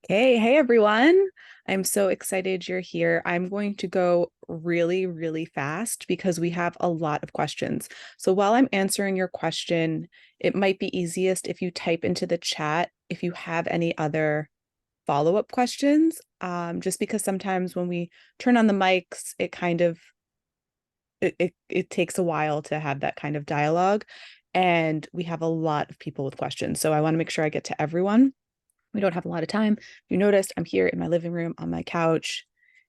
Hey everyone. I'm so excited you're here. I'm going to go really, really fast because we have a lot of questions. So while I'm answering your question, it might be easiest if you type into the chat if you have any other follow-up questions, just because sometimes when we turn on the mics, it takes a while to have that kind of dialogue, and we have a lot of people with questions. So I want to make sure I get to everyone. We don't have a lot of time. You noticed I'm here in my living room on my couch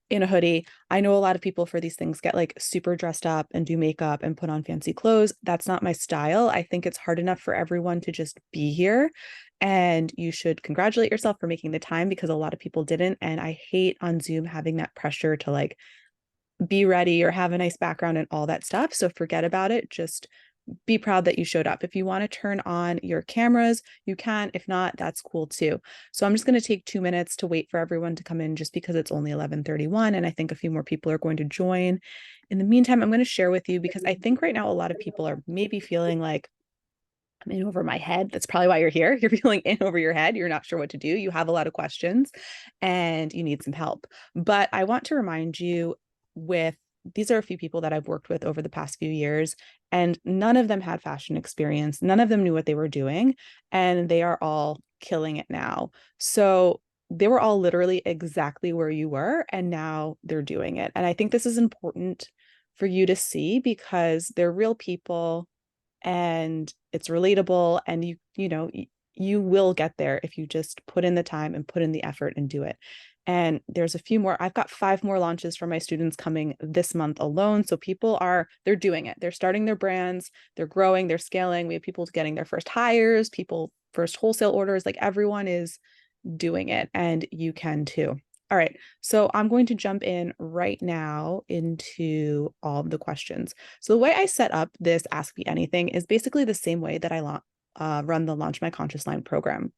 in a hoodie. I know a lot of people for these things get like super dressed up and do makeup and put on fancy clothes. That's not my style. I think it's hard enough for everyone to just be here. And you should congratulate yourself for making the time because a lot of people didn't. And I hate on Zoom having that pressure to like be ready or have a nice background and all that stuff. So forget about it. Just be proud that you showed up. If you want to turn on your cameras, you can. If not, that's cool too. So I'm just going to take 2 minutes to wait for everyone to come in just because it's only 11:31 and I think a few more people are going to join. In the meantime, I'm going to share with you because I think right now a lot of people are maybe feeling like I'm in over my head. That's probably why you're here. You're feeling in over your head. You're not sure what to do. You have a lot of questions and you need some help. But I want to remind you with these are a few people that I've worked with over the past few years, and none of them had fashion experience. None of them knew what they were doing, and they are all killing it now. So they were all literally exactly where you were, and now they're doing it. And I think this is important for you to see because they're real people and it's relatable, and you will get there if you just put in the time and put in the effort and do it. And there's a few more. I've got 5 more launches for my students coming this month alone. So they're doing it. They're starting their brands, they're growing, they're scaling. We have people getting their first hires, people first wholesale orders. Like everyone is doing it, and you can too. All right, so I'm going to jump in right now into all of the questions. So the way I set up this Ask Me Anything is basically the same way that I run the Launch My Conscious Line program.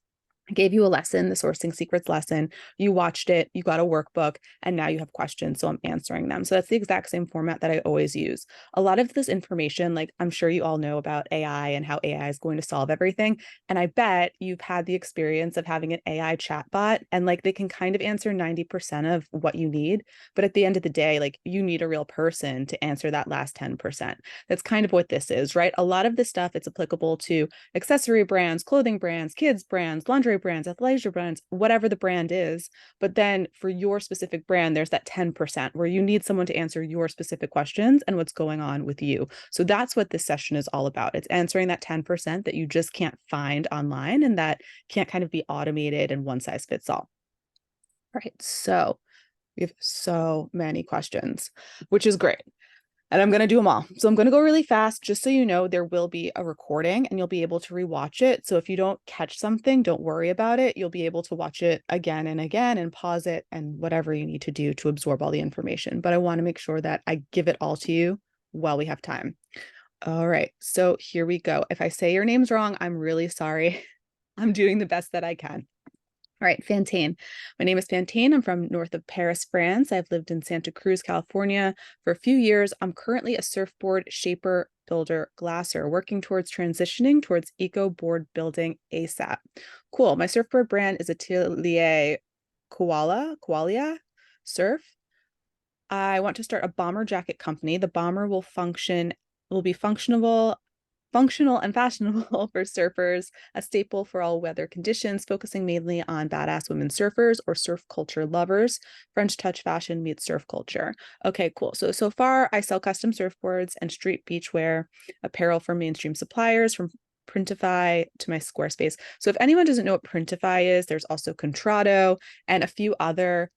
I gave you a lesson, the sourcing secrets lesson. You watched it, you got a workbook, and now you have questions. So I'm answering them. So that's the exact same format that I always use. A lot of this information, like I'm sure you all know about AI and how AI is going to solve everything. And I bet you've had the experience of having an AI chatbot and like they can kind of answer 90% of what you need. But at the end of the day, like you need a real person to answer that last 10%. That's kind of what this is, right? A lot of this stuff, it's applicable to accessory brands, clothing brands, kids brands, lingerie brands, athleisure brands, whatever the brand is. But then for your specific brand, there's that 10% where you need someone to answer your specific questions and what's going on with you. So that's what this session is all about. It's answering that 10% that you just can't find online and that can't kind of be automated and one size fits all. All right, so we have so many questions, which is great. And I'm going to do them all. So I'm going to go really fast. Just so you know, there will be a recording and you'll be able to rewatch it. So if you don't catch something, don't worry about it. You'll be able to watch it again and again and pause it and whatever you need to do to absorb all the information. But I want to make sure that I give it all to you while we have time. All right. So here we go. If I say your names wrong, I'm really sorry. I'm doing the best that I can. All right, Fantine. My name is Fantine. I'm from north of Paris, France. I've lived in Santa Cruz, California for a few years. I'm currently a surfboard shaper, builder, glasser, working towards transitioning towards eco board building ASAP. Cool. My surfboard brand is Atelier Koalia Surf. I want to start a bomber jacket company. The bomber will be functional and fashionable for surfers, a staple for all weather conditions, focusing mainly on badass women surfers or surf culture lovers. French touch fashion meets surf culture. Okay, cool. So far, I sell custom surfboards and street beachwear, apparel from mainstream suppliers, from Printify to my Squarespace. So if anyone doesn't know what Printify is, there's also Contrado and a few other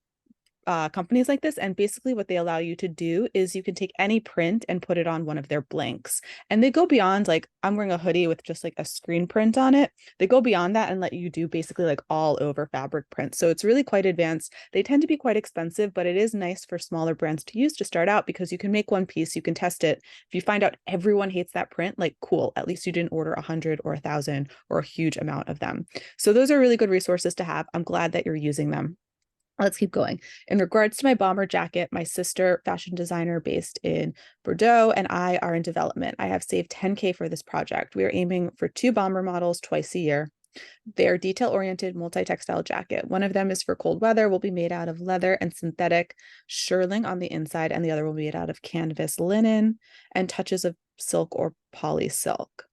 companies like this. And basically what they allow you to do is you can take any print and put it on one of their blanks. And they go beyond, like I'm wearing a hoodie with just like a screen print on it. They go beyond that and let you do basically like all over fabric prints. So it's really quite advanced. They tend to be quite expensive, but it is nice for smaller brands to use to start out because you can make one piece, you can test it. If you find out everyone hates that print, like cool, at least you didn't order 100 or 1,000 or a huge amount of them. So those are really good resources to have. I'm glad that you're using them. Let's keep going. In regards to my bomber jacket, my sister, fashion designer based in Bordeaux, and I are in development. I have saved 10K for this project. We are aiming for 2 bomber models twice a year. They're detail-oriented, multi-textile jacket. One of them is for cold weather, will be made out of leather and synthetic shearling on the inside, and the other will be made out of canvas linen and touches of silk or poly silk.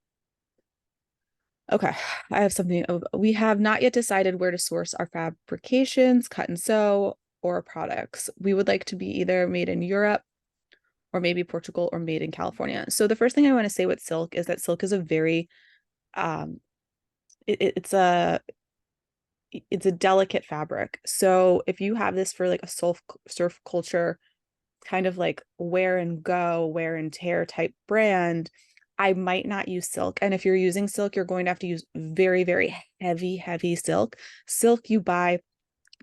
Okay, I have something. We have not yet decided where to source our fabrications, cut and sew, or products. We would like to be either made in Europe or maybe Portugal or made in California. So the first thing I want to say with silk is that silk is a very, it's a delicate fabric. So if you have this for like a surf culture, kind of like wear and go, wear and tear type brand, I might not use silk. And if you're using silk, you're going to have to use very, very heavy silk. Silk you buy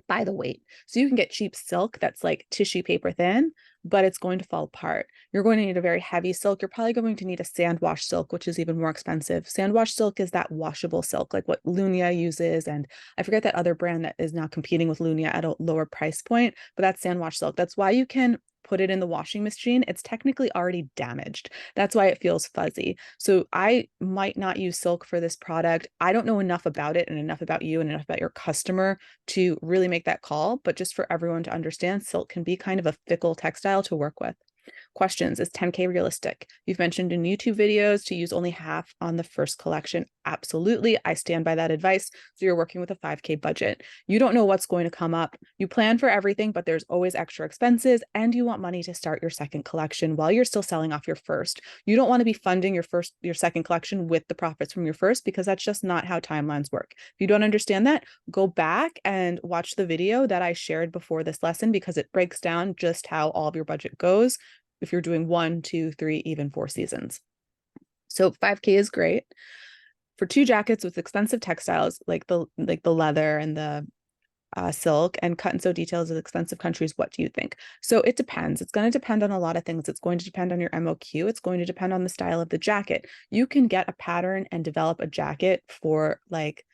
by the weight. So you can get cheap silk that's like tissue paper thin, but it's going to fall apart. You're going to need a very heavy silk. You're probably going to need a sand wash silk, which is even more expensive. Sand wash silk is that washable silk, like what Lunia uses. And I forget that other brand that is now competing with Lunia at a lower price point, but that's sand wash silk. That's why you can put it in the washing machine. It's technically already damaged. That's why it feels fuzzy. So I might not use silk for this product. I don't know enough about it and enough about you and enough about your customer to really make that call. But just for everyone to understand, silk can be kind of a fickle textile to work with. Questions, is 10K realistic? You've mentioned in YouTube videos to use only half on the first collection. Absolutely. I stand by that advice. So you're working with a 5K budget. You don't know what's going to come up. You plan for everything, but there's always extra expenses, and you want money to start your second collection while you're still selling off your first. You don't want to be funding your second collection with the profits from your first, because that's just not how timelines work. If you don't understand that, go back and watch the video that I shared before this lesson, because it breaks down just how all of your budget goes if you're doing 1, 2, 3, even 4 seasons. So 5K is great. For 2 jackets with expensive textiles like the leather and the silk and cut and sew details of expensive countries, what do you think? So it depends. It's going to depend on a lot of things. It's going to depend on your MOQ. It's going to depend on the style of the jacket. You can get a pattern and develop a jacket for like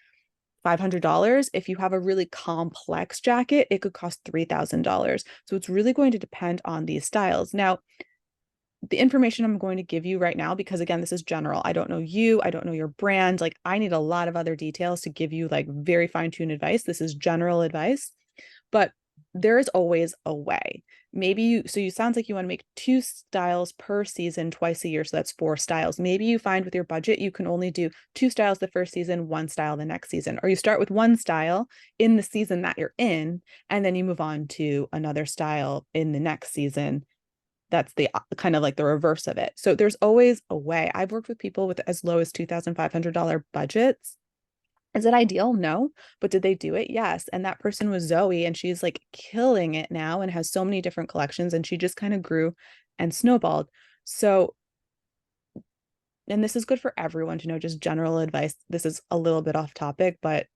$500. If you have a really complex jacket, it could cost $3,000. So it's really going to depend on these styles. Now, the information I'm going to give you right now, because again, this is general. I don't know you. I don't know your brand. Like, I need a lot of other details to give you like very fine-tuned advice. This is general advice, but there is always a way. Maybe you sounds like you want to make 2 styles per season twice a year. So that's 4 styles. Maybe you find with your budget, you can only do 2 styles the first season, 1 style the next season, or you start with 1 style in the season that you're in, and then you move on to another style in the next season. That's the kind of like the reverse of it. So there's always a way. I've worked with people with as low as $2,500 budgets. Is it ideal? No. But did they do it? Yes. And that person was Zoe, and she's like killing it now and has so many different collections, and she just kind of grew and snowballed. So, and this is good for everyone to know, just general advice. This is a little bit off topic, but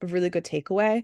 a really good takeaway.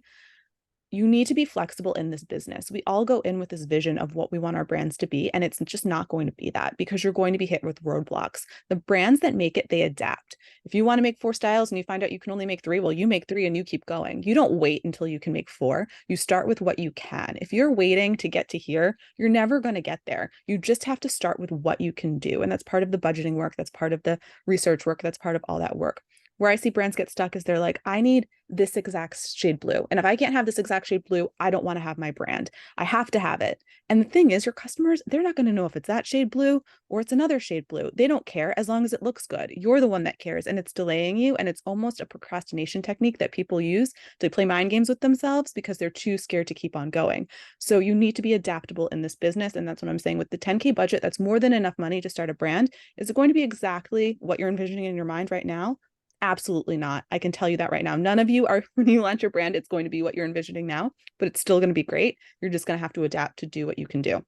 You need to be flexible in this business. We all go in with this vision of what we want our brands to be, and it's just not going to be that, because you're going to be hit with roadblocks. The brands that make it, they adapt. If you want to make 4 styles and you find out you can only make 3, well, you make 3 and you keep going. You don't wait until you can make 4. You start with what you can. If you're waiting to get to here, you're never going to get there. You just have to start with what you can do. And that's part of the budgeting work. That's part of the research work. That's part of all that work. Where I see brands get stuck is they're like, I need this exact shade blue. And if I can't have this exact shade blue, I don't want to have my brand. I have to have it. And the thing is, your customers, they're not going to know if it's that shade blue or it's another shade blue. They don't care as long as it looks good. You're the one that cares, and it's delaying you. And it's almost a procrastination technique that people use to play mind games with themselves because they're too scared to keep on going. So you need to be adaptable in this business. And that's what I'm saying with the 10K budget. That's more than enough money to start a brand. Is it going to be exactly what you're envisioning in your mind right now? Absolutely not. I can tell you that right now. None of you are, when you launch your brand, it's going to be what you're envisioning now, but it's still going to be great. You're just going to have to adapt to do what you can do.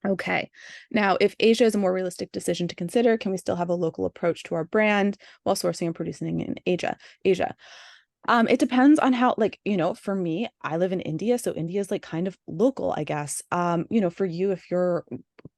Okay. Now, if Asia is a more realistic decision to consider, can we still have a local approach to our brand while sourcing and producing in Asia? It depends on how, like, for me, I live in India, so India is like kind of local, I guess. For you, if you're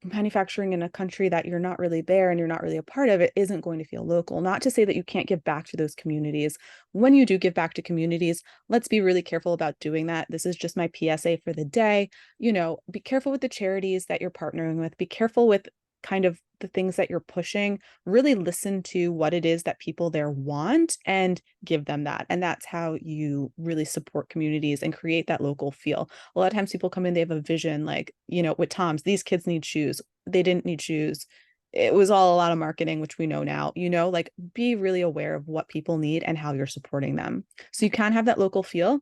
manufacturing in a country that you're not really there and you're not really a part of, it isn't going to feel local. Not to say that you can't give back to those communities. When you do give back to communities, let's be really careful about doing that. This is just my PSA for the day. Be careful with the charities that you're partnering with. Be careful with kind of the things that you're pushing, really listen to what it is that people there want and give them that. And that's how you really support communities and create that local feel. A lot of times people come in, they have a vision, like, you know, with Tom's, these kids need shoes. They didn't need shoes. It was all a lot of marketing, which we know now, you know, like be really aware of what people need and how you're supporting them. So you can have that local feel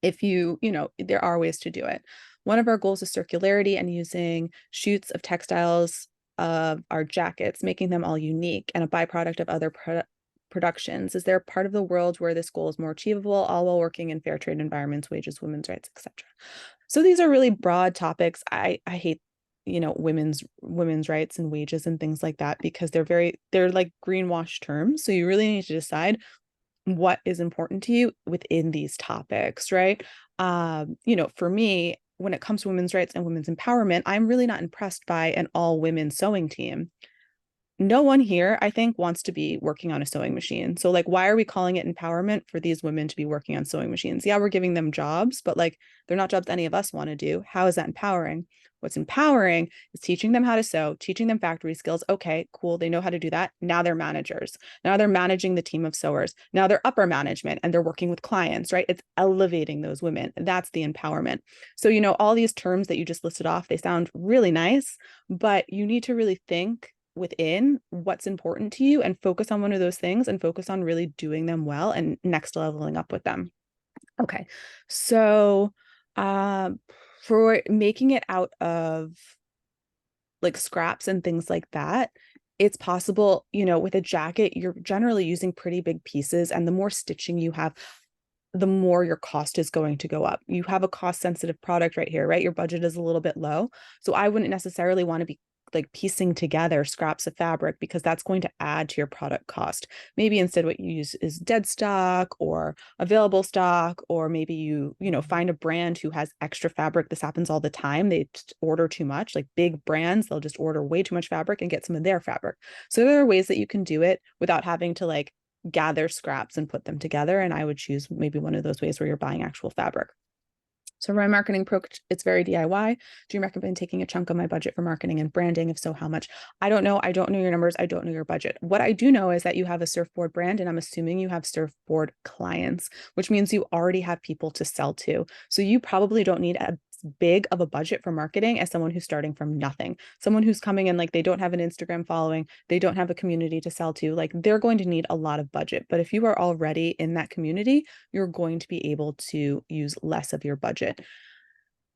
if you know, there are ways to do it. One of our goals is circularity and using shoots of textiles of our jackets, making them all unique and a byproduct of other productions. Is there a part of the world where this goal is more achievable, all while working in fair trade environments, wages, women's rights, etc.? So these are really broad topics. I hate, you know, women's rights and wages and things like that because they're like greenwash terms. So you really need to decide what is important to you within these topics, right? You know, for me, when it comes to women's rights and women's empowerment, I'm really not impressed by an all women sewing team. No one here, I think, wants to be working on a sewing machine. So, like, why are we calling it empowerment for these women to be working on sewing machines? Yeah, we're giving them jobs, but like, they're not jobs any of us want to do. How is that empowering? What's empowering is teaching them how to sew, teaching them factory skills. Okay, cool. They know how to do that. Now they're managers. Now they're managing the team of sewers. Now they're upper management and they're working with clients, right? It's elevating those women. That's the empowerment. So, you know, all these terms that you just listed off, they sound really nice, but you need to really think within what's important to you and focus on one of those things and focus on really doing them well and next leveling up with them. Okay. So for making it out of like scraps and things like that, it's possible, you know, with a jacket, you're generally using pretty big pieces, and the more stitching you have, the more your cost is going to go up. You have a cost sensitive product right here, right? Your budget is a little bit low. So I wouldn't necessarily want to be like piecing together scraps of fabric because that's going to add to your product cost. Maybe instead what you use is dead stock or available stock, or maybe you know, find a brand who has extra fabric. This happens all the time. They order too much, like big brands, they'll just order way too much fabric and get some of their fabric. So there are ways that you can do it without having to like gather scraps and put them together. And I would choose maybe one of those ways where you're buying actual fabric. So my marketing approach, it's very DIY. Do you recommend taking a chunk of my budget for marketing and branding? If so, how much? I don't know. I don't know your numbers. I don't know your budget. What I do know is that you have a surfboard brand, and I'm assuming you have surfboard clients, which means you already have people to sell to. So you probably don't need a big of a budget for marketing as someone who's starting from nothing. Someone who's coming in, like they don't have an Instagram following, they don't have a community to sell to, like they're going to need a lot of budget. But if you are already in that community, you're going to be able to use less of your budget.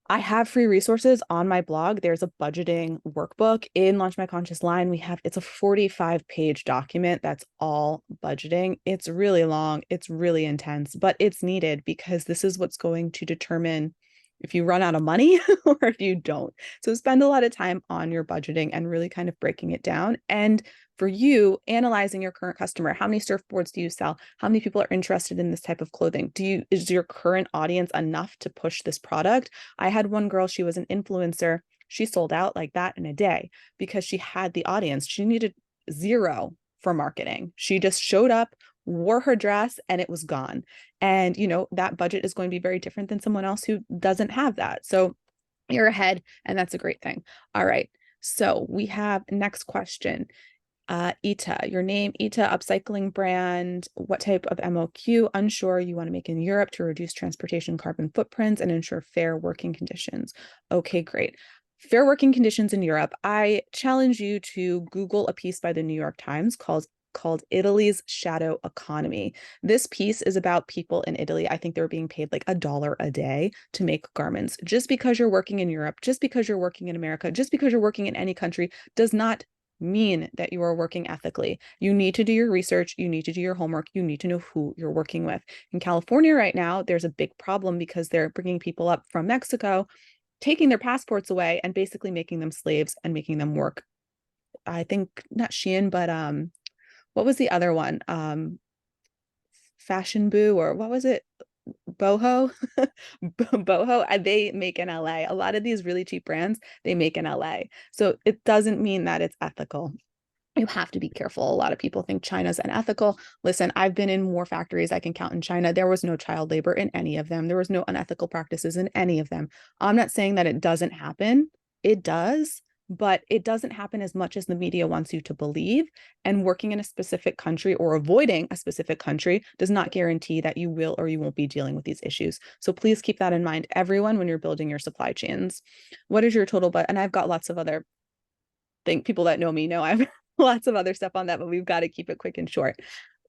I have free resources on my blog. There's a budgeting workbook in Launch My Conscious Line. It's a 45-page document that's all budgeting. It's really long, it's really intense, but it's needed because this is what's going to determine if you run out of money or if you don't. So spend a lot of time on your budgeting and really kind of breaking it down. And for you, analyzing your current customer, how many surfboards do you sell? How many people are interested in this type of clothing? Is your current audience enough to push this product? I had one girl, she was an influencer. She sold out like that in a day because she had the audience. She needed zero for marketing. She just showed up, wore her dress, and it was gone. And, you know, that budget is going to be very different than someone else who doesn't have that. So you're ahead, and that's a great thing. All right. So we have next question. Ita, your name, Ita, upcycling brand. What type of MOQ? Unsure. You want to make in Europe to reduce transportation carbon footprints and ensure fair working conditions. Okay, great. Fair working conditions in Europe. I challenge you to Google a piece by the New York Times called Italy's Shadow Economy. This piece is about people in Italy. I think they're being paid like $1 a day to make garments. Just because you're working in Europe, just because you're working in America, just because you're working in any country does not mean that you are working ethically. You need to do your research. You need to do your homework. You need to know who you're working with. In California right now, there's a big problem because they're bringing people up from Mexico, taking their passports away and basically making them slaves and making them work. I think not Shein, but what was the other one? Fashion Boo, or what was it? Boho. Boho, they make in LA. A lot of these really cheap brands, they make in LA. So it doesn't mean that it's ethical. You have to be careful. A lot of people think China's unethical. Listen, I've been in more factories I can count in China. There was no child labor in any of them. There was no unethical practices in any of them. I'm not saying that it doesn't happen. It does, but it doesn't happen as much as the media wants you to believe. And working in a specific country or avoiding a specific country does not guarantee that you will or you won't be dealing with these issues. So please keep that in mind, everyone, when you're building your supply chains. What is your total budget? And I've got lots of other people that know me know I have lots of other stuff on that, but we've got to keep it quick and short.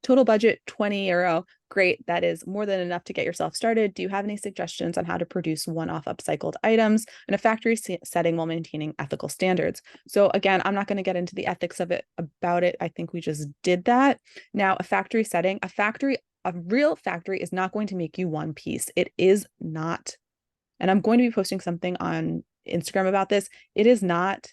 Total budget, 20 euro. Great. That is more than enough to get yourself started. Do you have any suggestions on how to produce one-off upcycled items in a factory setting while maintaining ethical standards? So again, I'm not going to get into the ethics of it about it. I think we just did that. Now, a factory setting, a real factory is not going to make you one piece. It is not. And I'm going to be posting something on Instagram about this. It is not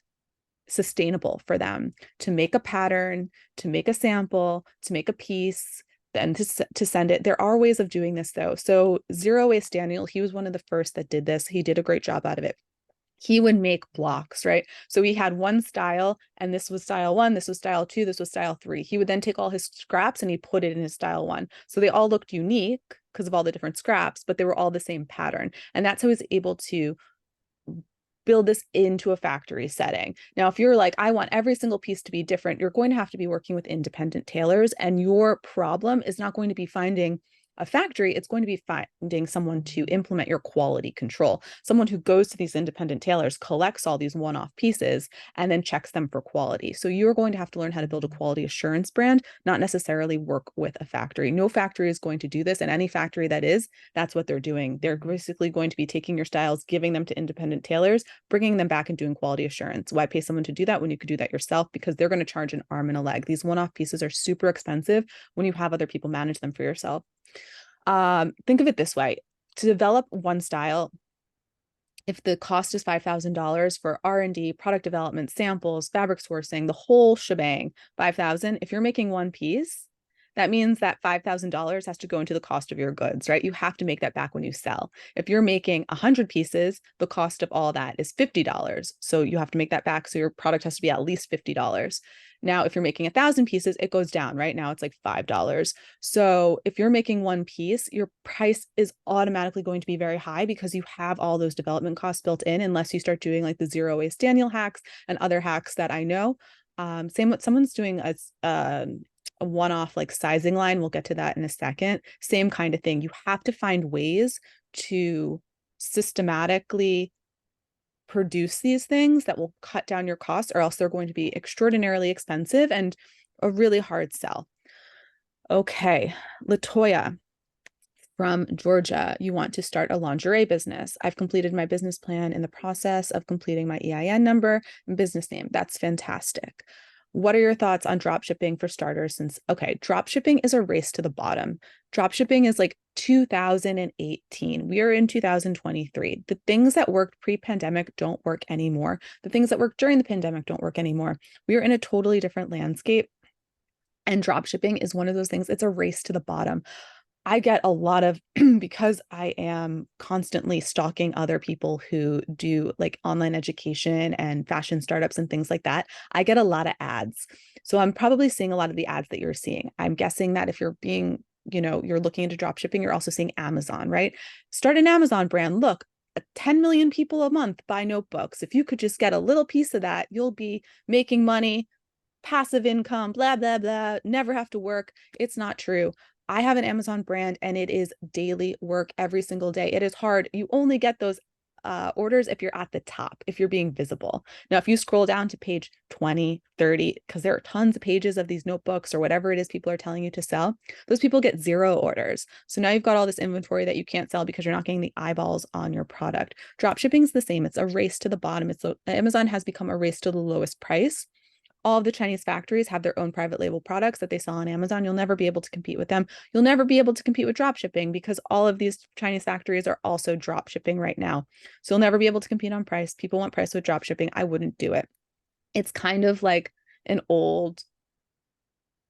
sustainable for them to make a pattern, to make a sample, to make a piece, then to send it. There are ways of doing this though. So Zero Waste Daniel, he was one of the first that did this. He did a great job out of it. He would make blocks, right? So he had one style, and this was style 1, this was style 2, this was style 3. He would then take all his scraps and he put it in his style 1. So they all looked unique because of all the different scraps, but they were all the same pattern. And that's how he was able to build this into a factory setting. Now, if you're like, I want every single piece to be different, you're going to have to be working with independent tailors, and your problem is not going to be finding a factory, it's going to be finding someone to implement your quality control, someone who goes to these independent tailors, collects all these one-off pieces, and then checks them for quality. So you're going to have to learn how to build a quality assurance brand, not necessarily work with a factory. No factory is going to do this, and any factory that is, that's what they're doing. They're basically going to be taking your styles, giving them to independent tailors, bringing them back and doing quality assurance. Why pay someone to do that when you could do that yourself? Because they're going to charge an arm and a leg. These one-off pieces are super expensive when you have other people manage them for yourself. Think of it this way: to develop one style, if the cost is $5,000 for R&D, product development, samples, fabric sourcing, the whole shebang, $5,000. If you're making one piece, that means that $5,000 has to go into the cost of your goods, right? You have to make that back when you sell. If you're making 100 pieces, the cost of all that is $50. So you have to make that back. So your product has to be at least $50. Now, if you're making 1,000 pieces, it goes down, right? Now it's like $5. So if you're making one piece, your price is automatically going to be very high because you have all those development costs built in, unless you start doing like the Zero Waste Daniel hacks and other hacks that I know. Same with someone's doing a one-off like sizing line. We'll get to that in a second. Same kind of thing. You have to find ways to systematically produce these things that will cut down your costs, or else they're going to be extraordinarily expensive and a really hard sell. Okay, Latoya from Georgia, you want to start a lingerie business. I've completed my business plan in the process of completing my EIN number and business name. That's fantastic. What are your thoughts on drop shipping for starters? Okay, drop shipping is a race to the bottom. Drop shipping is like 2018. We are in 2023. The things that worked pre-pandemic don't work anymore. The things that worked during the pandemic don't work anymore. We are in a totally different landscape. And drop shipping is one of those things. It's a race to the bottom. I get a lot of, because I am constantly stalking other people who do like online education and fashion startups and things like that, I get a lot of ads. So I'm probably seeing a lot of the ads that you're seeing. I'm guessing that if you're you're looking into drop shipping, you're also seeing Amazon, right? Start an Amazon brand. Look, 10 million people a month buy notebooks. If you could just get a little piece of that, you'll be making money, passive income, blah, blah, blah, never have to work. It's not true. I have an Amazon brand and it is daily work every single day. It is hard. You only get those orders if you're at the top, if you're being visible. Now, if you scroll down to page 20, 30, because there are tons of pages of these notebooks or whatever it is people are telling you to sell, those people get 0 orders. So now you've got all this inventory that you can't sell because you're not getting the eyeballs on your product. Drop shipping is the same. It's a race to the bottom. Amazon has become a race to the lowest price. All of the Chinese factories have their own private label products that they sell on Amazon. You'll never be able to compete with them. You'll never be able to compete with drop shipping because all of these Chinese factories are also drop shipping right now. So you'll never be able to compete on price. People want price with drop shipping. I wouldn't do it. It's kind of like an old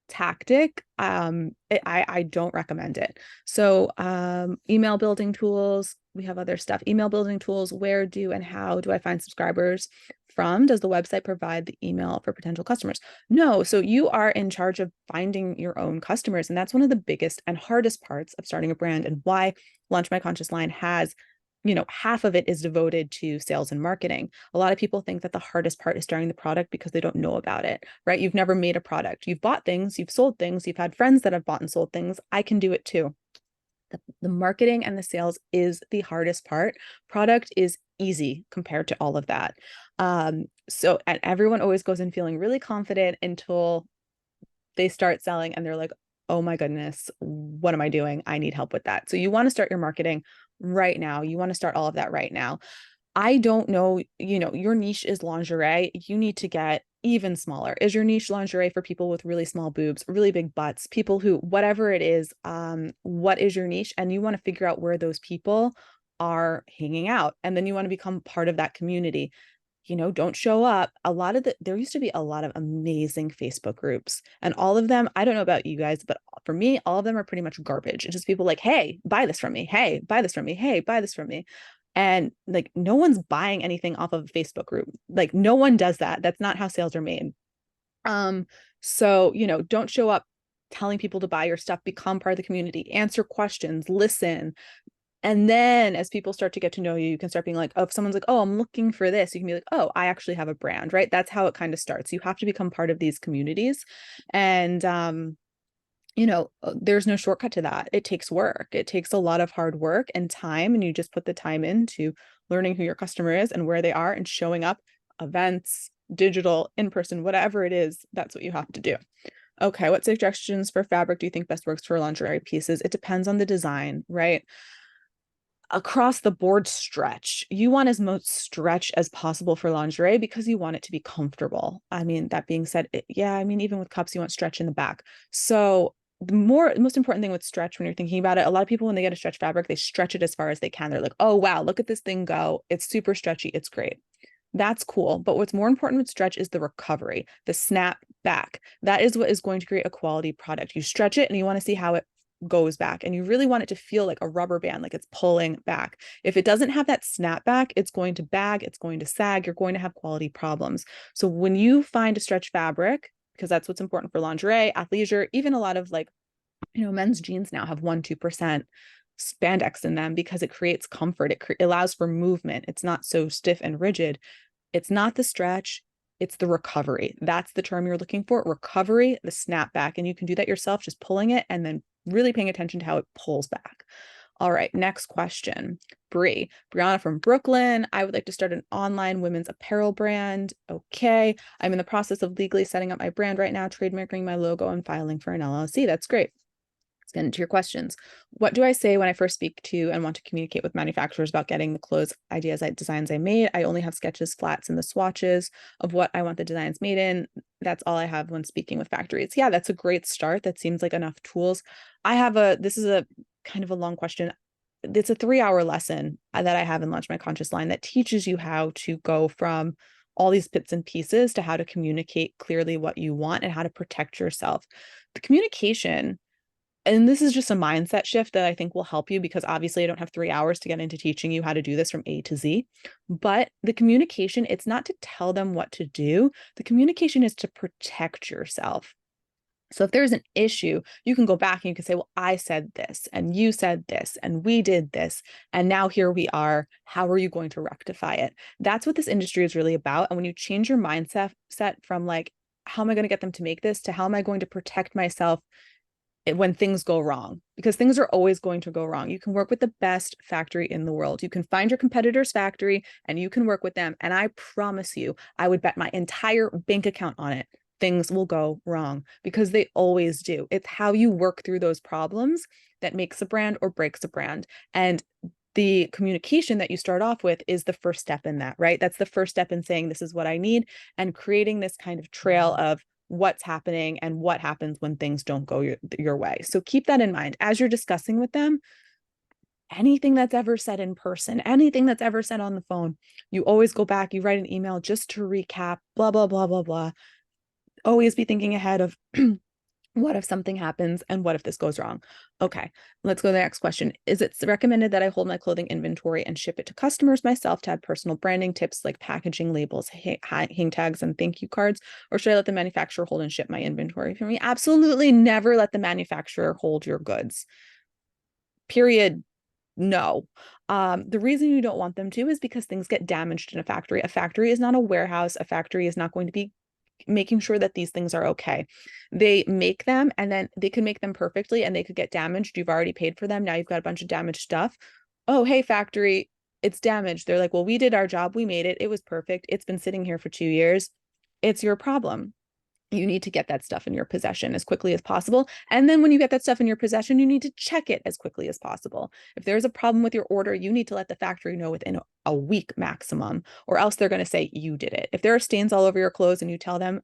tactic. I don't recommend it. So email building tools, we have other stuff. Email building tools, where do and how do I find subscribers from? Does the website provide the email for potential customers? No. So you are in charge of finding your own customers. And that's one of the biggest and hardest parts of starting a brand, and why Launch My Conscious Line has half of it is devoted to sales and marketing. A lot of people think that the hardest part is starting the product because they don't know about it, right? You've never made a product. You've bought things, you've sold things, you've had friends that have bought and sold things. I can do it too. The marketing and the sales is the hardest part. Product is easy compared to all of that. And everyone always goes in feeling really confident until they start selling and they're like, oh my goodness, what am I doing? I need help with that. So you want to start your marketing right now. You want to start all of that right now. I don't know, your niche is lingerie. You need to get even smaller. Is your niche lingerie for people with really small boobs, really big butts, people who, whatever it is, what is your niche? And you want to figure out where those people are hanging out. And then you want to become part of that community. Don't show up. There used to be a lot of amazing Facebook groups, and all of them, I don't know about you guys, but for me, all of them are pretty much garbage. It's just people like, hey, buy this from me. Hey, buy this from me. Hey, buy this from me. And like, no one's buying anything off of a Facebook group. Like, no one does that. That's not how sales are made. So, don't show up telling people to buy your stuff, become part of the community, answer questions, listen. And then as people start to get to know you, you can start being like, oh, if someone's like, oh, I'm looking for this, you can be like, oh, I actually have a brand, right? That's how it kind of starts. You have to become part of these communities. And, there's no shortcut to that. It takes work. It takes a lot of hard work and time. And you just put the time into learning who your customer is and where they are and showing up, events, digital, in person, whatever it is, that's what you have to do. Okay, what suggestions for fabric do you think best works for lingerie pieces? It depends on the design, right? Across the board stretch. You want as much stretch as possible for lingerie because you want it to be comfortable. I mean, that being said, even with cups, you want stretch in the back. So the most important thing with stretch when you're thinking about it, a lot of people, when they get a stretch fabric, they stretch it as far as they can. They're like, oh, wow, look at this thing go. It's super stretchy. It's great. That's cool. But what's more important with stretch is the recovery, the snap back. That is what is going to create a quality product. You stretch it and you want to see how it goes back, and you really want it to feel like a rubber band, like it's pulling back. If it doesn't have that snap back, it's going to bag, it's going to sag, you're going to have quality problems. So when you find a stretch fabric, because that's what's important for lingerie, athleisure, even a lot of men's jeans now have 1-2% spandex in them because it creates comfort. It allows for movement. It's not so stiff and rigid. It's not the stretch, it's the recovery. That's the term you're looking for, recovery, the snapback. And you can do that yourself, just pulling it and then really paying attention to how it pulls back. All right, next question. Brianna from Brooklyn. I would like to start an online women's apparel brand. Okay. I'm in the process of legally setting up my brand right now, trademarking my logo and filing for an LLC. That's great. Let's get into your questions. What do I say when I first speak to and want to communicate with manufacturers about getting the clothes designs I made? I only have sketches, flats, and the swatches of what I want the designs made in. That's all I have when speaking with factories. Yeah, that's a great start. That seems like enough tools. This is a kind of a long question. It's a 3-hour lesson that I have in Launch My Conscious Line that teaches you how to go from all these bits and pieces to how to communicate clearly what you want and how to protect yourself. The communication, and this is just a mindset shift that I think will help you, because obviously I don't have 3 hours to get into teaching you how to do this from A to Z. But the communication, it's not to tell them what to do. The communication is to protect yourself. So if there's an issue, you can go back and you can say, well, I said this and you said this and we did this, and now here we are. How are you going to rectify it? That's what this industry is really about. And when you change your mindset from like, how am I going to get them to make this, to how am I going to protect myself when things go wrong, because things are always going to go wrong. You can work with the best factory in the world. You can find your competitor's factory and you can work with them. And I promise you, I would bet my entire bank account on it, things will go wrong, because they always do. It's how you work through those problems that makes a brand or breaks a brand. And the communication that you start off with is the first step in that, right? That's the first step in saying, this is what I need, and creating this kind of trail of what's happening and what happens when things don't go your way. So keep that in mind as you're discussing with them. Anything that's ever said in person, anything that's ever said on the phone, you always go back, you write an email just to recap, blah, blah, blah, blah, blah. Always be thinking ahead of what if something happens and what if this goes wrong? Okay, let's go to the next question. Is it recommended that I hold my clothing inventory and ship it to customers myself to add personal branding tips like packaging, labels, hang tags, and thank you cards? Or should I let the manufacturer hold and ship my inventory for me? Absolutely never let the manufacturer hold your goods. Period. No. The reason you don't want them to is because things get damaged in a factory. A factory is not a warehouse. A factory is not going to be making sure that these things are okay. They make them and then they can make them perfectly and they could get damaged. You've already paid for them. Now you've got a bunch of damaged stuff. Oh, hey, factory, it's damaged. They're like, well, we did our job. We made it. It was perfect. It's been sitting here for 2 years. It's your problem. You need to get that stuff in your possession as quickly as possible. And then when you get that stuff in your possession, you need to check it as quickly as possible. If there's a problem with your order, you need to let the factory know within a week maximum, or else they're going to say you did it. If there are stains all over your clothes and you tell them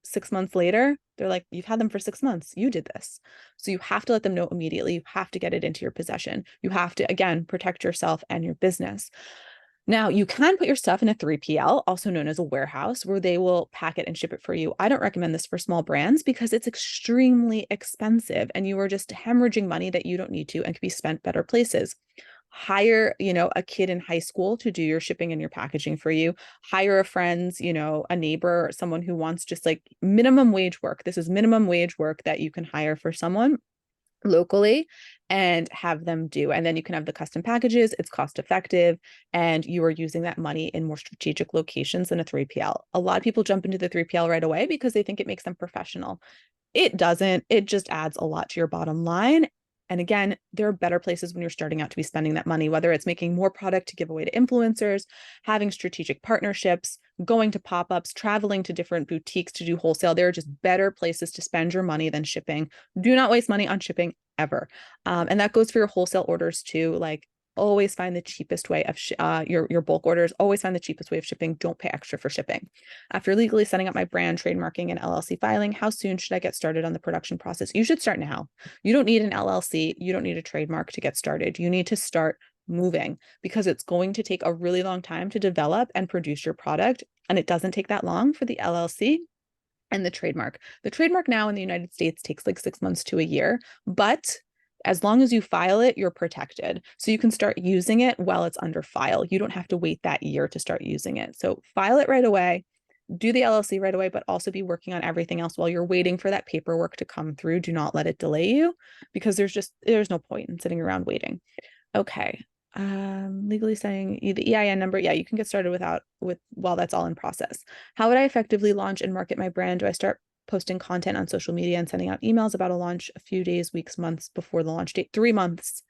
6 months later, they're like, you've had them for 6 months. You did this. So you have to let them know immediately. You have to get it into your possession. You have to, again, protect yourself and your business. Now, you can put your stuff in a 3PL, also known as a warehouse, where they will pack it and ship it for you. I don't recommend this for small brands because it's extremely expensive and you are just hemorrhaging money that you don't need to and can be spent better places. Hire, a kid in high school to do your shipping and your packaging for you. Hire a friend, a neighbor, or someone who wants just like minimum wage work. This is minimum wage work that you can hire for someone locally and have them do. And then you can have the custom packages. It's cost effective and you are using that money in more strategic locations than a 3PL. A lot of people jump into the 3PL right away because they think it makes them professional. It doesn't. It just adds a lot to your bottom line. And again, there are better places when you're starting out to be spending that money, whether it's making more product to give away to influencers, having strategic partnerships, going to pop-ups, traveling to different boutiques to do wholesale. There are just better places to spend your money than shipping. Do not waste money on shipping ever. And that goes for your wholesale orders too. Like always find the cheapest way of your bulk orders. Always find the cheapest way of shipping. Don't pay extra for shipping. After legally setting up my brand, trademarking, and LLC filing, how soon should I get started on the production process? You should start now. You don't need an LLC. You don't need a trademark to get started. You need to start moving because it's going to take a really long time to develop and produce your product. And it doesn't take that long for the LLC and the trademark. The trademark now in the United States takes like 6 months to a year, but as long as you file it, you're protected. So you can start using it while it's under file. You don't have to wait that year to start using it. So file it right away, do the LLC right away, but also be working on everything else while you're waiting for that paperwork to come through. Do not let it delay you because there's no point in sitting around waiting. Okay. Legally saying the EIN number. Yeah, you can get started while that's all in process. How would I effectively launch and market my brand? Do I start posting content on social media and sending out emails about a launch a few days, weeks, months before the launch date? 3 months.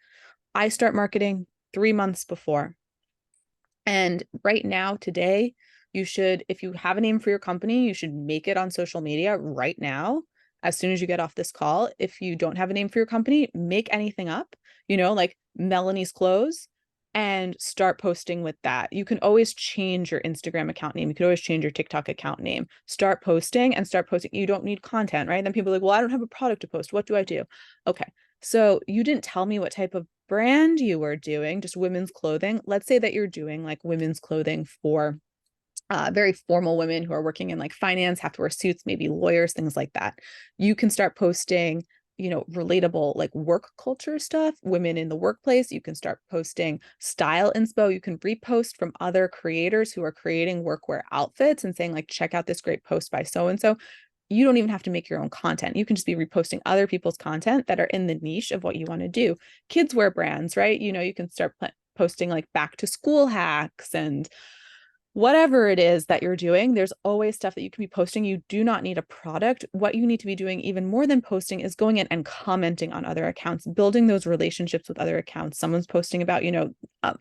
I start marketing 3 months before. And right now, today, you should, if you have a name for your company, you should make it on social media right now. As soon as you get off this call, if you don't have a name for your company, make anything up, like Melanie's Clothes, and start posting with that. You can always change your Instagram account name. You can always change your TikTok account name. Start posting. You don't need content, right? Then people are like, well, I don't have a product to post. What do I do? Okay. So you didn't tell me what type of brand you were doing, just women's clothing. Let's say that you're doing like women's clothing for very formal women who are working in like finance, have to wear suits, maybe lawyers, things like that. You can start posting, relatable like work culture stuff, women in the workplace. You can start posting style inspo. You can repost from other creators who are creating workwear outfits and saying like, check out this great post by so-and-so. You don't even have to make your own content. You can just be reposting other people's content that are in the niche of what you want to do. Kids wear brands, right? You can start posting like back to school hacks and whatever it is that you're doing. There's always stuff that you can be posting. You do not need a product. What you need to be doing even more than posting is going in and commenting on other accounts, building those relationships with other accounts. Someone's posting about,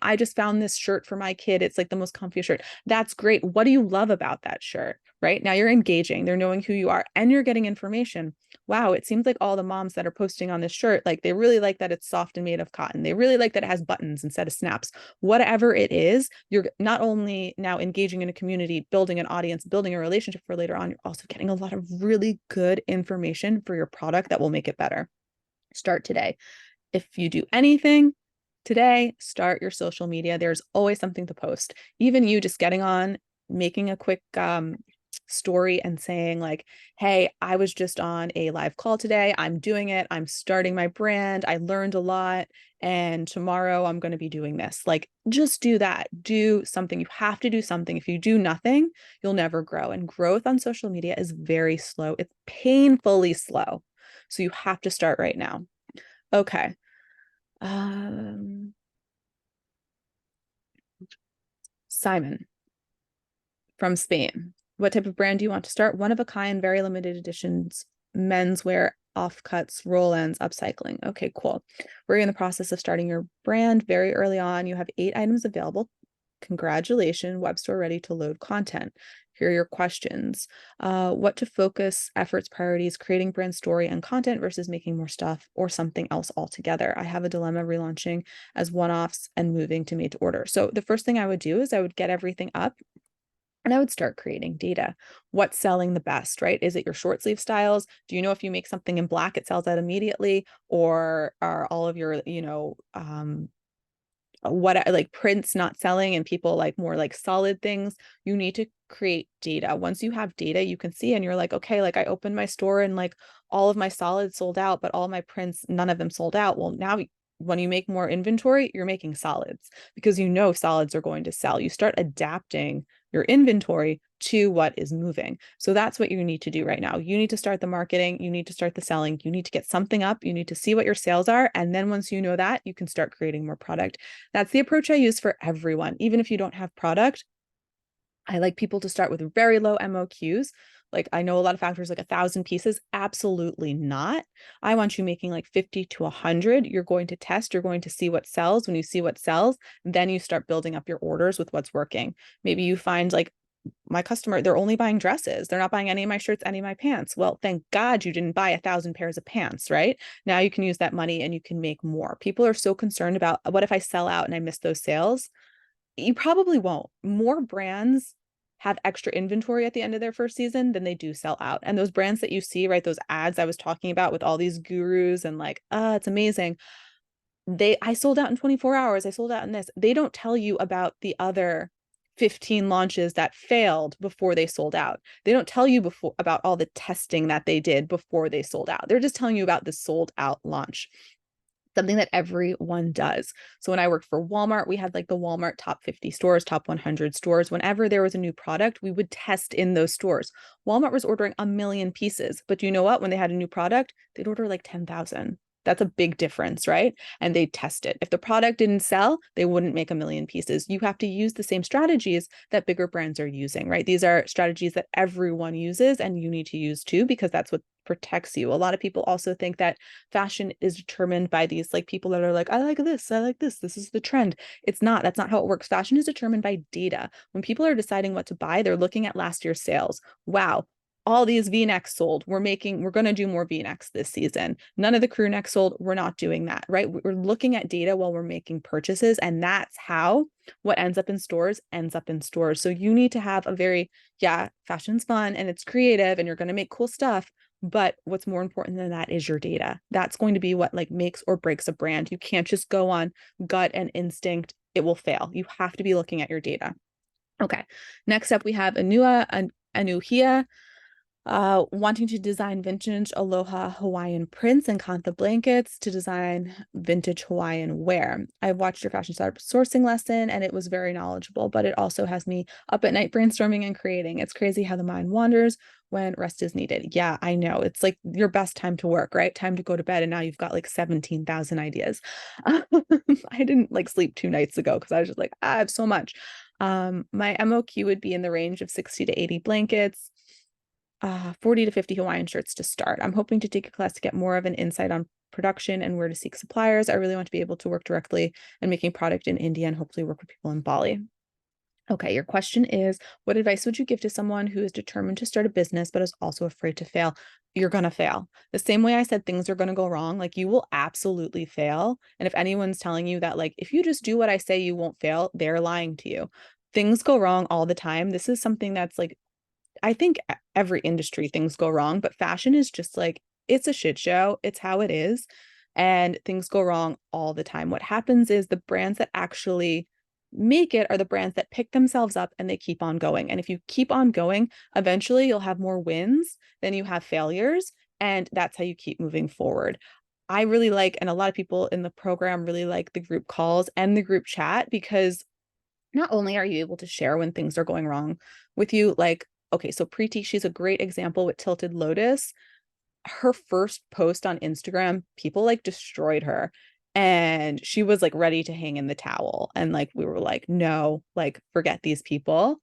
I just found this shirt for my kid. It's like the most comfy shirt. That's great. What do you love about that shirt? Right now you're engaging, they're knowing who you are and you're getting information. Wow, it seems like all the moms that are posting on this shirt, like they really like that it's soft and made of cotton. They really like that it has buttons instead of snaps. Whatever it is, you're not only now engaging in a community, building an audience, building a relationship for later on, you're also getting a lot of really good information for your product that will make it better. Start today. If you do anything today, start your social media. There's always something to post. Even you just getting on, making a quick story and saying like, hey, I was just on a live call today. I'm doing it. I'm starting my brand. I learned a lot. And tomorrow I'm going to be doing this. Like, just do that. Do something. You have to do something. If you do nothing, you'll never grow. And growth on social media is very slow. It's painfully slow. So you have to start right now. Okay. Simon from Spain. What type of brand do you want to start? One of a kind, very limited editions, menswear, offcuts, roll ends, upcycling. Okay, cool. We're in the process of starting your brand very early on. You have 8 items available. Congratulations, web store ready to load content. Here are your questions. What to focus, efforts, priorities, creating brand story and content versus making more stuff or something else altogether. I have a dilemma relaunching as one-offs and moving to made to order. So the first thing I would do is I would get everything up and I would start creating data. What's selling the best, right? Is it your short sleeve styles? Do you know if you make something in black, it sells out immediately? Or are all of your, what like prints not selling and people like more like solid things? You need to create data. Once you have data, you can see and you're like, okay, like I opened my store and like all of my solids sold out, but all my prints, none of them sold out. Well, now when you make more inventory, you're making solids because you know solids are going to sell. You start adapting your inventory to what is moving. So that's what you need to do right now. You need to start the marketing. You need to start the selling. You need to get something up. You need to see what your sales are. And then once you know that, you can start creating more product. That's the approach I use for everyone. Even if you don't have product, I like people to start with very low MOQs. Like I know a lot of factories like 1,000 pieces. Absolutely not. I want you making like 50 to 100. You're going to test. You're going to see what sells. When you see what sells, then you start building up your orders with what's working. Maybe you find like my customer, they're only buying dresses. They're not buying any of my shirts, any of my pants. Well, thank God you didn't buy 1,000 pairs of pants, right? Now you can use that money and you can make more. People are so concerned about what if I sell out and I miss those sales? You probably won't. More brands have extra inventory at the end of their first season than they do sell out. And those brands that you see, right, those ads I was talking about with all these gurus and like, it's amazing. I sold out in 24 hours. I sold out in this. They don't tell you about the other 15 launches that failed before they sold out. They don't tell you about all the testing that they did before they sold out. They're just telling you about the sold out launch, something that everyone does. So when I worked for Walmart, we had like the Walmart top 50 stores, top 100 stores. Whenever there was a new product, we would test in those stores. Walmart was ordering 1 million pieces, but you know what? When they had a new product, they'd order like 10,000. That's a big difference, right? And they test it. If the product didn't sell, they wouldn't make 1 million pieces. You have to use the same strategies that bigger brands are using, right? These are strategies that everyone uses and you need to use too, because that's what protects you. A lot of people also think that fashion is determined by these like people that are like, I like this, this is the trend. It's not. That's not how it works. Fashion is determined by data. When people are deciding what to buy, they're looking at last year's sales. Wow, all these V-necks sold. We're going to do more V-necks this season. None of the crew necks sold. We're not doing that, right? We're looking at data while we're making purchases. And that's how what ends up in stores ends up in stores. So you need to have a very, fashion's fun and it's creative and you're going to make cool stuff. But what's more important than that is your data. That's going to be what like makes or breaks a brand. You can't just go on gut and instinct. It will fail. You have to be looking at your data. Okay. Next up, we have Anuhia. Wanting to design vintage aloha Hawaiian prints and kantha blankets to design vintage Hawaiian wear. I've watched your fashion startup sourcing lesson and it was very knowledgeable, but it also has me up at night brainstorming and creating. It's crazy how the mind wanders when rest is needed. Yeah, I know. It's like your best time to work, right? Time to go to bed. And now you've got like 17,000 ideas. I didn't like sleep 2 nights ago because I was just like, I have so much. My MOQ would be in the range of 60 to 80 blankets. 40 to 50 Hawaiian shirts to start. I'm hoping to take a class to get more of an insight on production and where to seek suppliers. I really want to be able to work directly and making product in India and hopefully work with people in Bali. Okay, your question is, what advice would you give to someone who is determined to start a business but is also afraid to fail? You're going to fail. The same way I said things are going to go wrong, like you will absolutely fail. And if anyone's telling you that, like, if you just do what I say, you won't fail, they're lying to you. Things go wrong all the time. This is something that's like, I think every industry things go wrong, but fashion is just like, it's a shit show. It's how it is. And things go wrong all the time. What happens is the brands that actually make it are the brands that pick themselves up and they keep on going. And if you keep on going, eventually you'll have more wins than you have failures. And that's how you keep moving forward. I really like, and a lot of people in the program really like the group calls and the group chat, because not only are you able to share when things are going wrong with you, like, okay, so Preeti, she's a great example with Tilted Lotus. Her first post on Instagram, people like destroyed her. And she was like ready to hang in the towel. And like, we were like, no, like, forget these people.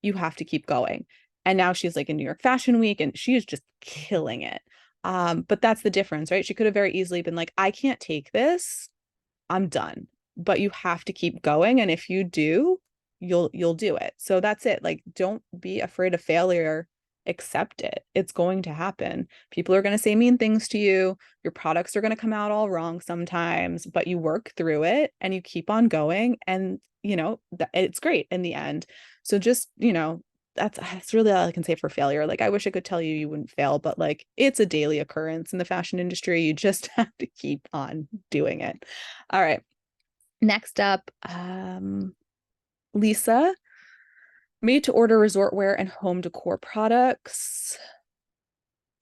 You have to keep going. And now she's like in New York Fashion Week and she is just killing it. But that's the difference, right? She could have very easily been like, I can't take this. I'm done. But you have to keep going. And if you do, you'll do it. So that's it. Like, don't be afraid of failure. Accept it. It's going to happen. People are going to say mean things to you. Your products are going to come out all wrong sometimes, but you work through it and you keep on going. And, it's great in the end. So just, that's really all I can say for failure. Like, I wish I could tell you you wouldn't fail, but like, it's a daily occurrence in the fashion industry. You just have to keep on doing it. All right. Next up, Lisa, made to order resort wear and home decor products.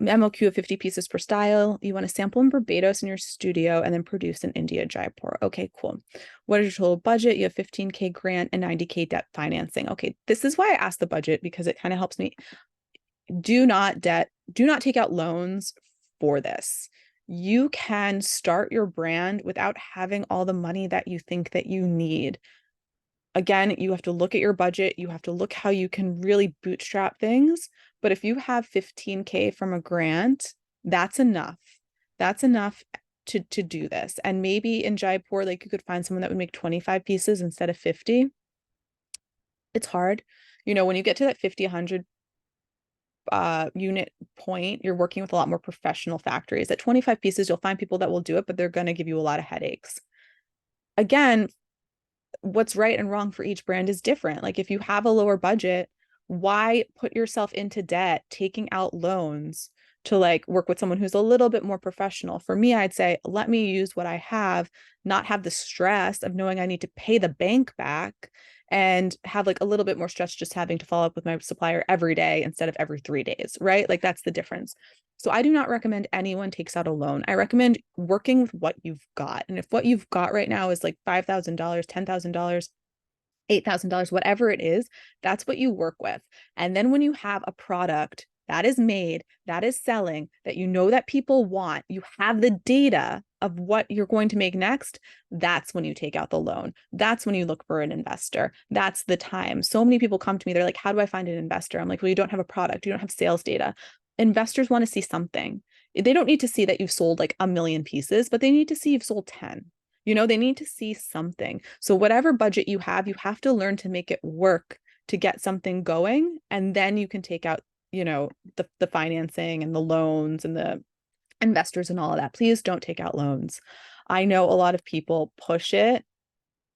MOQ of 50 pieces per style. You want to sample in Barbados in your studio and then produce in India, Jaipur. Okay, cool. What is your total budget? You have 15K grant and 90K debt financing. Okay, this is why I asked the budget, because it kind of helps me. Do not take out loans for this. You can start your brand without having all the money that you think that you need. Again, you have to look at your budget. You have to look how you can really bootstrap things. But if you have 15K from a grant, that's enough. That's enough to do this. And maybe in Jaipur, like, you could find someone that would make 25 pieces instead of 50. It's hard. When you get to that 50, 100 unit point, you're working with a lot more professional factories. At 25 pieces, you'll find people that will do it, but they're going to give you a lot of headaches. Again, what's right and wrong for each brand is different. Like, if you have a lower budget, why put yourself into debt, taking out loans to like work with someone who's a little bit more professional? For me, I'd say, let me use what I have, not have the stress of knowing I need to pay the bank back, and have like a little bit more stress just having to follow up with my supplier every day instead of every 3 days, right? Like, that's the difference. So I do not recommend anyone takes out a loan. I recommend working with what you've got. And if what you've got right now is like $5,000, $10,000, $8,000, whatever it is, that's what you work with. And then when you have a product that is made, that is selling, that that people want, you have the data of what you're going to make next, that's when you take out the loan. That's when you look for an investor. That's the time. So many people come to me, they're like, how do I find an investor? I'm like, well, you don't have a product, you don't have sales data. Investors want to see something. They don't need to see that you've sold like 1 million pieces, but they need to see you've sold 10. They need to see something. So whatever budget you have to learn to make it work to get something going. And then you can take out, the financing and the loans and the investors and all of that. Please don't take out loans. I know a lot of people push it.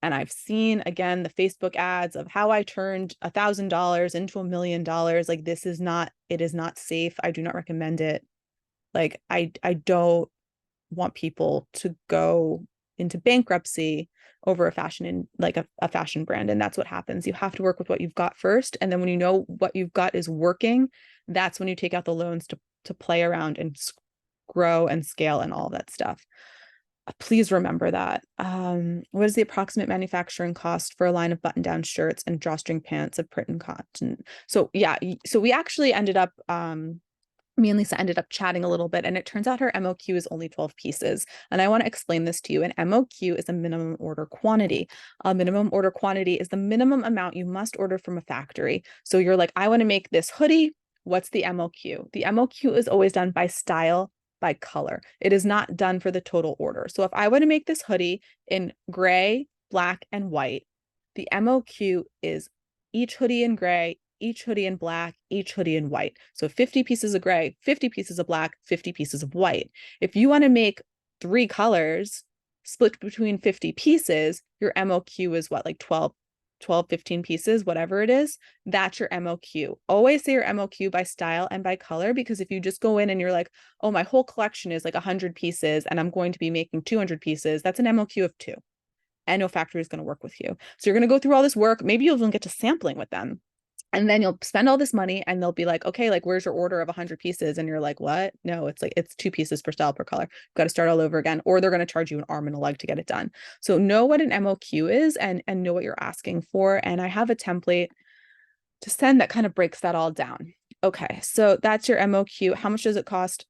And I've seen, again, the Facebook ads of how I turned $1,000 into $1 million. Like, it is not safe. I do not recommend it. Like, I don't want people to go into bankruptcy over a fashion a fashion brand. And that's what happens. You have to work with what you've got first. And then when you know what you've got is working, that's when you take out the loans to play around and grow and scale and all that stuff. Please remember that. What is the approximate manufacturing cost for a line of button-down shirts and drawstring pants of print and cotton? So yeah, so we actually ended up, me and Lisa ended up chatting a little bit, and it turns out her MOQ is only 12 pieces. And I want to explain this to you. An MOQ is a minimum order quantity. A minimum order quantity is the minimum amount you must order from a factory. So you're like, I want to make this hoodie. What's the MOQ? The MOQ is always done by style, by color. It is not done for the total order. So if I want to make this hoodie in gray, black, and white, the MOQ is each hoodie in gray, each hoodie in black, each hoodie in white. So 50 pieces of gray, 50 pieces of black, 50 pieces of white. If you want to make 3 colors split between 50 pieces, your MOQ is what, like 12, 15 pieces, whatever it is, that's your MOQ. Always say your MOQ by style and by color, because if you just go in and you're like, oh, my whole collection is like 100 pieces and I'm going to be making 200 pieces, that's an MOQ of 2. And no factory is going to work with you. So you're going to go through all this work. Maybe you'll even get to sampling with them. And then you'll spend all this money and they'll be like, okay, like, where's your order of 100 pieces? And you're like, what? No, it's 2 pieces per style per color. You've got to start all over again, or they're going to charge you an arm and a leg to get it done. So know what an MOQ is and know what you're asking for. And I have a template to send that kind of breaks that all down. Okay, so that's your MOQ. How much does it cost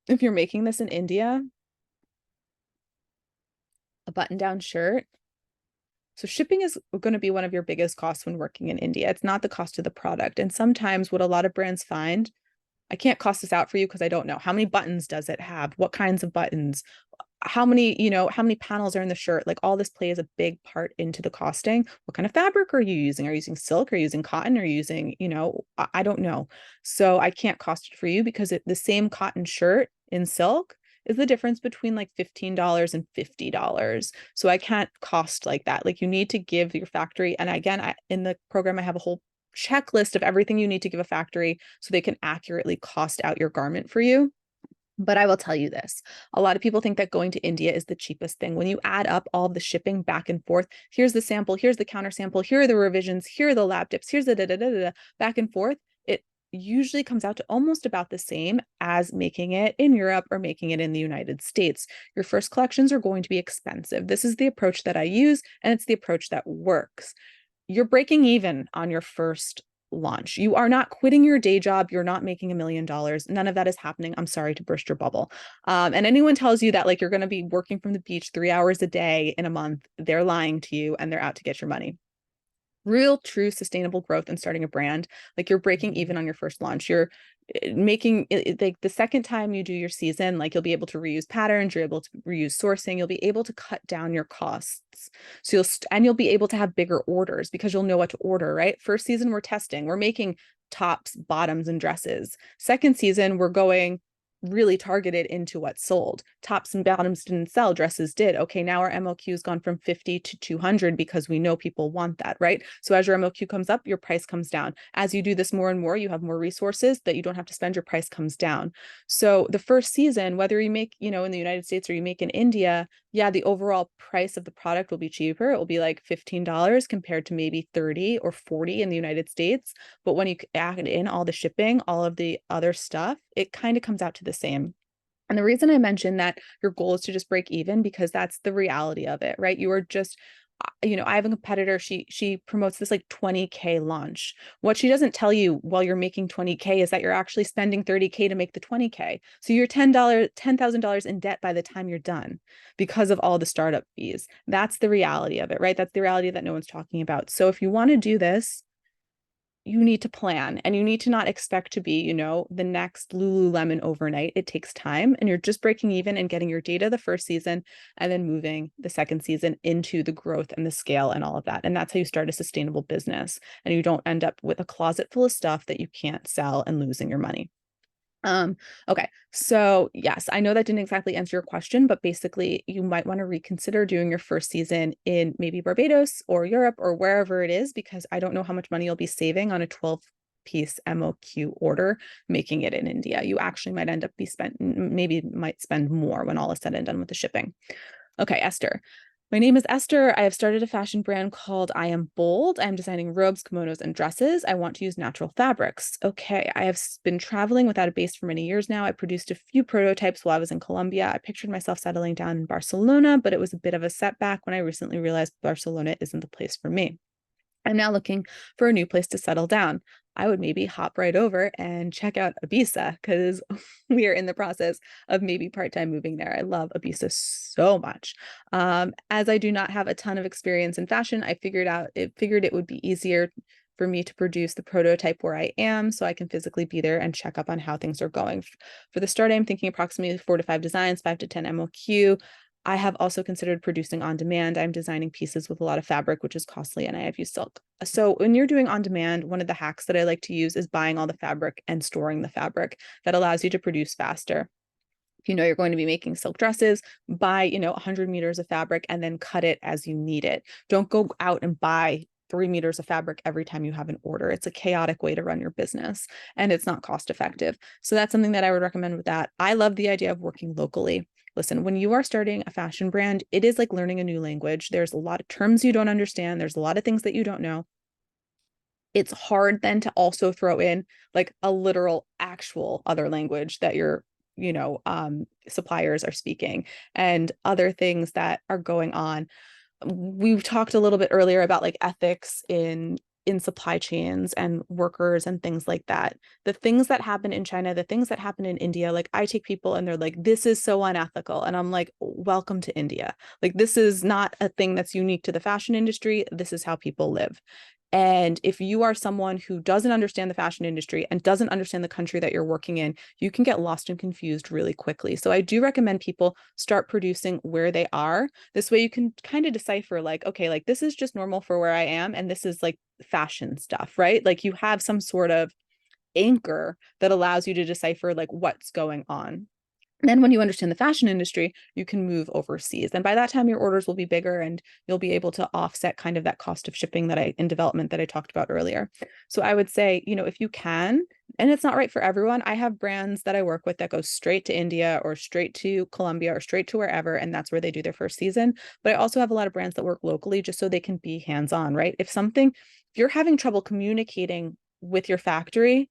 if you're making this in India? a button-down shirt. So shipping is going to be one of your biggest costs when working in India. It's not the cost of the product. And sometimes what a lot of brands find, I can't cost this out for you because I don't know. How many buttons does it have? What kinds of buttons? How many, how many panels are in the shirt? Like all this plays a big part into the costing. What kind of fabric are you using? Are you using silk? Are you using cotton? Are you using, I don't know. So I can't cost it for you because the same cotton shirt in silk is the difference between like $15 and $50. So I can't cost like that. Like you need to give your factory. And again, in the program, I have a whole checklist of everything you need to give a factory so they can accurately cost out your garment for you. But I will tell you this, a lot of people think that going to India is the cheapest thing. When you add up all the shipping back and forth, here's the sample, here's the counter sample, here are the revisions, here are the lab dips, here's the back and forth, it usually comes out to almost about the same as making it in Europe or making it in the United States. Your first collections are going to be expensive. This is the approach that I use, and it's the approach that works. You're breaking even on your first launch. You are not quitting your day job. You're not making $1 million. None of that is happening. I'm sorry to burst your bubble. And anyone tells you that like you're going to be working from the beach 3 hours a day in a month, they're lying to you and they're out to get your money. Real, true, sustainable growth and starting a brand, like you're breaking even on your first launch. You're making it like the second time you do your season, like you'll be able to reuse patterns, you're able to reuse sourcing, you'll be able to cut down your costs. So you'll be able to have bigger orders because you'll know what to order, right? First season, we're testing, we're making tops, bottoms, and dresses. Second season, we're going really targeted into what sold. Tops and bottoms didn't sell, dresses did. Okay, now our MOQ has gone from 50 to 200 because we know people want that, right? So as your MOQ comes up, your price comes down. As you do this more and more, you have more resources that you don't have to spend, your price comes down. So the first season, whether you make, in the United States or you make in India, yeah, the overall price of the product will be cheaper. It will be like $15 compared to maybe 30 or 40 in the United States. But when you add in all the shipping, all of the other stuff, it kind of comes out to the same. And the reason I mentioned that your goal is to just break even, because that's the reality of it, right? You are just, I have a competitor, she promotes this like 20K launch. What she doesn't tell you while you're making 20K is that you're actually spending 30K to make the 20K. So you're $10,000 in debt by the time you're done because of all the startup fees. That's the reality of it, right? That's the reality that no one's talking about. So if you want to do this, you need to plan, and you need to not expect to be, the next Lululemon overnight. It takes time, and you're just breaking even and getting your data the first season and then moving the second season into the growth and the scale and all of that. And that's how you start a sustainable business, and you don't end up with a closet full of stuff that you can't sell and losing your money. Okay, so yes, I know that didn't exactly answer your question, but basically you might want to reconsider doing your first season in maybe Barbados or Europe or wherever it is, because I don't know how much money you'll be saving on a 12-piece MOQ order making it in India. You actually might end up might spend more when all is said and done with the shipping. Okay, Esther. My name is Esther. I have started a fashion brand called I Am Bold. I'm designing robes, kimonos, and dresses. I want to use natural fabrics. Okay, I have been traveling without a base for many years now. I produced a few prototypes while I was in Colombia. I pictured myself settling down in Barcelona, but it was a bit of a setback when I recently realized Barcelona isn't the place for me. I'm now looking for a new place to settle down. I would maybe hop right over and check out Ibiza, because we are in the process of maybe part-time moving there. I love Ibiza so much. As I do not have a ton of experience in fashion, I figured it would be easier for me to produce the prototype where I am, so I can physically be there and check up on how things are going. For the start, I'm thinking approximately 4 to 5 designs, 5 to 10 MOQ. I have also considered producing on demand. I'm designing pieces with a lot of fabric, which is costly, and I have used silk. So when you're doing on demand, one of the hacks that I like to use is buying all the fabric and storing the fabric. That allows you to produce faster. If you know you're going to be making silk dresses, buy, 100 meters of fabric and then cut it as you need it. Don't go out and buy 3 meters of fabric every time you have an order. It's a chaotic way to run your business, and it's not cost effective. So that's something that I would recommend with that. I love the idea of working locally. Listen, when you are starting a fashion brand, it is like learning a new language. There's a lot of terms you don't understand. There's a lot of things that you don't know. It's hard then to also throw in like a literal actual other language that your suppliers are speaking, and other things that are going on. We've talked a little bit earlier about like ethics in in supply chains and workers and things like that. The things that happen in China, the things that happen in India, like I take people and they're like, this is so unethical. And I'm like, welcome to India. Like, this is not a thing that's unique to the fashion industry. This is how people live. And if you are someone who doesn't understand the fashion industry and doesn't understand the country that you're working in, you can get lost and confused really quickly. So I do recommend people start producing where they are. This way you can kind of decipher like, okay, like this is just normal for where I am. And this is like fashion stuff, right? Like you have some sort of anchor that allows you to decipher like what's going on. Then when you understand the fashion industry, you can move overseas. And by that time, your orders will be bigger and you'll be able to offset kind of that cost of shipping that in development that I talked about earlier. So I would say, if you can, and it's not right for everyone, I have brands that I work with that go straight to India or straight to Colombia or straight to wherever, and that's where they do their first season. But I also have a lot of brands that work locally just so they can be hands-on, right? If you're having trouble communicating with your factory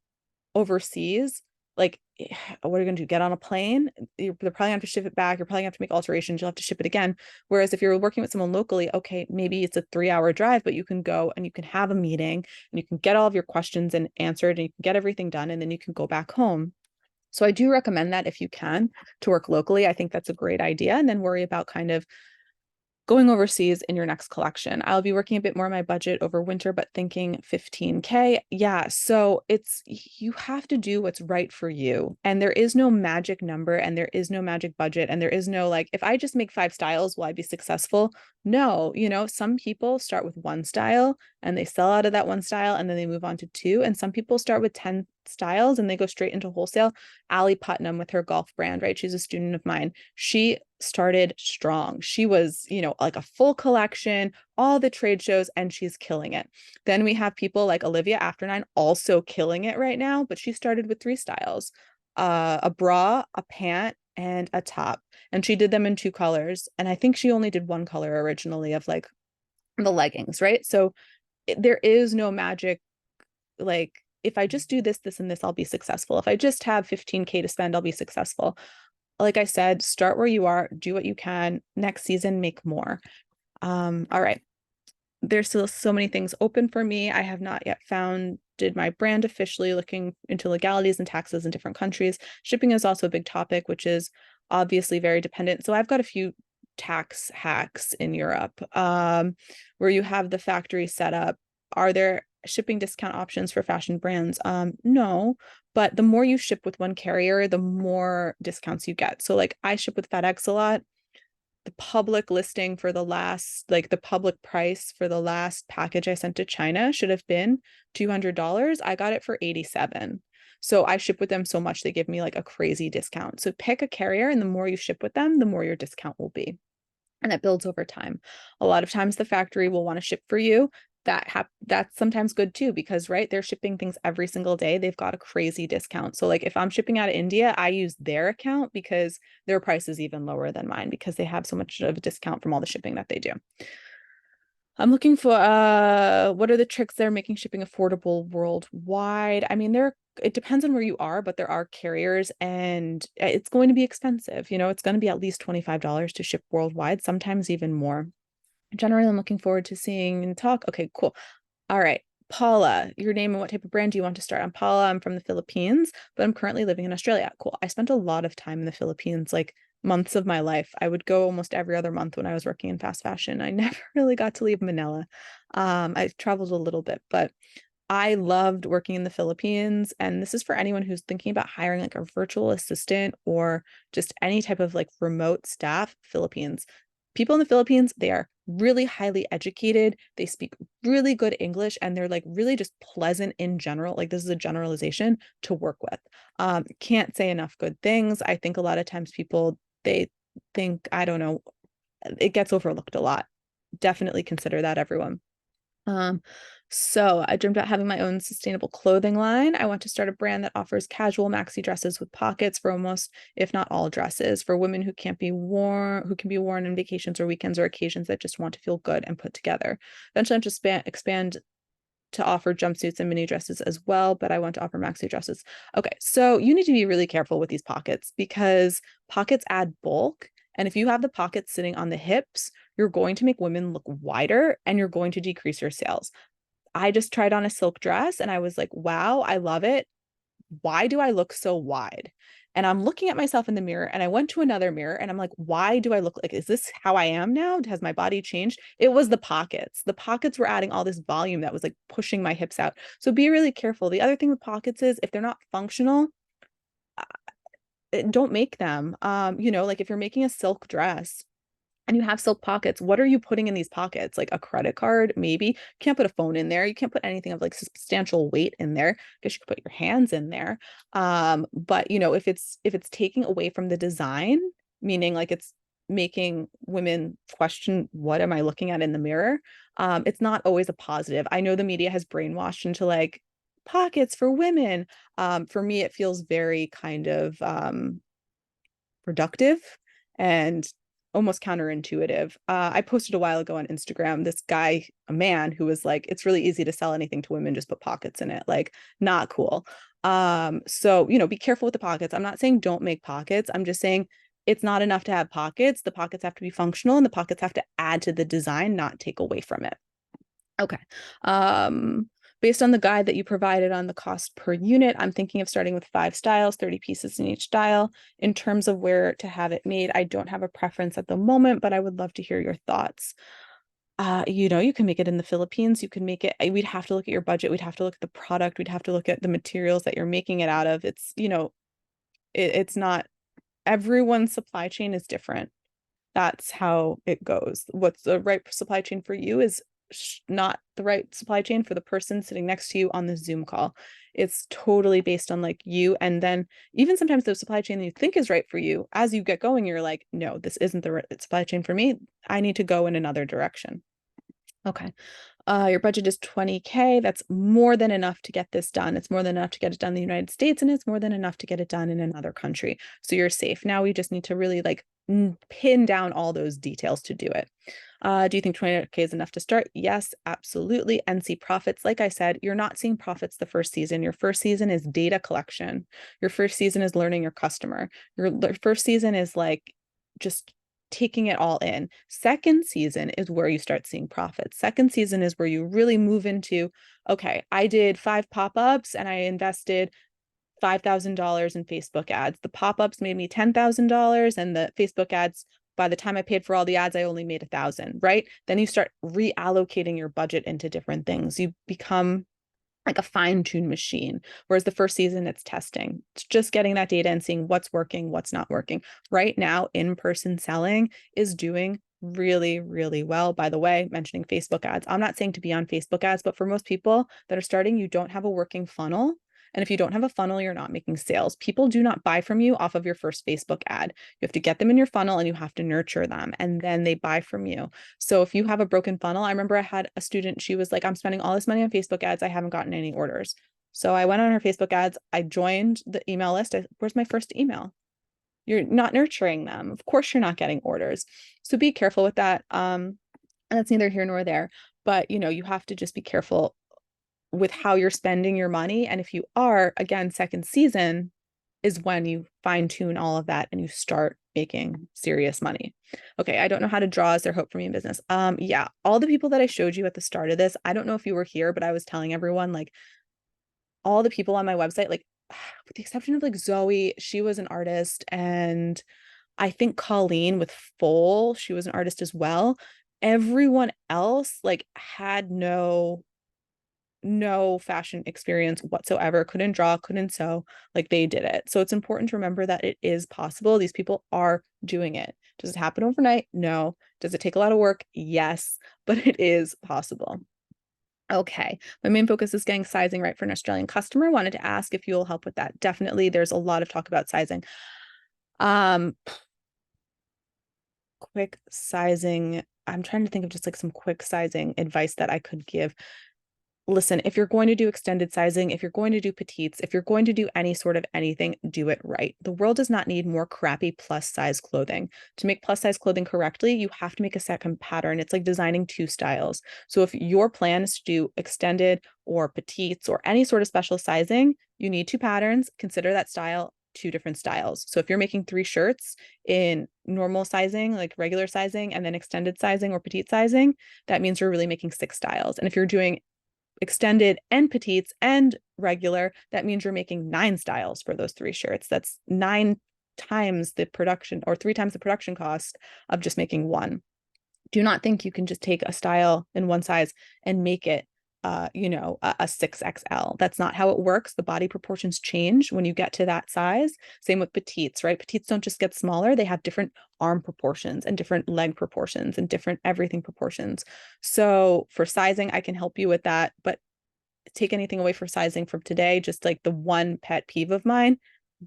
overseas, like, what are you going to do? Get on a plane? They're probably going to have to ship it back. You're probably going to have to make alterations. You'll have to ship it again. Whereas if you're working with someone locally, okay, maybe it's a 3-hour drive, but you can go and you can have a meeting and you can get all of your questions and answered and you can get everything done and then you can go back home. So I do recommend that if you can to work locally. I think that's a great idea. And then worry about kind of going overseas in your next collection. I'll be working a bit more on my budget over winter, but thinking 15K. Yeah. So you have to do what's right for you. And there is no magic number and there is no magic budget. And there is no like, if I just make 5 styles, will I be successful? No, some people start with 1 style and they sell out of that 1 style and then they move on to 2. And some people start with 10 styles and they go straight into wholesale. Allie Putnam with her golf brand, right? She's a student of mine. She started strong. She was, like a full collection, all the trade shows, and she's killing it. Then we have people like Olivia After9 also killing it right now, but she started with 3 styles, a bra, a pant, and a top. And she did them in 2 colors. And I think she only did 1 color originally of like the leggings, right? So there is no magic, like, if I just do this, this, and this, I'll be successful. If I just have 15K to spend, I'll be successful. Like I said, start where you are, do what you can. Next season, make more. All right. There's still so many things open for me. I have not yet founded my brand officially, looking into legalities and taxes in different countries. Shipping is also a big topic, which is obviously very dependent. So I've got a few tax hacks in Europe, where you have the factory set up. Are there shipping discount options for fashion brands? No, but the more you ship with one carrier, the more discounts you get. So like I ship with FedEx a lot. The public listing for the public price for the last package I sent to China should have been $200. I got it for 87. So I ship with them so much, they give me like a crazy discount. So pick a carrier, and the more you ship with them, the more your discount will be. And it builds over time. A lot of times the factory will want to ship for you. That's sometimes good too, because right, they're shipping things every single day. They've got a crazy discount. So like if I'm shipping out of India, I use their account because their price is even lower than mine because they have so much of a discount from all the shipping that they do. I'm looking for what are the tricks that are making shipping affordable worldwide? I mean, it depends on where you are, but there are carriers and it's going to be expensive. It's going to be at least $25 to ship worldwide, sometimes even more. Generally, I'm looking forward to seeing and talk. Okay, cool. All right. Paula, your name and what type of brand do you want to start? I'm Paula. I'm from the Philippines, but I'm currently living in Australia. Cool. I spent a lot of time in the Philippines, like months of my life. I would go almost every other month when I was working in fast fashion. I never really got to leave Manila. I traveled a little bit, but I loved working in the Philippines. And this is for anyone who's thinking about hiring like a virtual assistant or just any type of like remote staff. Philippines. People in the Philippines, they are really highly educated. They speak really good English and they're like really just pleasant in general. Like this is a generalization to work with. Can't say enough good things. I think a lot of times people, they think, I don't know, it gets overlooked a lot. Definitely consider that, everyone. So I dreamt about having my own sustainable clothing line. I want to start a brand that offers casual maxi dresses with pockets for almost, if not all dresses, for women who can be worn on vacations or weekends or occasions that just want to feel good and put together. Eventually, I'm just expand to offer jumpsuits and mini dresses as well, but I want to offer maxi dresses. Okay, so you need to be really careful with these pockets because pockets add bulk. And if you have the pockets sitting on the hips, you're going to make women look wider and you're going to decrease your sales. I just tried on a silk dress and I was like, wow, I love it. Why do I look so wide? And I'm looking at myself in the mirror and I went to another mirror and I'm like, why do I look like, is this how I am now? Has my body changed? It was the pockets. The pockets were adding all this volume that was like pushing my hips out. So be really careful. The other thing with pockets is if they're not functional, don't make them. Like if you're making a silk dress, and you have silk pockets, what are you putting in these pockets? Like a credit card, maybe. You can't put a phone in there. You can't put anything of like substantial weight in there. I guess you could put your hands in there. But if it's taking away from the design, meaning like it's making women question, what am I looking at in the mirror? It's not always a positive. I know the media has brainwashed into like pockets for women. For me, it feels very kind of productive and almost counterintuitive. I posted a while ago on Instagram, this guy, a man who was like, it's really easy to sell anything to women, just put pockets in it. Like, not cool. So, be careful with the pockets. I'm not saying don't make pockets. I'm just saying it's not enough to have pockets. The pockets have to be functional and the pockets have to add to the design, not take away from it. Okay. Based on the guide that you provided on the cost per unit, I'm thinking of starting with 5 styles, 30 pieces in each style. In terms of where to have it made, I don't have a preference at the moment, but I would love to hear your thoughts. You can make it in the Philippines. You can make it, we'd have to look at your budget. We'd have to look at the product. We'd have to look at the materials that you're making it out of. It's not, everyone's supply chain is different. That's how it goes. What's the right supply chain for you is not the right supply chain for the person sitting next to you on the Zoom call. It's totally based on like you. And then even sometimes the supply chain that you think is right for you, as you get going, you're like, no, this isn't the right supply chain for me. I need to go in another direction. Okay. Your budget is 20K. That's more than enough to get this done. It's more than enough to get it done in the United States, and it's more than enough to get it done in another country. So you're safe. Now we just need to really like pin down all those details to do it. Do you think 20K is enough to start? Yes, absolutely. And see profits. Like I said, you're not seeing profits the first season. Your first season is data collection. Your first season is learning your customer. Your first season is like just taking it all in. Second season is where you start seeing profits. Second season is where you really move into, okay, I did 5 pop-ups and I invested $5,000 in Facebook ads. The pop-ups made me $10,000 and the Facebook ads, by the time I paid for all the ads, I only made 1,000, right? Then you start reallocating your budget into different things. You become like a fine-tuned machine. Whereas the first season, it's testing. It's just getting that data and seeing what's working, what's not working. Right now, in-person selling is doing really, really well. By the way, mentioning Facebook ads. I'm not saying to be on Facebook ads, but for most people that are starting, you don't have a working funnel. And if you don't have a funnel, you're not making sales. People do not buy from you off of your first Facebook ad. You have to get them in your funnel and you have to nurture them, and then they buy from you. So if you have a broken funnel, I remember I had a student, she was like, I'm spending all this money on Facebook ads. I haven't gotten any orders. So I went on her Facebook ads. I joined the email list. Where's my first email? You're not nurturing them. Of course, you're not getting orders. So be careful with that. And that's neither here nor there. But, you have to just be careful with how you're spending your money. And if you are, again, second season is when you fine tune all of that and you start making serious money. Okay, I don't know how to draw. Is there hope for me in business? Yeah, all the people that I showed you at the start of this, I don't know if you were here, but I was telling everyone like all the people on my website, like with the exception of like Zoe, she was an artist, and I think Colleen with Foal, she was an artist as well. Everyone else like had no fashion experience whatsoever, couldn't draw, couldn't sew, like they did it. So it's important to remember that it is possible. These people are doing it. Does it happen overnight? No. Does it take a lot of work? Yes, but it is possible. Okay, my main focus is getting sizing right for an Australian customer. Wanted to ask if you'll help with that. Definitely, there's a lot of talk about sizing. Quick sizing. I'm trying to think of just like some quick sizing advice that I could give. Listen, if you're going to do extended sizing, if you're going to do petites, if you're going to do any sort of anything, do it right. The world does not need more crappy plus size clothing. To make plus size clothing correctly, you have to make a second pattern. It's like designing 2 styles. So if your plan is to do extended or petites or any sort of special sizing, you need 2 patterns. Consider that style 2 different styles. So if you're making 3 shirts in normal sizing, like regular sizing, and then extended sizing or petite sizing, that means you're really making 6 styles. And if you're doing extended and petites and regular, that means you're making 9 styles for those 3 shirts. That's 9 times the production, or 3 times the production cost of just making one. Do not think you can just take a style in one size and make it a 6XL. That's not how it works. The body proportions change when you get to that size. Same with petites, right? Petites don't just get smaller. They have different arm proportions and different leg proportions and different everything proportions. So for sizing, I can help you with that, but take anything away for sizing from today, just like the one pet peeve of mine,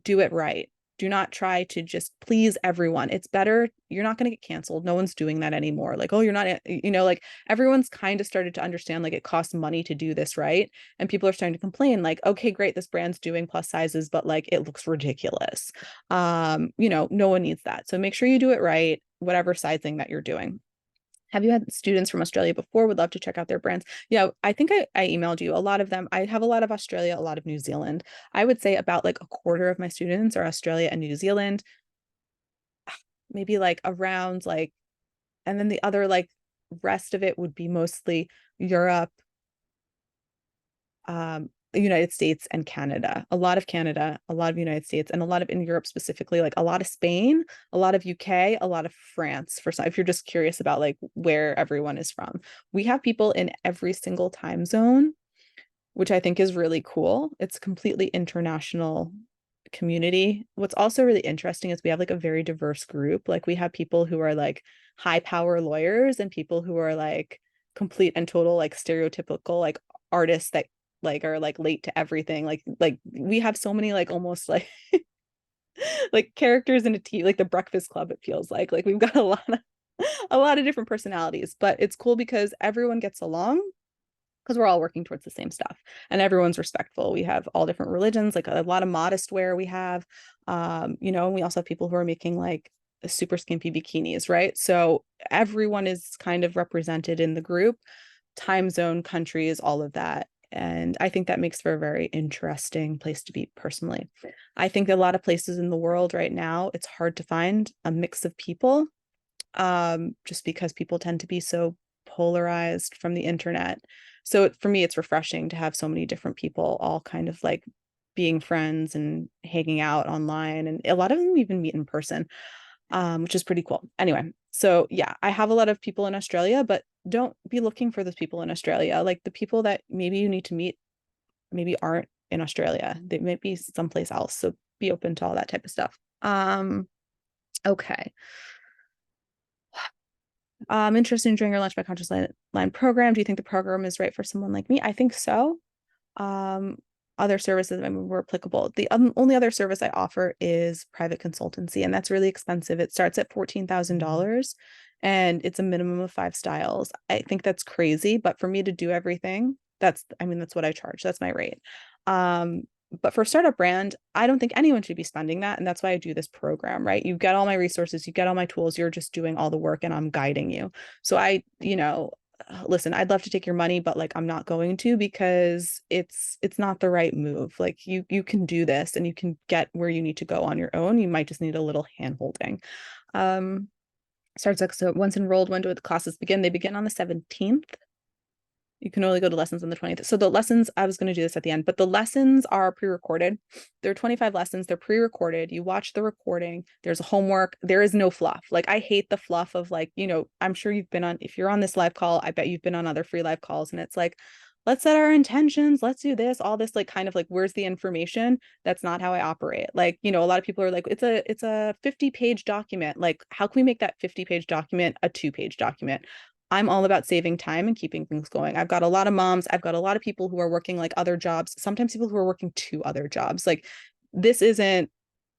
do it right. Do not try to just please everyone. It's better. You're not going to get canceled. No one's doing that anymore. Like, oh, you're not, like everyone's kind of started to understand like it costs money to do this, right? And people are starting to complain like, okay, great, this brand's doing plus sizes, but like it looks ridiculous. No one needs that. So make sure you do it right, whatever sizing that you're doing. Have you had students from Australia before? Would love to check out their brands. Yeah, I think I emailed you a lot of them. I have a lot of Australia, a lot of New Zealand. I would say about like a quarter of my students are Australia and New Zealand, maybe like around like, and then the other like rest of it would be mostly Europe, the United States and Canada, a lot of United States, and a lot of in Europe specifically, like a lot of Spain, a lot of UK, a lot of France. For some, if you're just curious about like where everyone is from, we have people in every single time zone, which I think is really cool. It's completely international community. What's also really interesting is we have like a very diverse group. Like we have people who are like high power lawyers and people who are like complete and total like stereotypical like artists that like are like late to everything. Like we have so many like almost like like characters in a tea, like the Breakfast Club, it feels like we've got a lot of different personalities, but it's cool because everyone gets along because we're all working towards the same stuff and everyone's respectful. We have all different religions, like a lot of modest wear we have, and we also have people who are making like super skimpy bikinis, right? So everyone is kind of represented in the group, time zone, countries, all of that. And I think that makes for a very interesting place to be personally. I think a lot of places in the world right now, it's hard to find a mix of people, just because people tend to be so polarized from the internet. So for me, it's refreshing to have so many different people all kind of like being friends and hanging out online. And a lot of them even meet in person, which is pretty cool. Anyway, so yeah, I have a lot of people in Australia, but don't be looking for those people in Australia. Like the people that maybe you need to meet maybe aren't in Australia. They might be someplace else. So be open to all that type of stuff. Okay. Interested in enjoying your lunch by conscious line program. Do you think the program is right for someone like me? I think so. Other services were applicable. The only other service I offer is private consultancy, and that's really expensive. It starts at $14,000 and it's a minimum of 5 styles. I think that's crazy, but for me to do everything, that's what I charge. That's my rate. But for a startup brand, I don't think anyone should be spending that. And that's why I do this program, right? You get all my resources, you get all my tools, you're just doing all the work and I'm guiding you. So listen, I'd love to take your money, but like I'm not going to, because it's not the right move. Like you can do this and you can get where you need to go on your own. You might just need a little hand holding. Starts like, so once enrolled, when do the classes begin? They begin on the 17th. You can only go to lessons on the 20th. So the lessons, I was going to do this at the end, but the lessons are pre-recorded. There are 25 lessons. They're pre-recorded. You watch the recording. There's homework. There is no fluff. Like I hate the fluff of like, I'm sure you've been on, if you're on this live call, I bet you've been on other free live calls and it's like, let's set our intentions. Let's do this, all this, like kind of like, where's the information? That's not how I operate. Like, a lot of people are like, it's a 50-page document. Like, how can we make that 50-page document a 2-page document? I'm all about saving time and keeping things going. I've got a lot of moms. I've got a lot of people who are working like other jobs, sometimes people who are working 2 other jobs. Like the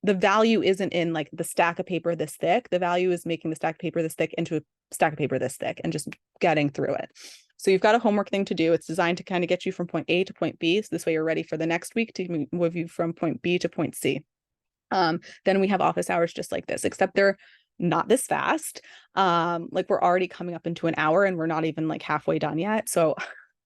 value isn't in like the stack of paper this thick. The value is making the stack of paper this thick into a stack of paper this thick and just getting through it. So you've got a homework thing to do. It's designed to kind of get you from point A to point B. So this way you're ready for the next week to move you from point B to point C. Then we have office hours just like this, except they're not this fast. Like we're already coming up into an hour and we're not even like halfway done yet. So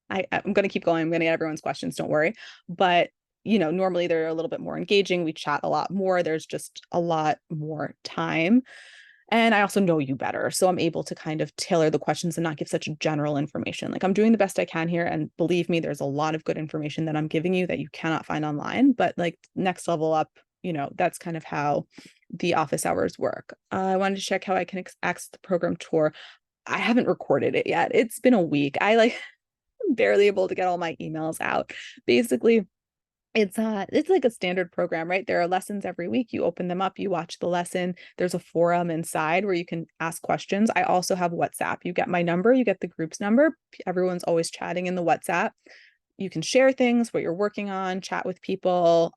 I'm going to keep going. I'm going to get everyone's questions. Don't worry. But normally they're a little bit more engaging. We chat a lot more. There's just a lot more time. And I also know you better. So I'm able to kind of tailor the questions and not give such general information. Like I'm doing the best I can here. And believe me, there's a lot of good information that I'm giving you that you cannot find online. But like next level up, that's kind of how the office hours work. I wanted to check how I can access the program tour. I haven't recorded it yet. It's been a week. I like barely able to get all my emails out. Basically, it's like a standard program, right? There are lessons every week. You open them up, you watch the lesson. There's a forum inside where you can ask questions. I also have WhatsApp. You get my number, you get the group's number. Everyone's always chatting in the WhatsApp. You can share things, what you're working on, chat with people.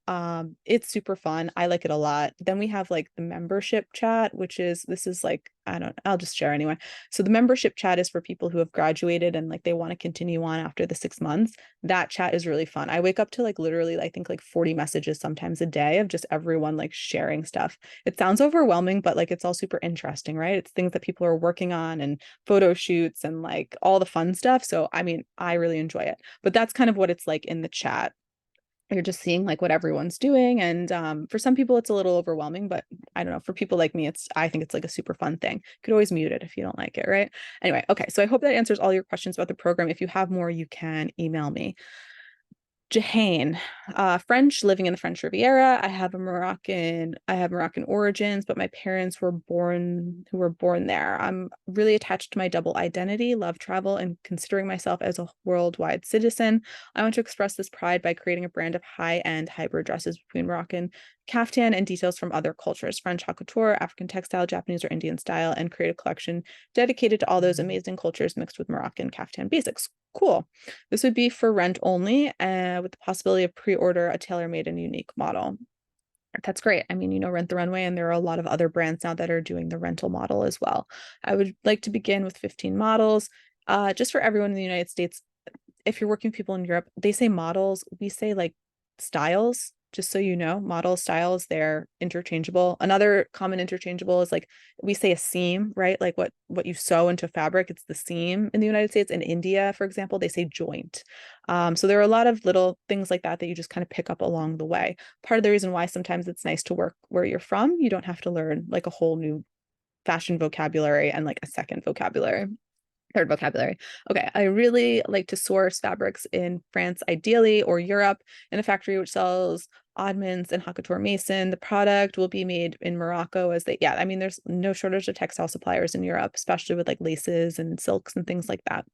It's super fun. I like it a lot. Then we have like the membership chat, this is like, I'll just share anyway. So the membership chat is for people who have graduated and like they want to continue on after the 6 months. That chat is really fun. I wake up to like literally, I think like 40 messages sometimes a day of just everyone like sharing stuff. It sounds overwhelming, but like it's all super interesting, right? It's things that people are working on and photo shoots and like all the fun stuff. So, I mean, I really enjoy it, but that's kind of what it's like in the chat. You're just seeing like what everyone's doing. And for some people, it's a little overwhelming, but I don't know. For people like me, I think it's like a super fun thing. You could always mute it if you don't like it, right? Anyway, okay. So I hope that answers all your questions about the program. If you have more, you can email me. Jahane, French, living in the French Riviera. I have Moroccan origins, but my parents were born there. I'm really attached to my double identity, love travel, and considering myself as a worldwide citizen. I want to express this pride by creating a brand of high-end hybrid dresses between Moroccan caftan and details from other cultures, French haute couture, African textile, Japanese or Indian style, and create a collection dedicated to all those amazing cultures mixed with Moroccan caftan basics. Cool. This would be for rent only, with the possibility of pre-order a tailor-made and unique model. That's great. I mean, Rent the Runway, and there are a lot of other brands now that are doing the rental model as well. I would like to begin with 15 models. Just for everyone in the United States, if you're working with people in Europe, they say models, we say like styles, just so you know, model styles, they're interchangeable. Another common interchangeable is like we say a seam, right? Like what you sew into fabric, it's the seam in the United States. In India, for example, they say joint. So there are a lot of little things like that that you just kind of pick up along the way. Part of the reason why sometimes it's nice to work where you're from, you don't have to learn like a whole new fashion vocabulary and like a third vocabulary. Okay, I really like to source fabrics in France, ideally, or Europe, in a factory which sells oddments and haute couture mason. The product will be made in Morocco I mean, there's no shortage of textile suppliers in Europe, especially with like laces and silks and things like that.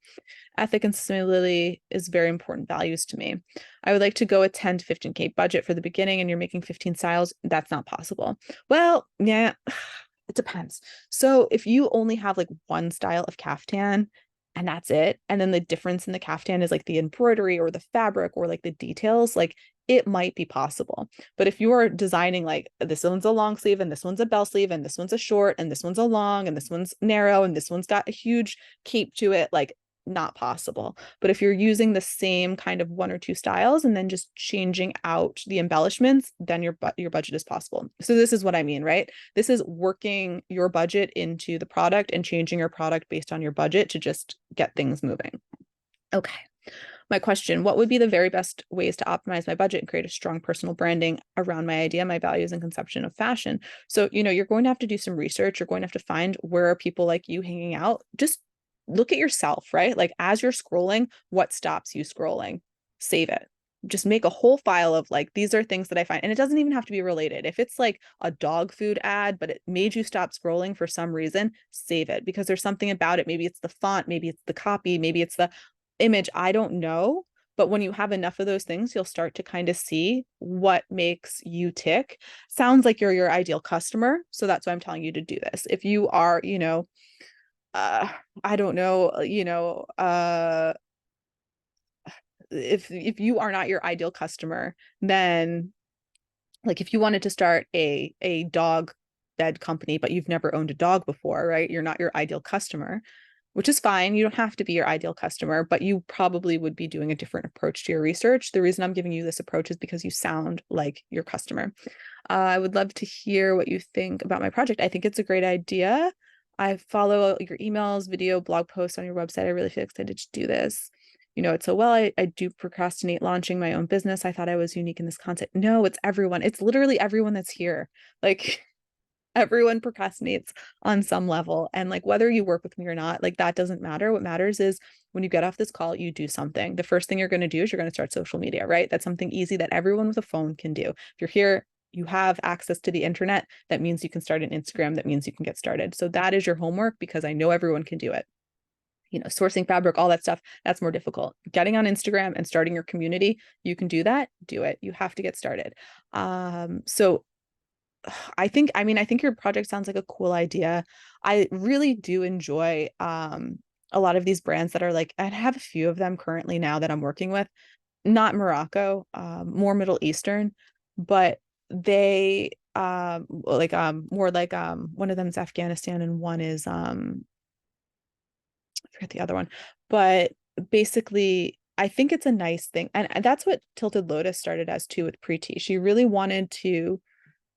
Ethic and sustainability is very important values to me. I would like to go a 10 to 15K budget for the beginning, and you're making 15 styles. That's not possible. Well, yeah, it depends. So if you only have like one style of caftan and that's it, and then the difference in the caftan is like the embroidery or the fabric or like the details, like it might be possible. But if you're designing like this one's a long sleeve and this one's a bell sleeve and this one's a short and this one's a long and this one's narrow and this one's got a huge cape to it, like not possible. But if you're using the same kind of one or two styles and then just changing out the embellishments, then your budget is possible. So this is what I mean, right? This is working your budget into the product and changing your product based on your budget to just get things moving. Okay. My question, what would be the very best ways to optimize my budget and create a strong personal branding around my idea, my values, and conception of fashion? So, you're going to have to do some research. You're going to have to find where are people like you hanging out. Just look at yourself, right? Like as you're scrolling, what stops you scrolling? Save it. Just make a whole file of like, these are things that I find. And it doesn't even have to be related. If it's like a dog food ad, but it made you stop scrolling for some reason, save it because there's something about it. Maybe it's the font, maybe it's the copy, maybe it's the image. I don't know. But when you have enough of those things, you'll start to kind of see what makes you tick. Sounds like you're your ideal customer. So that's why I'm telling you to do this. If you are, I don't know, if you are not your ideal customer, then like if you wanted to start a dog bed company, but you've never owned a dog before, right? You're not your ideal customer, which is fine. You don't have to be your ideal customer, but you probably would be doing a different approach to your research. The reason I'm giving you this approach is because you sound like your customer. I would love to hear what you think about my project. I think it's a great idea. I follow your emails, video, blog posts on your website. I really feel excited to do this. It so well. I do procrastinate launching my own business. I thought I was unique in this concept. No, it's everyone. It's literally everyone that's here. Like Everyone procrastinates on some level. And like whether you work with me or not, like that doesn't matter. What matters is when you get off this call, you do something. The first thing you're going to do is you're going to start social media, right? That's something easy that everyone with a phone can do. If you're here, you have access to the internet. That means you can start an Instagram. That means you can get started. So that is your homework because I know everyone can do it. You know, sourcing fabric, all that stuff, that's more difficult. Getting on Instagram and starting your community, you can do that, do it. You have to get started. So I think your project sounds like a cool idea. I really do enjoy a lot of these brands that are like, I have a few of them currently now that I'm working with, not Morocco, more Middle Eastern, but they more like one of them is Afghanistan and one is I forget the other one. But basically, I think it's a nice thing. And that's what Tilted Lotus started as too with Preeti. She really wanted to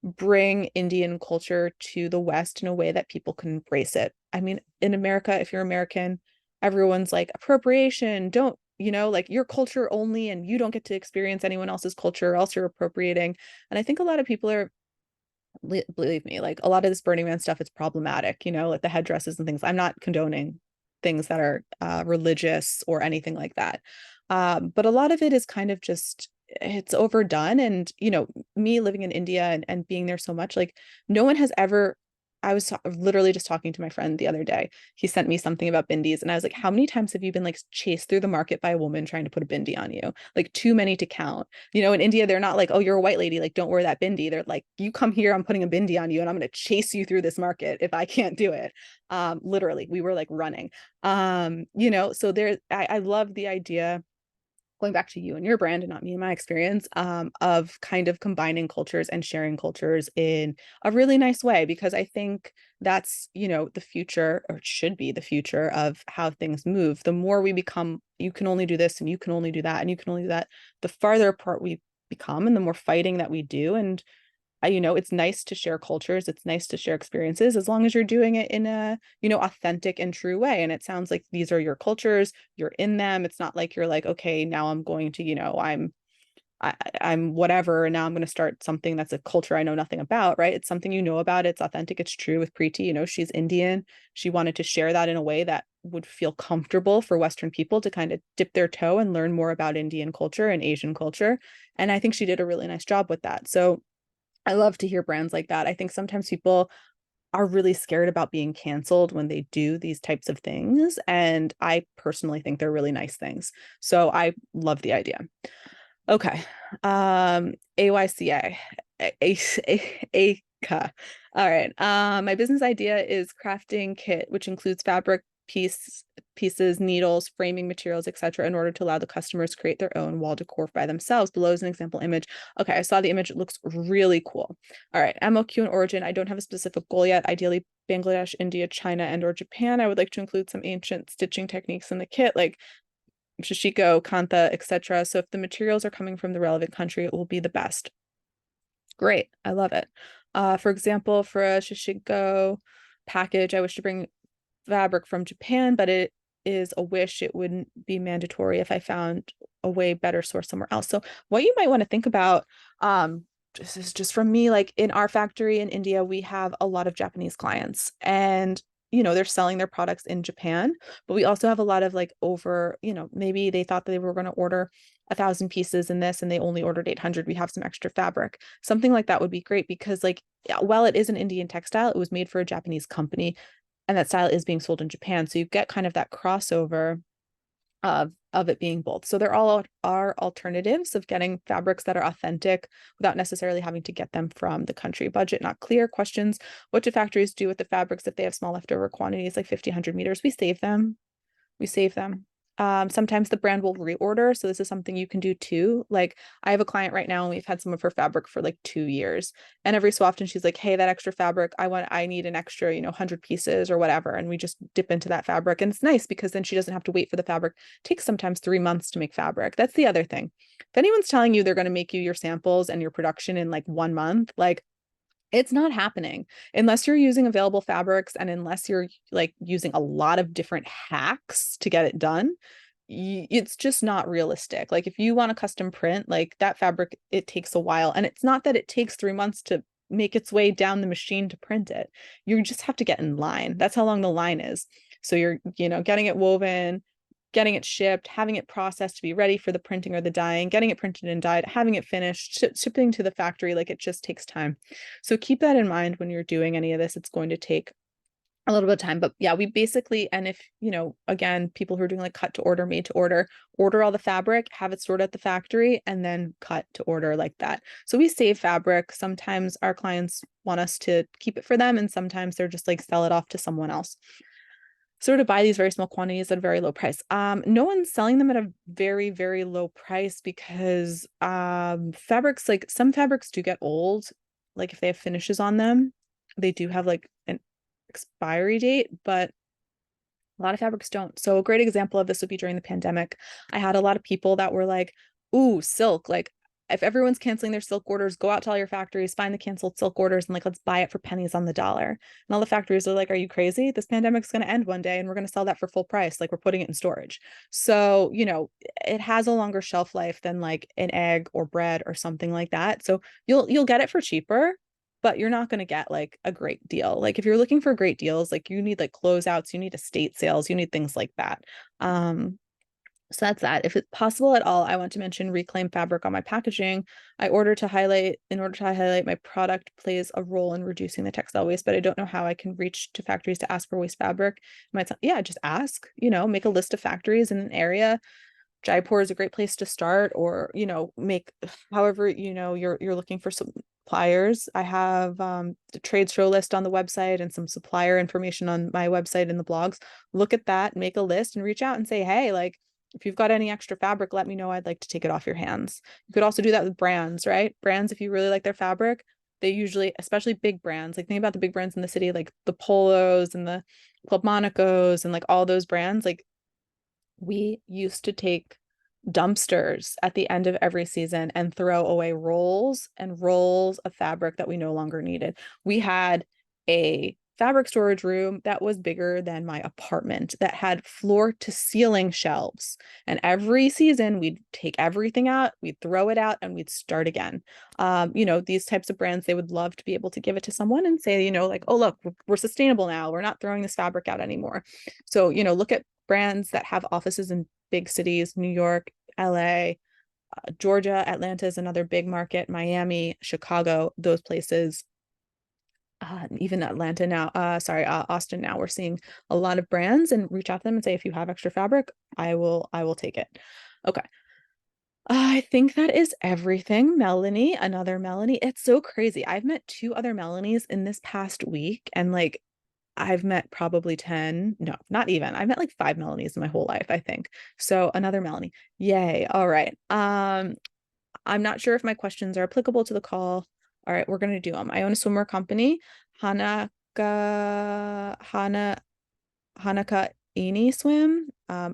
bring Indian culture to the West in a way that people can embrace it. I mean, in America, if you're American, everyone's like appropriation, don't, you know, like your culture only, and you don't get to experience anyone else's culture, or else you're appropriating. And I think a lot of people are, believe me, like a lot of this Burning Man stuff is problematic, you know, like the headdresses and things. I'm not condoning things that are religious or anything like that. But a lot of it is kind of just, it's overdone. And, you know, me living in India and being there so much, like no one has ever, I was literally just talking to my friend the other day. He sent me something about bindis and I was like, how many times have you been like chased through the market by a woman trying to put a bindi on you? Like too many to count. You know, in India, they're not like, oh, you're a white lady, like don't wear that bindi. They're like, you come here, I'm putting a bindi on you and I'm going to chase you through this market if I can't do it. Literally, we were like running. You know, so I love the idea, going back to you and your brand and not me and my experience, of kind of combining cultures and sharing cultures in a really nice way, because I think that's, you know, the future, or it should be the future of how things move. The more we become, you can only do this and you can only do that and you can only do that, the farther apart we become and the more fighting that we do. And you know, it's nice to share cultures. It's nice to share experiences as long as you're doing it in a, you know, authentic and true way. And it sounds like these are your cultures, you're in them. It's not like you're like, okay, now I'm going to, you know, I'm whatever, and now I'm going to start something that's a culture I know nothing about, right? It's something you know about. It's authentic. It's true with Preeti. You know, she's Indian. She wanted to share that in a way that would feel comfortable for Western people to kind of dip their toe and learn more about Indian culture and Asian culture. And I think she did a really nice job with that. So I love to hear brands like that. I think sometimes people are really scared about being canceled when they do these types of things. And I personally think they're really nice things. So I love the idea. Okay. AYCA. ACA. All right. My business idea is crafting kit, which includes fabric pieces, needles, framing materials, etc., in order to allow the customers to create their own wall decor by themselves. Below is an example image. Okay, I saw the image. It looks really cool. All right, MOQ and origin. I don't have a specific goal yet. Ideally, Bangladesh, India, China, and or Japan. I would like to include some ancient stitching techniques in the kit, like shishiko, kantha, etc. So if the materials are coming from the relevant country, it will be the best. Great, I love it. For example, for a shishiko package, I wish to bring fabric from Japan, but it is a wish. It wouldn't be mandatory if I found a way better source somewhere else. So what you might want to think about, this is just from me, like in our factory in India, we have a lot of Japanese clients, and you know, they're selling their products in Japan, but we also have a lot of like over, you know, maybe they thought they were going to order 1,000 pieces in this and they only ordered 800. We have some extra fabric. Something like that would be great because like, while it is an Indian textile, it was made for a Japanese company and that style is being sold in Japan. So you get kind of that crossover of it being both. So there all are alternatives of getting fabrics that are authentic without necessarily having to get them from the country. Budget not clear. Questions: what do factories do with the fabrics if they have small leftover quantities, like 50, 100 meters? We save them. We save them. Sometimes the brand will reorder. So this is something you can do too. Like I have a client right now and we've had some of her fabric for like 2 years. And every so often she's like, hey, that extra fabric, I need an extra, you know, 100 pieces or whatever. And we just dip into that fabric. And it's nice because then she doesn't have to wait for the fabric. It takes sometimes 3 months to make fabric. That's the other thing. If anyone's telling you they're going to make you your samples and your production in like 1 month, like it's not happening unless you're using available fabrics and unless you're like using a lot of different hacks to get it done. It's just not realistic. Like if you want a custom print, like that fabric, it takes a while. And it's not that it takes 3 months to make its way down the machine to print it. You just have to get in line. That's how long the line is. So you're, getting it woven, getting it shipped, having it processed to be ready for the printing or the dyeing, getting it printed and dyed, having it finished, shipping to the factory. Like, it just takes time. So keep that in mind when you're doing any of this. It's going to take a little bit of time, but yeah, we basically, and if, again, people who are doing like cut to order, made to order all the fabric, have it stored at the factory, and then cut to order like that. So we save fabric. Sometimes our clients want us to keep it for them, and sometimes they're just like sell it off to someone else. Sort of buy these very small quantities at a very low price. No one's selling them at a very, very low price because fabrics, like some fabrics do get old. Like if they have finishes on them, they do have like an expiry date, but a lot of fabrics don't. So a great example of this would be during the pandemic. I had a lot of people that were like, ooh, silk. Like, if everyone's canceling their silk orders, go out to all your factories, find the canceled silk orders, and like, let's buy it for pennies on the dollar. And all the factories are like, are you crazy? This pandemic's going to end one day and we're going to sell that for full price. Like, we're putting it in storage. So, it has a longer shelf life than like an egg or bread or something like that. So you'll get it for cheaper, but you're not going to get like a great deal. Like, if you're looking for great deals, like you need like closeouts, you need estate sales, you need things like that. So that's that. If it's possible at all, I want to mention reclaimed fabric on my packaging. In order to highlight my product plays a role in reducing the textile waste, but I don't know how I can reach to factories to ask for waste fabric. Just ask, make a list of factories in an area. Jaipur is a great place to start, or, make however, you're looking for suppliers. I have the trade show list on the website and some supplier information on my website in the blogs. Look at that, make a list, and reach out and say, hey, like, if you've got any extra fabric, let me know. I'd like to take it off your hands. You could also do that with brands, right? Brands, if you really like their fabric, they usually, especially big brands, like think about the big brands in the city, like the Polos and the Club Monacos and like all those brands. Like, we used to take dumpsters at the end of every season and throw away rolls and rolls of fabric that we no longer needed. We had a fabric storage room that was bigger than my apartment that had floor to ceiling shelves. And every season we'd take everything out, we'd throw it out, and we'd start again. These types of brands, they would love to be able to give it to someone and say, like, oh, look, we're sustainable now. We're not throwing this fabric out anymore. So, look at brands that have offices in big cities, New York, LA, Georgia, Atlanta is another big market, Miami, Chicago, those places. Even Atlanta now, Austin now, we're seeing a lot of brands, and reach out to them and say, if you have extra fabric, I will take it. Okay. I think that is everything. Melanie, another Melanie. It's so crazy. I've met 2 other Melanies in this past week, and like, I've met probably 10, no, not even. I've met like 5 Melanies in my whole life, I think. So another Melanie. Yay. All right. I'm not sure if my questions are applicable to the call. All right, we're going to do them. I own a swimwear company, Hanaka Ini Swim.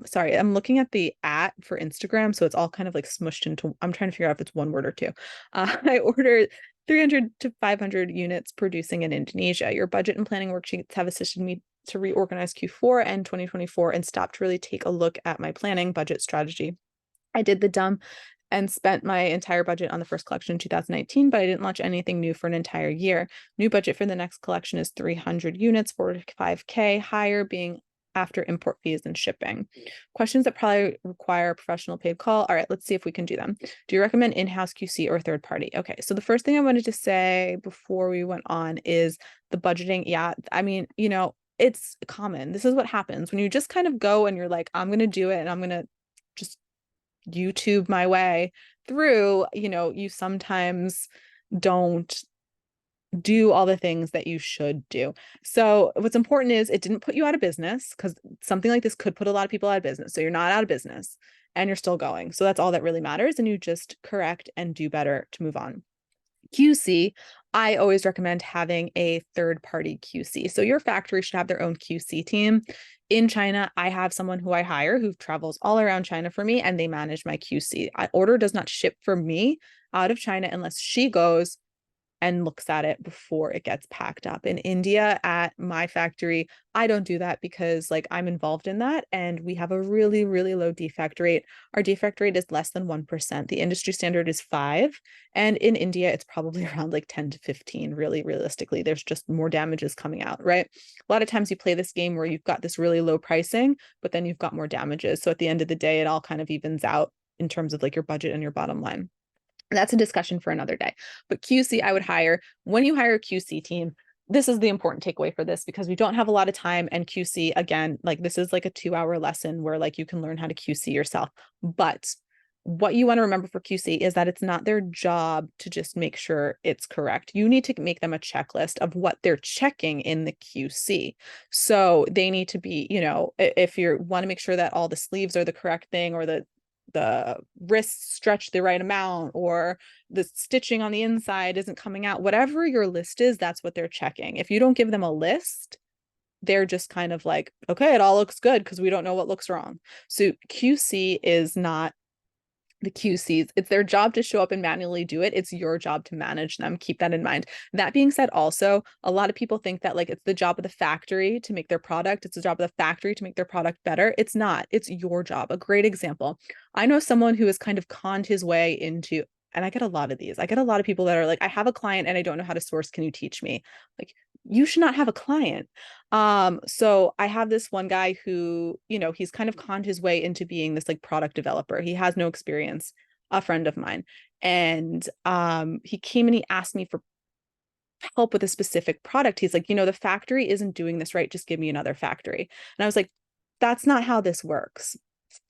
Sorry, I'm looking at the @ for Instagram, so it's all kind of like smushed into, I'm trying to figure out if it's one word or two. I ordered 300 to 500 units producing in Indonesia. Your budget and planning worksheets have assisted me to reorganize Q4 and 2024 and stop to really take a look at my planning budget strategy. I did the dumb and spent my entire budget on the first collection in 2019, but I didn't launch anything new for an entire year. New budget for the next collection is 300 units, 45K, higher being after import fees and shipping. Questions that probably require a professional paid call. All right, let's see if we can do them. Do you recommend in-house QC or third party? Okay, so the first thing I wanted to say before we went on is the budgeting. Yeah, I mean, it's common. This is what happens when you just kind of go and you're like, I'm going to do it and I'm going to just YouTube my way through. You sometimes don't do all the things that you should do. So what's important is it didn't put you out of business, because something like this could put a lot of people out of business. So you're not out of business and you're still going. So that's all that really matters. And you just correct and do better to move on. QC, I always recommend having a third-party QC. So your factory should have their own QC team. In China, I have someone who I hire who travels all around China for me, and they manage my QC. Order does not ship for me out of China unless she goes and looks at it before it gets packed up. In India, at my factory, I don't do that because like I'm involved in that and we have a really, really low defect rate. Our defect rate is less than 1%. The industry standard is 5. And in India, it's probably around like 10 to 15, really realistically. There's just more damages coming out, right? A lot of times you play this game where you've got this really low pricing, but then you've got more damages. So at the end of the day, it all kind of evens out in terms of like your budget and your bottom line. That's a discussion for another day. But QC, I would hire, when you hire a QC team, this is the important takeaway for this because we don't have a lot of time. And QC, again, like this is like a 2-hour lesson where like you can learn how to QC yourself. But what you want to remember for QC is that it's not their job to just make sure it's correct. You need to make them a checklist of what they're checking in the QC. So they need to be, you know, if you want to make sure that all the sleeves are the correct thing or the wrists stretch the right amount or the stitching on the inside isn't coming out, whatever your list is, that's what they're checking. If you don't give them a list, they're just kind of like, okay, it all looks good because we don't know what looks wrong. So QC is not the QCs. It's their job to show up and manually do it. It's your job to manage them. Keep that in mind. That being said, also, a lot of people think that like it's the job of the factory to make their product. It's the job of the factory to make their product better. It's not. It's your job. A great example. I know someone who has kind of conned his way into, and I get a lot of these. I get a lot of people that are like, I have a client and I don't know how to source. Can you teach me? Like, you should not have a client. So I have this one guy who, you know, he's kind of conned his way into being this like product developer. He has no experience, a friend of mine. And he came and he asked me for help with a specific product. He's like, you know, the factory isn't doing this right. Just give me another factory. And I was like, that's not how this works.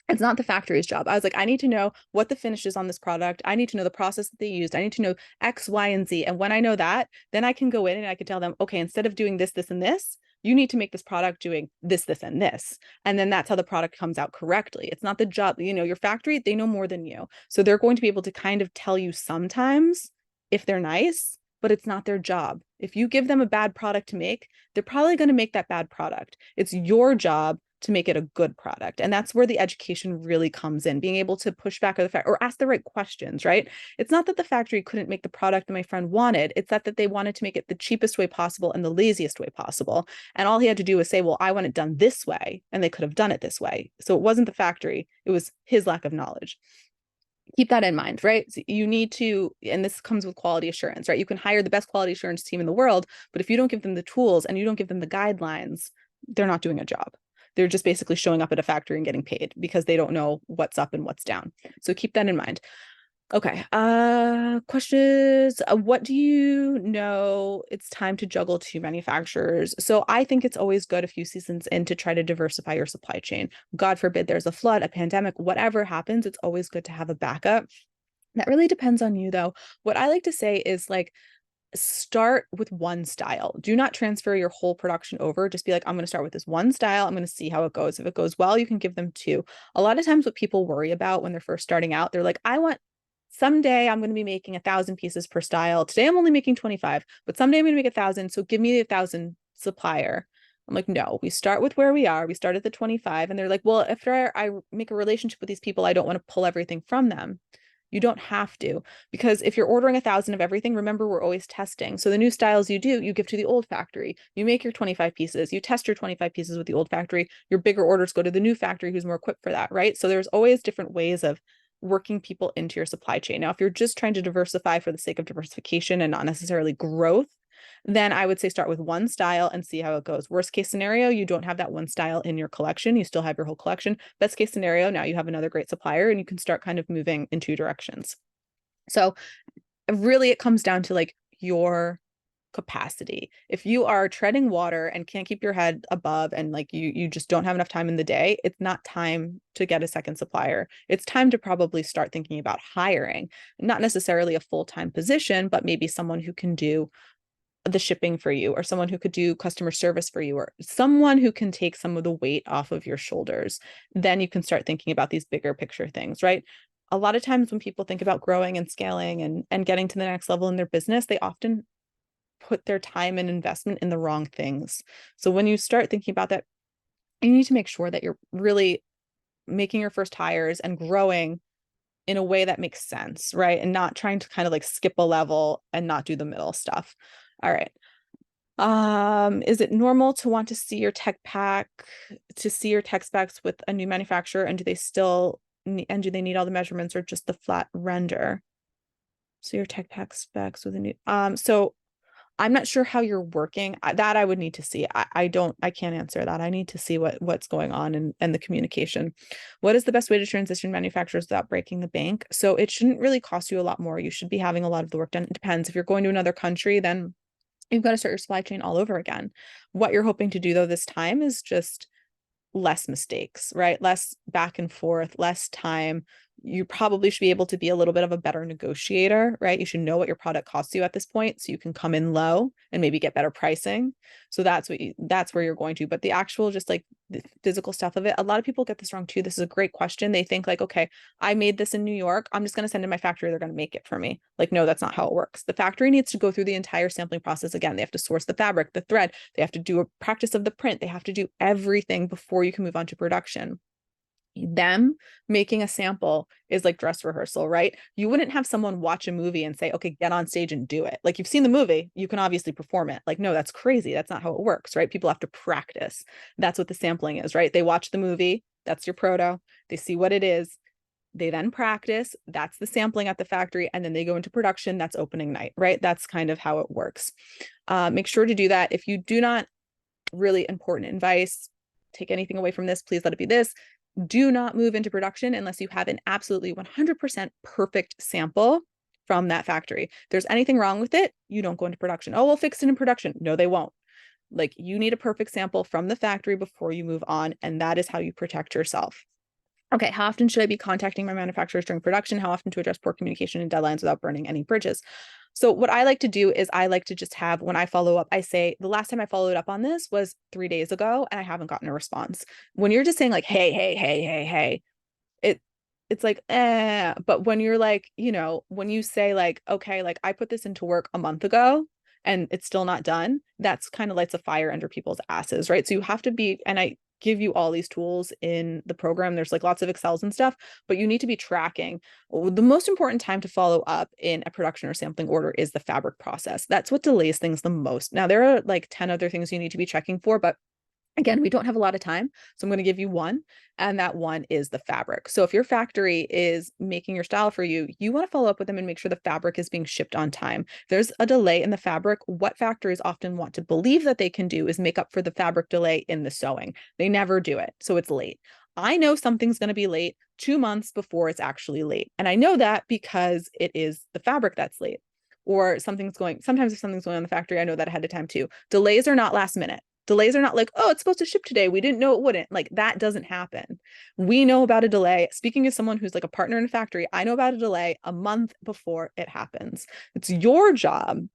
It's not the factory's job. I was like, I need to know what the finish is on this product. I need to know the process that they used. I need to know X, Y, and Z. And when I know that, then I can go in and I can tell them, okay, instead of doing this, this, and this, you need to make this product doing this, this, and this. And then that's how the product comes out correctly. It's not the job, you know, your factory, they know more than you. So they're going to be able to kind of tell you sometimes if they're nice, but it's not their job. If you give them a bad product to make, they're probably going to make that bad product. It's your job to make it a good product. And that's where the education really comes in, being able to push back or ask the right questions, right? It's not that the factory couldn't make the product that my friend wanted. It's that they wanted to make it the cheapest way possible and the laziest way possible. And all he had to do was say, well, I want it done this way. And they could have done it this way. So it wasn't the factory. It was his lack of knowledge. Keep that in mind, right? So you need to, and this comes with quality assurance, right? You can hire the best quality assurance team in the world, but if you don't give them the tools and you don't give them the guidelines, they're not doing a job. They're just basically showing up at a factory and getting paid because they don't know what's up and what's down. So keep that in mind. Okay. Questions. What do you know? It's time to juggle 2 manufacturers. So I think it's always good a few seasons in to try to diversify your supply chain. God forbid there's a flood, a pandemic, whatever happens, it's always good to have a backup. That really depends on you though. What I like to say is like, start with one style. Do not transfer your whole production over. Just be like, I'm going to start with this one style. I'm going to see how it goes. If it goes well, you can give them 2. A lot of times what people worry about when they're first starting out, they're like, someday I'm going to be making 1,000 pieces per style. Today I'm only making 25, but someday I'm going to make 1,000. So give me the 1,000 supplier. I'm like, no, we start with where we are. We start at the 25. And they're like, well, after I make a relationship with these people, I don't want to pull everything from them. You don't have to, because if you're ordering 1,000 of everything, remember, we're always testing. So the new styles you do, you give to the old factory. You make your 25 pieces. You test your 25 pieces with the old factory. Your bigger orders go to the new factory who's more equipped for that, right? So there's always different ways of working people into your supply chain. Now, if you're just trying to diversify for the sake of diversification and not necessarily growth, then I would say start with one style and see how it goes. Worst case scenario, you don't have that one style in your collection. You still have your whole collection. Best case scenario, now you have another great supplier and you can start kind of moving in 2 directions. So really it comes down to like your capacity. If you are treading water and can't keep your head above and like you just don't have enough time in the day, it's not time to get a second supplier. It's time to probably start thinking about hiring, not necessarily a full-time position, but maybe someone who can do the shipping for you, or someone who could do customer service for you, or someone who can take some of the weight off of your shoulders. Then you can start thinking about these bigger picture things, right? A lot of times when people think about growing and scaling and getting to the next level in their business, they often put their time and investment in the wrong things. So when you start thinking about that, you need to make sure that you're really making your first hires and growing in a way that makes sense, right? And not trying to kind of like skip a level and not do the middle stuff. All right. Is it normal to want to see your tech specs with a new manufacturer, and do they need all the measurements or just the flat render? So your tech pack specs with a new, so I'm not sure how you're working. That I would need to see. I can't answer that. I need to see what's going on and the communication. What is the best way to transition manufacturers without breaking the bank? So it shouldn't really cost you a lot more. You should be having a lot of the work done. It depends. If you're going to another country, then you've got to start your supply chain all over again. What you're hoping to do though this time is just less mistakes, right? Less back and forth, less time. You probably should be able to be a little bit of a better negotiator, right? You should know what your product costs you at this point, so you can come in low and maybe get better pricing. So that's where you're going to. But the actual just like the physical stuff of it, a lot of people get this wrong too. This is a great question. They think like, okay, I made this in New York. I'm just going to send it to my factory. They're going to make it for me. Like, no, that's not how it works. The factory needs to go through the entire sampling process again. They have to source the fabric, the thread. They have to do a practice of the print. They have to do everything before you can move on to production. Them making a sample is like dress rehearsal, right? You wouldn't have someone watch a movie and say, okay, get on stage and do it. Like, you've seen the movie, you can obviously perform it. Like, no, that's crazy. That's not how it works, right? People have to practice. That's what the sampling is, right? They watch the movie, that's your proto. They see what it is. They then practice. That's the sampling at the factory. And then they go into production. That's opening night, right? That's kind of how it works. Make sure to do that. If you do not, really important advice, take anything away from this, please let it be this. Do not move into production unless you have an absolutely 100% perfect sample from that factory. If there's anything wrong with it, you don't go into production. Oh, we'll fix it in production. No, they won't. Like, you need a perfect sample from the factory before you move on. And that is how you protect yourself. Okay, how often should I be contacting my manufacturers during production? How often to address poor communication and deadlines without burning any bridges? So what I like to do is I like to just have, when I follow up, I say the last time I followed up on this was 3 days ago and I haven't gotten a response. When you're just saying like, hey, it's like, but when you're like, when you say like, okay, like I put this into work a month ago and it's still not done, that's kind of lights a fire under people's asses, right? So you have to be, and I give you all these tools in the program. There's like lots of Excels and stuff, but you need to be tracking. The most important time to follow up in a production or sampling order is the fabric process. That's what delays things the most. Now, there are like 10 other things you need to be checking for, but again, we don't have a lot of time, so I'm going to give you one, and that one is the fabric. So if your factory is making your style for you, you want to follow up with them and make sure the fabric is being shipped on time. If there's a delay in the fabric, what factories often want to believe that they can do is make up for the fabric delay in the sewing. They never do it, so it's late. I know something's going to be late 2 months before it's actually late, and I know that because it is the fabric that's late. Or sometimes if something's going on in the factory, I know that ahead of time too. Delays are not last minute. Delays are not like, oh, it's supposed to ship today. We didn't know it wouldn't. Like, that doesn't happen. We know about a delay. Speaking as someone who's like a partner in a factory, I know about a delay a month before it happens. It's your job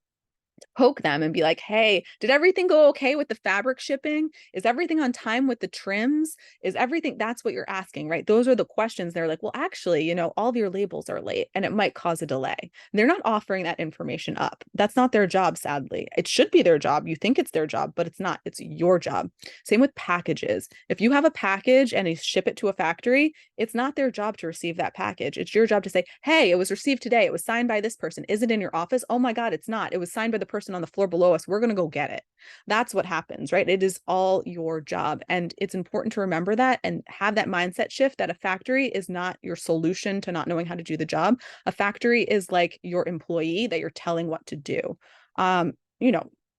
poke them and be like, hey, did everything go okay with the fabric shipping? Is everything on time with the trims? Is everything? That's what you're asking, right? Those are the questions. They're like, well, actually, all of your labels are late and it might cause a delay. They're not offering that information up. That's not their job, sadly. It should be their job. You think it's their job, but it's not. It's your job. Same with packages. If you have a package and you ship it to a factory, it's not their job to receive that package. It's your job to say, hey, it was received today. It was signed by this person. Is it in your office? Oh my God, it's not. It was signed by the person on the floor below us. We're going to go get it. That's what happens, right? It is all your job. And it's important to remember that and have that mindset shift that a factory is not your solution to not knowing how to do the job. A factory is like your employee that you're telling what to do.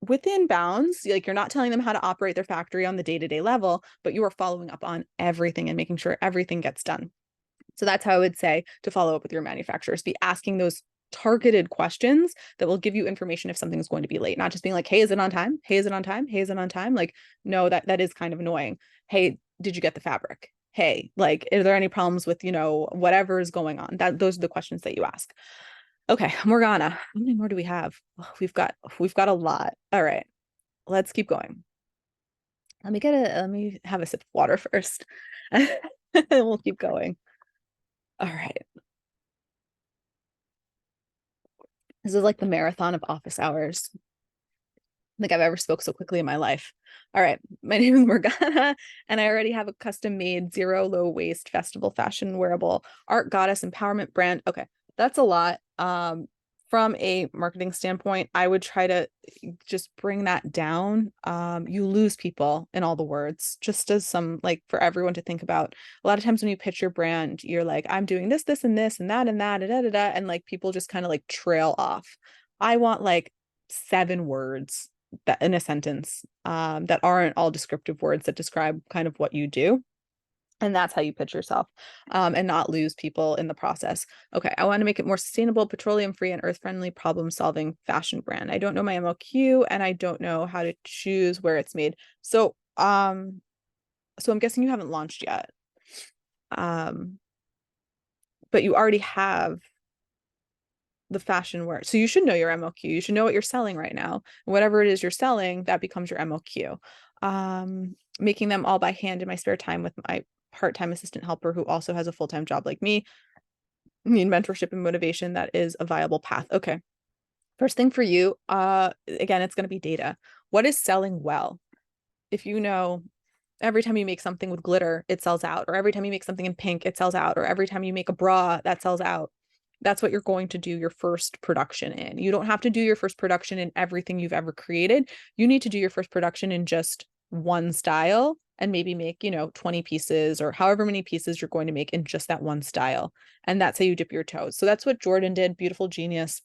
Within bounds, like, you're not telling them how to operate their factory on the day-to-day level, but you are following up on everything and making sure everything gets done. So that's how I would say to follow up with your manufacturers. Be asking those targeted questions that will give you information if something's going to be late, not just being like, hey, is it on time? Hey, is it on time? Hey, is it on time? Like, no, that is kind of annoying. Hey, did you get the fabric? Hey, like, are there any problems with, whatever is going on? Those are the questions that you ask. Okay, Morgana, how many more do we have? Oh, we've got a lot. All right, let's keep going. Let me have a sip of water first. And we'll keep going. All right. This is like the marathon of office hours. think I've ever spoke so quickly in my life. All right. My name is Morgana, and I already have a custom made zero low waste festival fashion wearable art goddess empowerment brand. Okay. That's a lot. From a marketing standpoint, I would try to just bring that down. You lose people in all the words, just as some, like, for everyone to think about. A lot of times when you pitch your brand, you're like, I'm doing this, this, and this, and that, and that, da, da, da, and like people just kind of like trail off. I want like 7 words that in a sentence, that aren't all descriptive words that describe kind of what you do. And that's how you pitch yourself, and not lose people in the process. Okay, I want to make it more sustainable, petroleum-free, and earth-friendly problem-solving fashion brand. I don't know my MOQ, and I don't know how to choose where it's made. So I'm guessing you haven't launched yet. But you already have the fashion wear. So you should know your MOQ. You should know what you're selling right now. Whatever it is you're selling, that becomes your MOQ. Making them all by hand in my spare time with my part-time assistant helper who also has a full-time job like me. Need mentorship and motivation. That is a viable path. Okay. First thing for you, again, it's going to be data. What is selling well? If you know every time you make something with glitter, it sells out, or every time you make something in pink, it sells out, or every time you make a bra, that sells out. That's what you're going to do your first production in. You don't have to do your first production in everything you've ever created. You need to do your first production in just one style and maybe make, 20 pieces or however many pieces you're going to make in just that one style. And that's how you dip your toes. So that's what Jordan did. Beautiful genius.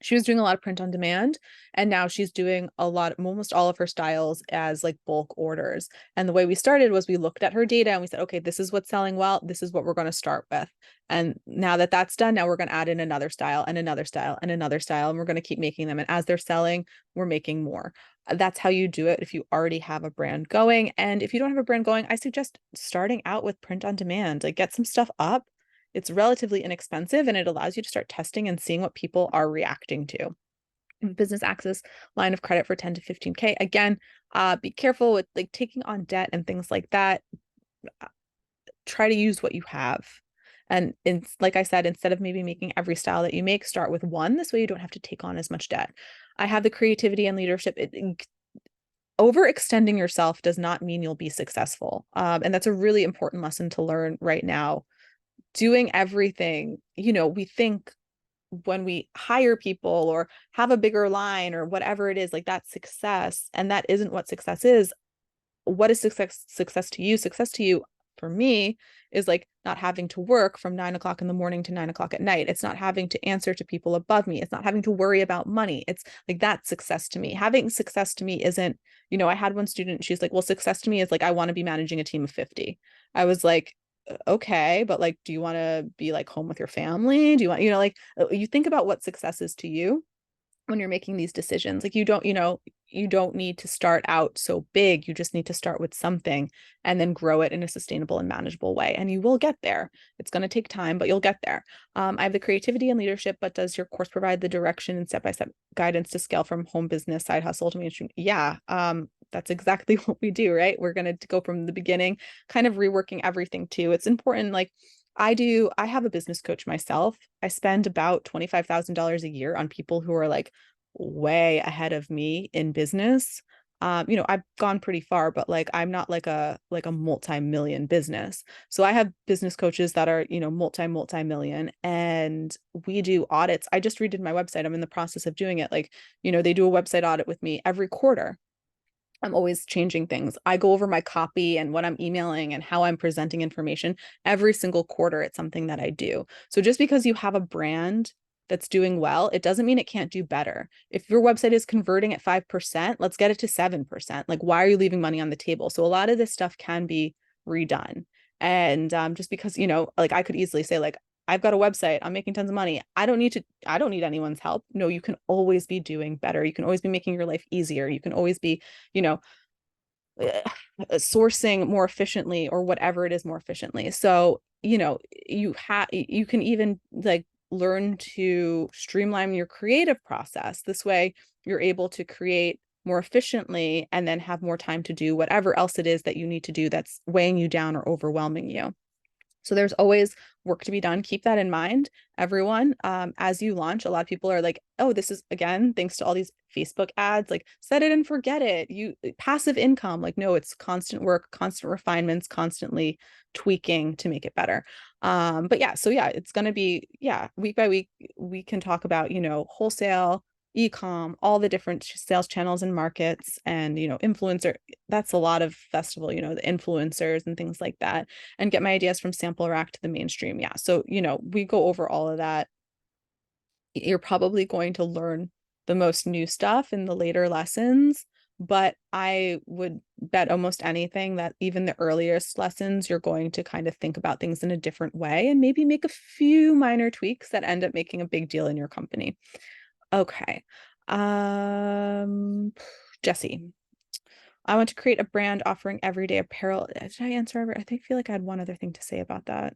She was doing a lot of print on demand, and now she's doing almost all of her styles as like bulk orders. And the way we started was we looked at her data and we said, okay, this is what's selling well. This is what we're going to start with. And now that that's done, now we're going to add in another style and another style and another style. And we're going to keep making them. And as they're selling, we're making more. That's how you do it if you already have a brand going. And if you don't have a brand going, I suggest starting out with print on demand, like get some stuff up. It's relatively inexpensive and it allows you to start testing and seeing what people are reacting to. Business access line of credit for 10 to 15K. Again, be careful with like taking on debt and things like that. Try to use what you have. And it's like I said, instead of maybe making every style that you make, start with one. This way you don't have to take on as much debt. I have the creativity and leadership. Overextending yourself does not mean you'll be successful. And that's a really important lesson to learn right now. Doing everything, we think when we hire people or have a bigger line or whatever it is, like that's success. And that isn't what success is. What is success to you? Success to you, for me, is like not having to work from 9 o'clock in the morning to 9 o'clock at night. It's not having to answer to people above me. It's not having to worry about money. It's like that's success to me. Having success to me isn't, I had one student, she's like, well, success to me is like, I want to be managing a team of 50. I was like, okay, but like, do you want to be like home with your family? Do you want, you think about what success is to you when you're making these decisions. Like you don't need to start out so big. You just need to start with something and then grow it in a sustainable and manageable way. And you will get there. It's going to take time, but you'll get there. I have the creativity and leadership, but does your course provide the direction and step-by-step guidance to scale from home business, side hustle to mainstream? Yeah. That's exactly what we do, right? We're going to go from the beginning, kind of reworking everything too. It's important. Like I have a business coach myself. I spend about $25,000 a year on people who are like way ahead of me in business. I've gone pretty far, but like I'm not like a multi-million business. So I have business coaches that are, multi-million, and we do audits. I just redid my website. I'm in the process of doing it. Like, they do a website audit with me every quarter. I'm always changing things. I go over my copy and what I'm emailing and how I'm presenting information every single quarter. It's something that I do. So just because you have a brand that's doing well, it doesn't mean it can't do better. If your website is converting at 5%, let's get it to 7%. Like, why are you leaving money on the table? So a lot of this stuff can be redone. And just because, like I could easily say like, I've got a website, I'm making tons of money. I don't need anyone's help. No, you can always be doing better. You can always be making your life easier. You can always be, sourcing more efficiently or whatever it is more efficiently. So, you can even like learn to streamline your creative process. This way you're able to create more efficiently and then have more time to do whatever else it is that you need to do that's weighing you down or overwhelming you. So there's always work to be done. Keep that in mind, everyone. As you launch, a lot of people are like, oh, this is, again, thanks to all these Facebook ads, like set it and forget it. You passive income. Like, no, it's constant work, constant refinements, constantly tweaking to make it better. But yeah, so yeah, it's going to be, yeah, week by week, we can talk about, wholesale, e-com, all the different sales channels and markets, and, influencer. That's a lot of festival, the influencers and things like that, and get my ideas from sample rack to the mainstream. Yeah. So, we go over all of that. You're probably going to learn the most new stuff in the later lessons, but I would bet almost anything that even the earliest lessons, you're going to kind of think about things in a different way and maybe make a few minor tweaks that end up making a big deal in your company. Okay. Jesse, I want to create a brand offering everyday apparel. Did I answer? I feel like I had one other thing to say about that.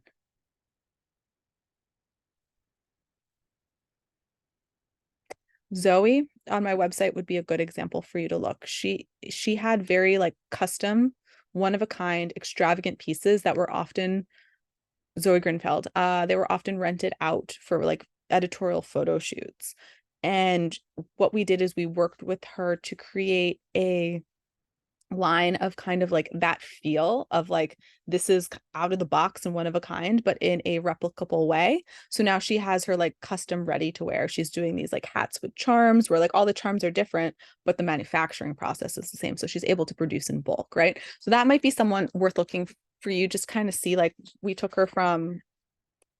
Zoe on my website would be a good example for you to look. She had very like custom, one of a kind, extravagant pieces that were often Zoe Grinfeld. They were often rented out for like editorial photo shoots. And what we did is we worked with her to create a line of kind of like that feel of like, this is out of the box and one of a kind, but in a replicable way. So now she has her like custom ready to wear. She's doing these like hats with charms where like all the charms are different, but the manufacturing process is the same. So she's able to produce in bulk, right? So that might be someone worth looking for you. Just kind of see, like, we took her from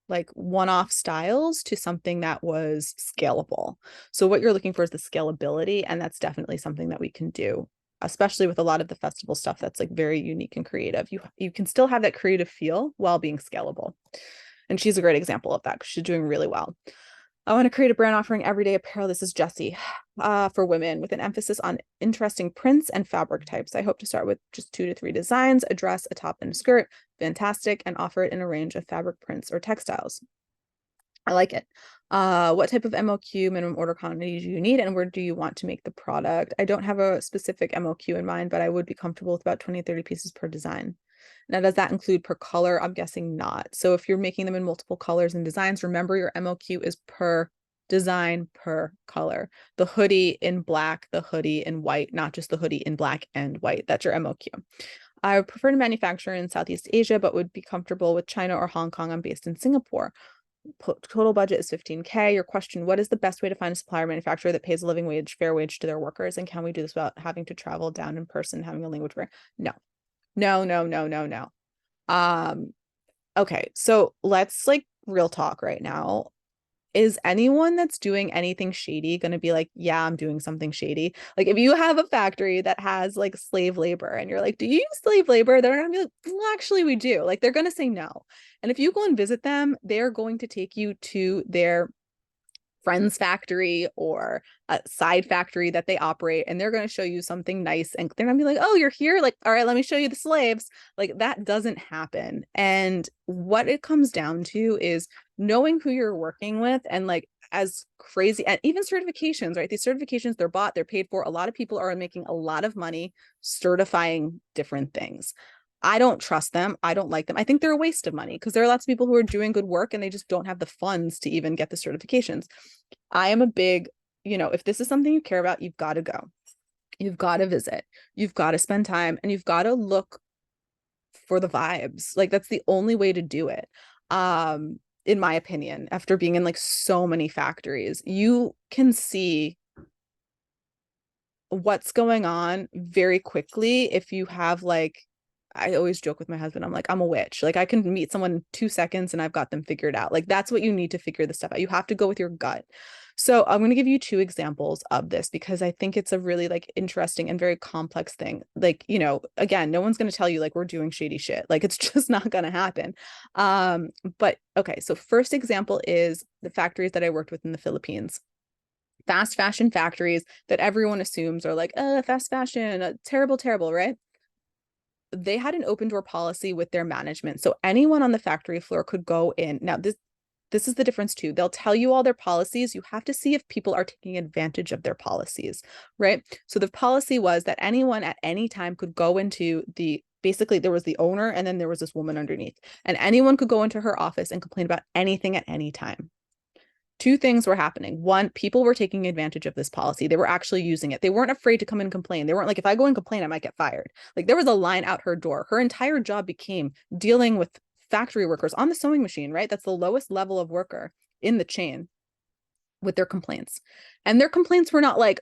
like one-off styles to something that was scalable. So what you're looking for is the scalability, and that's definitely something that we can do, especially with a lot of the festival stuff that's like very unique and creative. You can still have that creative feel while being scalable. And she's a great example of that because she's doing really well. I want to create a brand offering everyday apparel. This is Jessie, for women with an emphasis on interesting prints and fabric types. I hope to start with just 2 to 3 designs, a dress, a top, and a skirt. Fantastic. And offer it in a range of fabric prints or textiles. I like it. What type of MOQ, minimum order quantity, do you need, and where do you want to make the product? I don't have a specific MOQ in mind, but I would be comfortable with about 20 to 30 pieces per design. Now, does that include per color? I'm guessing not. So if you're making them in multiple colors and designs, remember your MOQ is per design, per color. The hoodie in black, the hoodie in white, not just the hoodie in black and white. That's your MOQ. I would prefer to manufacture in Southeast Asia, but would be comfortable with China or Hong Kong. I'm based in Singapore. Total budget is 15K. Your question: what is the best way to find a supplier manufacturer that pays a living wage, fair wage to their workers? And can we do this without having to travel down in person, having a language barrier? No, no, no, no, no, no. Okay, so let's like real talk right now. Is anyone that's doing anything shady going to be like, yeah, I'm doing something shady? Like, if you have a factory that has like slave labor and you're like, do you use slave labor? They're going to be like, well, actually, we do. Like, they're going to say no. And if you go and visit them, they're going to take you to their friend's factory or a side factory that they operate, and they're going to show you something nice, and they're going to be like, oh, you're here, like, all right, let me show you the slaves. Like, that doesn't happen. And what it comes down to is knowing who you're working with, and like, as crazy, and even certifications, right? These certifications, they're bought, they're paid for. A lot of people are making a lot of money certifying different things. I don't trust them. I don't like them. I think they're a waste of money because there are lots of people who are doing good work and they just don't have the funds to even get the certifications. I am a big, if this is something you care about, you've got to go. You've got to visit. You've got to spend time, and you've got to look for the vibes. Like, that's the only way to do it. In my opinion, after being in like so many factories, you can see what's going on very quickly if you have like, I always joke with my husband, I'm like, I'm a witch. Like, I can meet someone in 2 seconds and I've got them figured out. Like, that's what you need to figure this stuff out. You have to go with your gut. So I'm going to give you 2 examples of this because I think it's a really like interesting and very complex thing. Like, again, no one's going to tell you like we're doing shady shit. Like, it's just not going to happen. But okay. So first example is the factories that I worked with in the Philippines. Fast fashion factories that everyone assumes are like, fast fashion, terrible, terrible, right? They had an open door policy with their management. So anyone on the factory floor could go in. Now, this is the difference too. They'll tell you all their policies. You have to see if people are taking advantage of their policies, right? So the policy was that anyone at any time could go into the basically there was the owner and then there was this woman underneath, and anyone could go into her office and complain about anything at any time. Two things were happening. One, people were taking advantage of this policy. They were actually using it. They weren't afraid to come and complain. They weren't like, if I go and complain, I might get fired. Like there was a line out her door. Her entire job became dealing with factory workers on the sewing machine, right? That's the lowest level of worker in the chain, with their complaints. And their complaints were not like,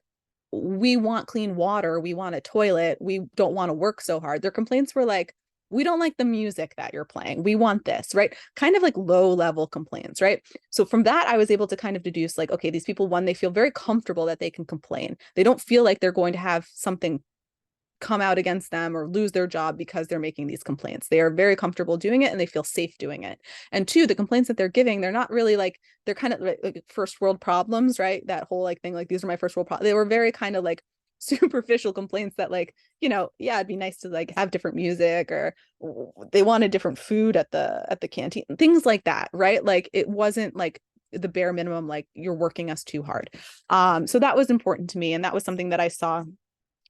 we want clean water, we want a toilet, we don't want to work so hard. Their complaints were like, we don't like the music that you're playing, we want this, right? Kind of like low level complaints, right? So from that, I was able to kind of deduce like, okay, these people, one, they feel very comfortable that they can complain. They don't feel like they're going to have something come out against them or lose their job because they're making these complaints. They are very comfortable doing it and they feel safe doing it. And two, the complaints that they're giving, they're not really like, they're kind of like first world problems, right? That whole like thing, like these are my first world problems. They were very kind of like superficial complaints that like, you know, yeah, it'd be nice to like have different music, or they wanted different food at the canteen, things like that, right? Like it wasn't like the bare minimum, like you're working us too hard. So that was important to me. And that was something that I saw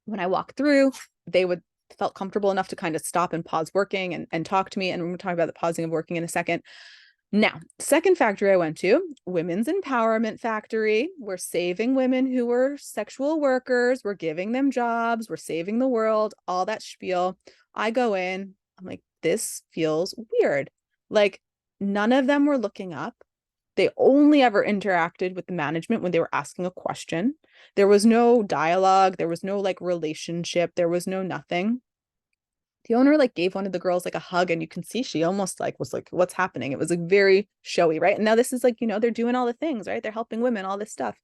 when I walked through. They would felt comfortable enough to kind of stop and pause working and talk to me. And we're talking about the pausing of working in a second. Now, second factory I went to, women's empowerment factory. We're saving women who were sexual workers. We're giving them jobs. We're saving the world, all that spiel. I go in, I'm like, this feels weird. Like none of them were looking up. They only ever interacted with the management when they were asking a question. There was no dialogue. There was no like relationship. There was no nothing. The owner like gave one of the girls like a hug, and you can see she almost like was like, what's happening? It was like very showy, right? And now this is like, you know, they're doing all the things, right? They're helping women, all this stuff.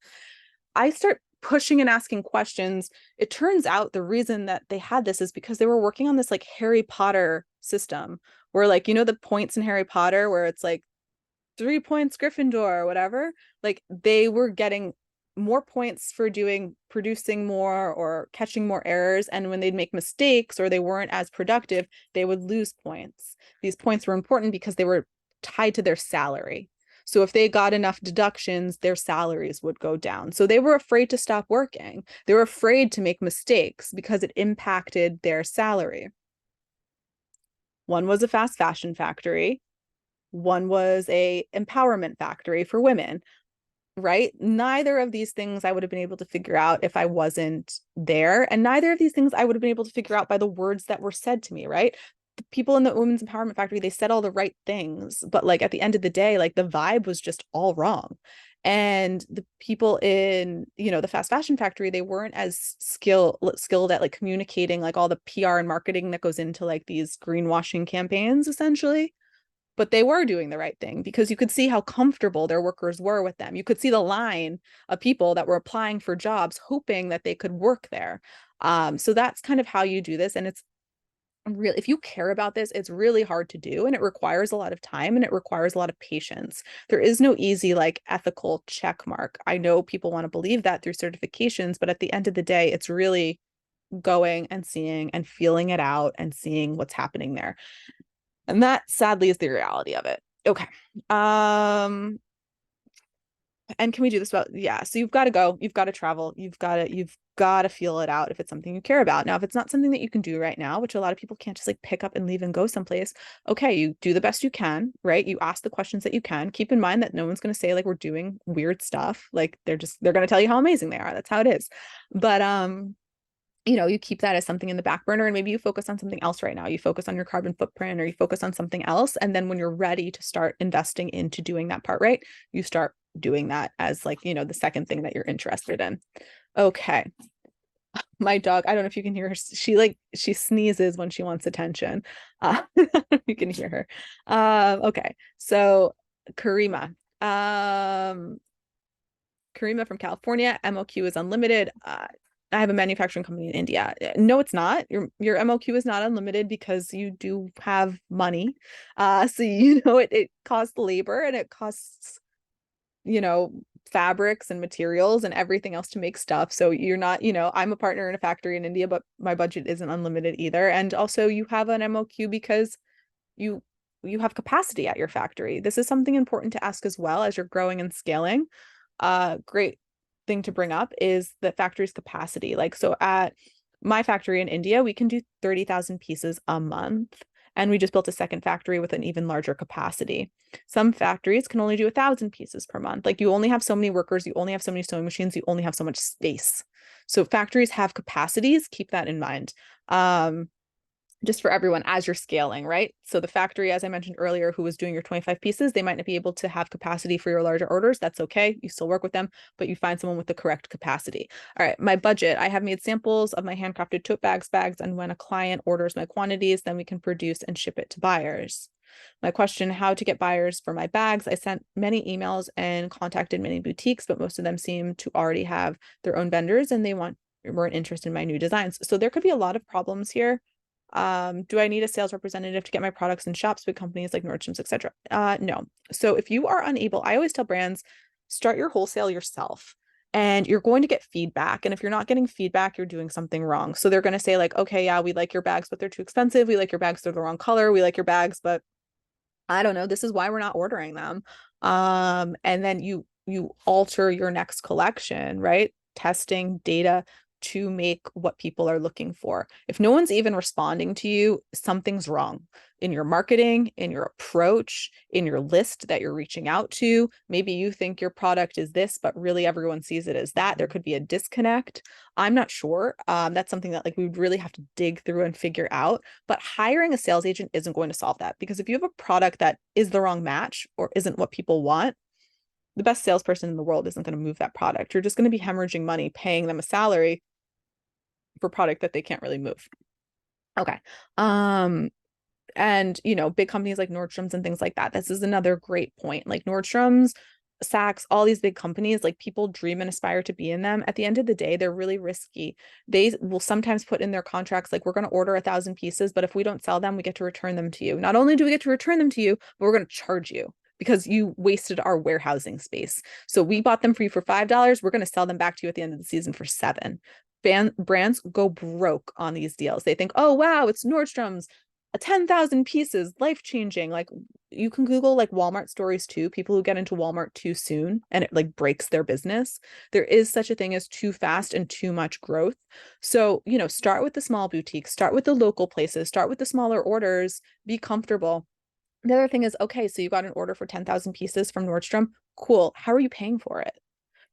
I start pushing and asking questions. It turns out the reason that they had this is because they were working on this like Harry Potter system where like, you know, the points in Harry Potter where it's like 3 points Gryffindor or whatever, like they were getting more points for producing more or catching more errors. And when they'd make mistakes or they weren't as productive, they would lose points. These points were important because they were tied to their salary. So if they got enough deductions, their salaries would go down. So they were afraid to stop working. They were afraid to make mistakes because it impacted their salary. One was a fast fashion factory. One was a empowerment factory for women, right? Neither of these things I would have been able to figure out if I wasn't there. And neither of these things I would have been able to figure out by the words that were said to me, right? The people in the women's empowerment factory, they said all the right things, but like at the end of the day, like the vibe was just all wrong. And the people in, you know, the fast fashion factory, they weren't as skilled at like communicating like all the PR and marketing that goes into like these greenwashing campaigns, essentially. But they were doing the right thing because you could see how comfortable their workers were with them. You could see the line of people that were applying for jobs, hoping that they could work there. So that's kind of how you do this. And it's really, if you care about this, it's really hard to do. And it requires a lot of time and it requires a lot of patience. There is no easy, like ethical check mark. I know people want to believe that through certifications, but at the end of the day, it's really going and seeing and feeling it out and seeing what's happening there. And that sadly is the reality of it. Okay. And can we do this about, yeah. So you've got to go, you've got to travel, you've got to feel it out if it's something you care about. Now, if it's not something that you can do right now, which a lot of people can't just like pick up and leave and go someplace. Okay, you do the best you can, right? You ask the questions that you can. Keep in mind that no one's going to say like we're doing weird stuff. Like they're going to tell you how amazing they are. That's how it is. But you know, you keep that as something in the back burner, and maybe you focus on something else right now. You focus on your carbon footprint or you focus on something else. And then when you're ready to start investing into doing that part, right, you start doing that as like, you know, the second thing that you're interested in. Okay. My dog, I don't know if you can hear her. She sneezes when she wants attention. You can hear her. Okay. So Karima, Karima from California, MOQ is unlimited. I have a manufacturing company in India. No, it's not. Your MOQ is not unlimited because you do have money. So you know it costs labor and it costs, you know, fabrics and materials and everything else to make stuff. So you're not, you know, I'm a partner in a factory in India, but my budget isn't unlimited either. And also you have an MOQ because you have capacity at your factory. This is something important to ask as well as you're growing and scaling. Great thing to bring up is the factory's capacity. Like, so at My factory in India, we can do 30,000 pieces a month. And we just built a second factory with an even larger capacity. Some factories can only do 1,000 pieces per month. Like you only have so many workers, you only have so many sewing machines, you only have so much space. So factories have capacities, keep that in mind. Just for everyone as you're scaling, right? So the factory, as I mentioned earlier, who was doing your 25 pieces, they might not be able to have capacity for your larger orders. That's okay. You still work with them, but you find someone with the correct capacity. All right, my budget. I have made samples of my handcrafted tote bags, and when a client orders my quantities, then we can produce and ship it to buyers. My question, how to get buyers for my bags. I sent many emails and contacted many boutiques, but most of them seem to already have their own vendors and they weren't interested in my new designs. So there could be a lot of problems here. Do I need a sales representative to get my products in shops with companies like Nordstrom's, etc.? No. So if you are unable, I always tell brands, start your wholesale yourself and you're going to get feedback. And if you're not getting feedback, you're doing something wrong. So they're going to say like, okay, yeah, we like your bags, but they're too expensive. We like your bags, they're the wrong color. We like your bags, but I don't know, this is why we're not ordering them. And then you alter your next collection, right? Testing data to make what people are looking for. If no one's even responding to you, something's wrong in your marketing, in your approach, in your list that you're reaching out to. Maybe you think your product is this, but really everyone sees it as that. There could be a disconnect. I'm not sure. That's something that like we would really have to dig through and figure out. But hiring a sales agent isn't going to solve that, because if you have a product that is the wrong match or isn't what people want, the best salesperson in the world isn't going to move that product. You're just going to be hemorrhaging money, paying them a salary for product that they can't really move. Okay. And big companies like Nordstrom's and things like that. This is another great point. Like Nordstrom's, Saks, all these big companies, like people dream and aspire to be in them. At the end of the day, they're really risky. They will sometimes put in their contracts, like, we're going to order 1,000 pieces, but if we don't sell them, we get to return them to you. Not only do we get to return them to you, but we're going to charge you because you wasted our warehousing space. So we bought them for you for $5. We're going to sell them back to you at the end of the season for $7. Brands go broke on these deals. They think, oh, wow, it's Nordstrom's. 10,000 pieces, life-changing. Like you can Google like Walmart stories too, people who get into Walmart too soon and it like breaks their business. There is such a thing as too fast and too much growth. So, start with the small boutiques, start with the local places, start with the smaller orders, be comfortable. The other thing is, okay, so you got an order for 10,000 pieces from Nordstrom. Cool. How are you paying for it?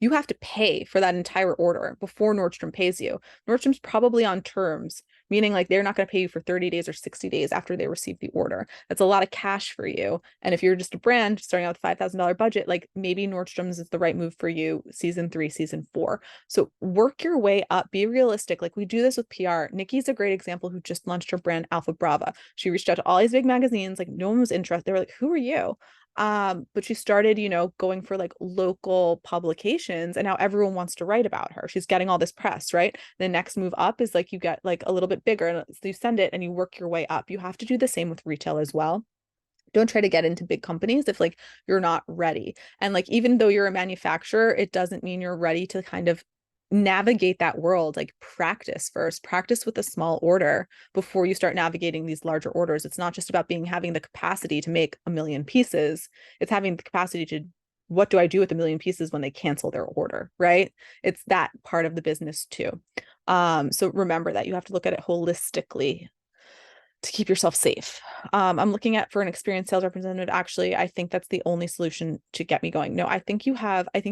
You have to pay for that entire order before Nordstrom pays you. Nordstrom's probably on terms, meaning like they're not going to pay you for 30 days or 60 days after they receive the order. That's a lot of cash for you. And if you're just a brand starting out with a $5,000 budget, like maybe Nordstrom's is the right move for you season 3, season 4. So work your way up, be realistic. Like we do this with PR. Nikki's a great example who just launched her brand Alpha Brava. She reached out to all these big magazines, like no one was interested. They were like, who are you? But she started, going for like local publications and now everyone wants to write about her. She's getting all this press, right? The next move up is like you get like a little bit bigger and you send it and you work your way up. You have to do the same with retail as well. Don't try to get into big companies if like you're not ready. And like even though you're a manufacturer, it doesn't mean you're ready to kind of navigate that world. Like practice first, practice with a small order before you start navigating these larger orders. It's not just about having the capacity to make 1,000,000 pieces. It's having the capacity to, what do I do with 1,000,000 pieces when they cancel their order, right? It's that part of the business too. So remember that you have to look at it holistically to keep yourself safe. I'm looking at for an experienced sales representative. Actually, I think that's the only solution to get me going. No, I think you have a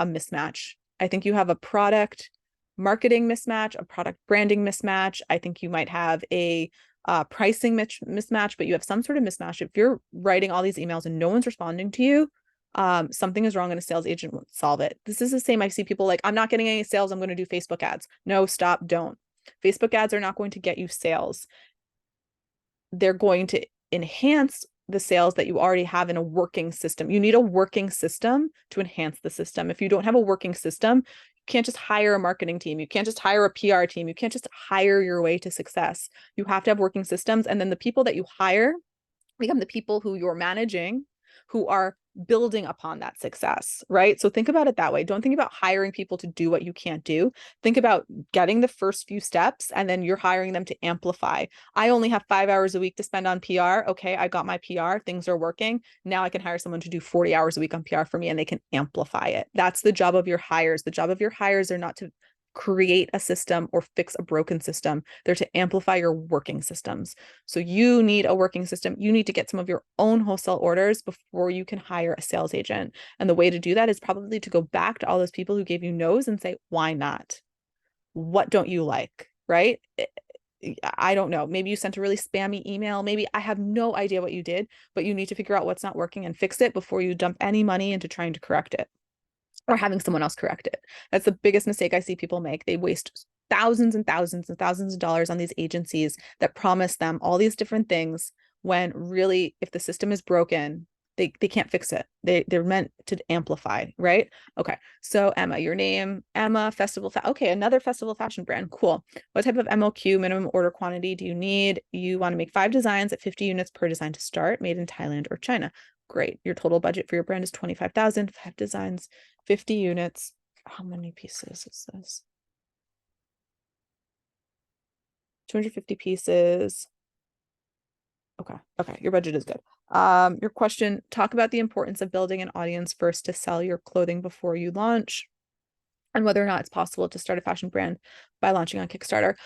mismatch. I think you have a product marketing mismatch, a product branding mismatch. I think you might have a pricing mismatch, but you have some sort of mismatch. If you're writing all these emails and no one's responding to you, something is wrong and a sales agent won't solve it. This is the same. I see people like, I'm not getting any sales, I'm going to do Facebook ads. No, stop, don't. Facebook ads are not going to get you sales. They're going to enhance the sales that you already have in a working system. You need a working system to enhance the system. If you don't have a working system, you can't just hire a marketing team. You can't just hire a PR team. You can't just hire your way to success. You have to have working systems. And then the people that you hire become the people who you're managing, who are building upon that success, right? So think about it that way. Don't think about hiring people to do what you can't do. Think about getting the first few steps and then you're hiring them to amplify. I only have 5 hours a week to spend on PR. Okay, I got my PR, things are working. Now I can hire someone to do 40 hours a week on PR for me and they can amplify it. That's the job of your hires. The job of your hires are not to create a system or fix a broken system. They're to amplify your working systems. So you need a working system. You need to get some of your own wholesale orders before you can hire a sales agent. And the way to do that is probably to go back to all those people who gave you no's and say, why not? What don't you like? Right? I don't know. Maybe you sent a really spammy email. Maybe I have no idea what you did, but you need to figure out what's not working and fix it before you dump any money into trying to correct it or having someone else correct it. That's the biggest mistake I see people make. They waste thousands and thousands and thousands of dollars on these agencies that promise them all these different things when really, if the system is broken, they can't fix it. They're meant to amplify, right? Okay. So Emma, your name, Emma, okay, another festival fashion brand. Cool. What type of MOQ, minimum order quantity, do you need? You want to make 5 designs at 50 units per design to start, made in Thailand or China. Great. Your total budget for your brand is 25,000, 5 designs, 50 units. How many pieces is this? 250 pieces. Okay, your budget is good. Your question, talk about the importance of building an audience first to sell your clothing before you launch, and whether or not it's possible to start a fashion brand by launching on Kickstarter.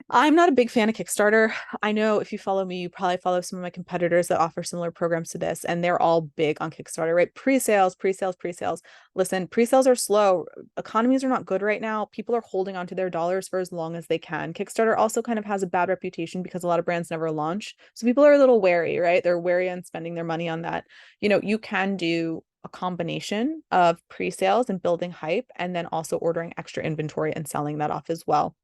I'm not a big fan of Kickstarter. I know if you follow me, you probably follow some of my competitors that offer similar programs to this, and they're all big on Kickstarter, right? Pre-sales, pre-sales, pre-sales. Listen, pre-sales are slow. Economies are not good right now. People are holding onto their dollars for as long as they can. Kickstarter also kind of has a bad reputation because a lot of brands never launch. So people are a little wary, right? They're wary on spending their money on that. You can do a combination of pre-sales and building hype, and then also ordering extra inventory and selling that off as well.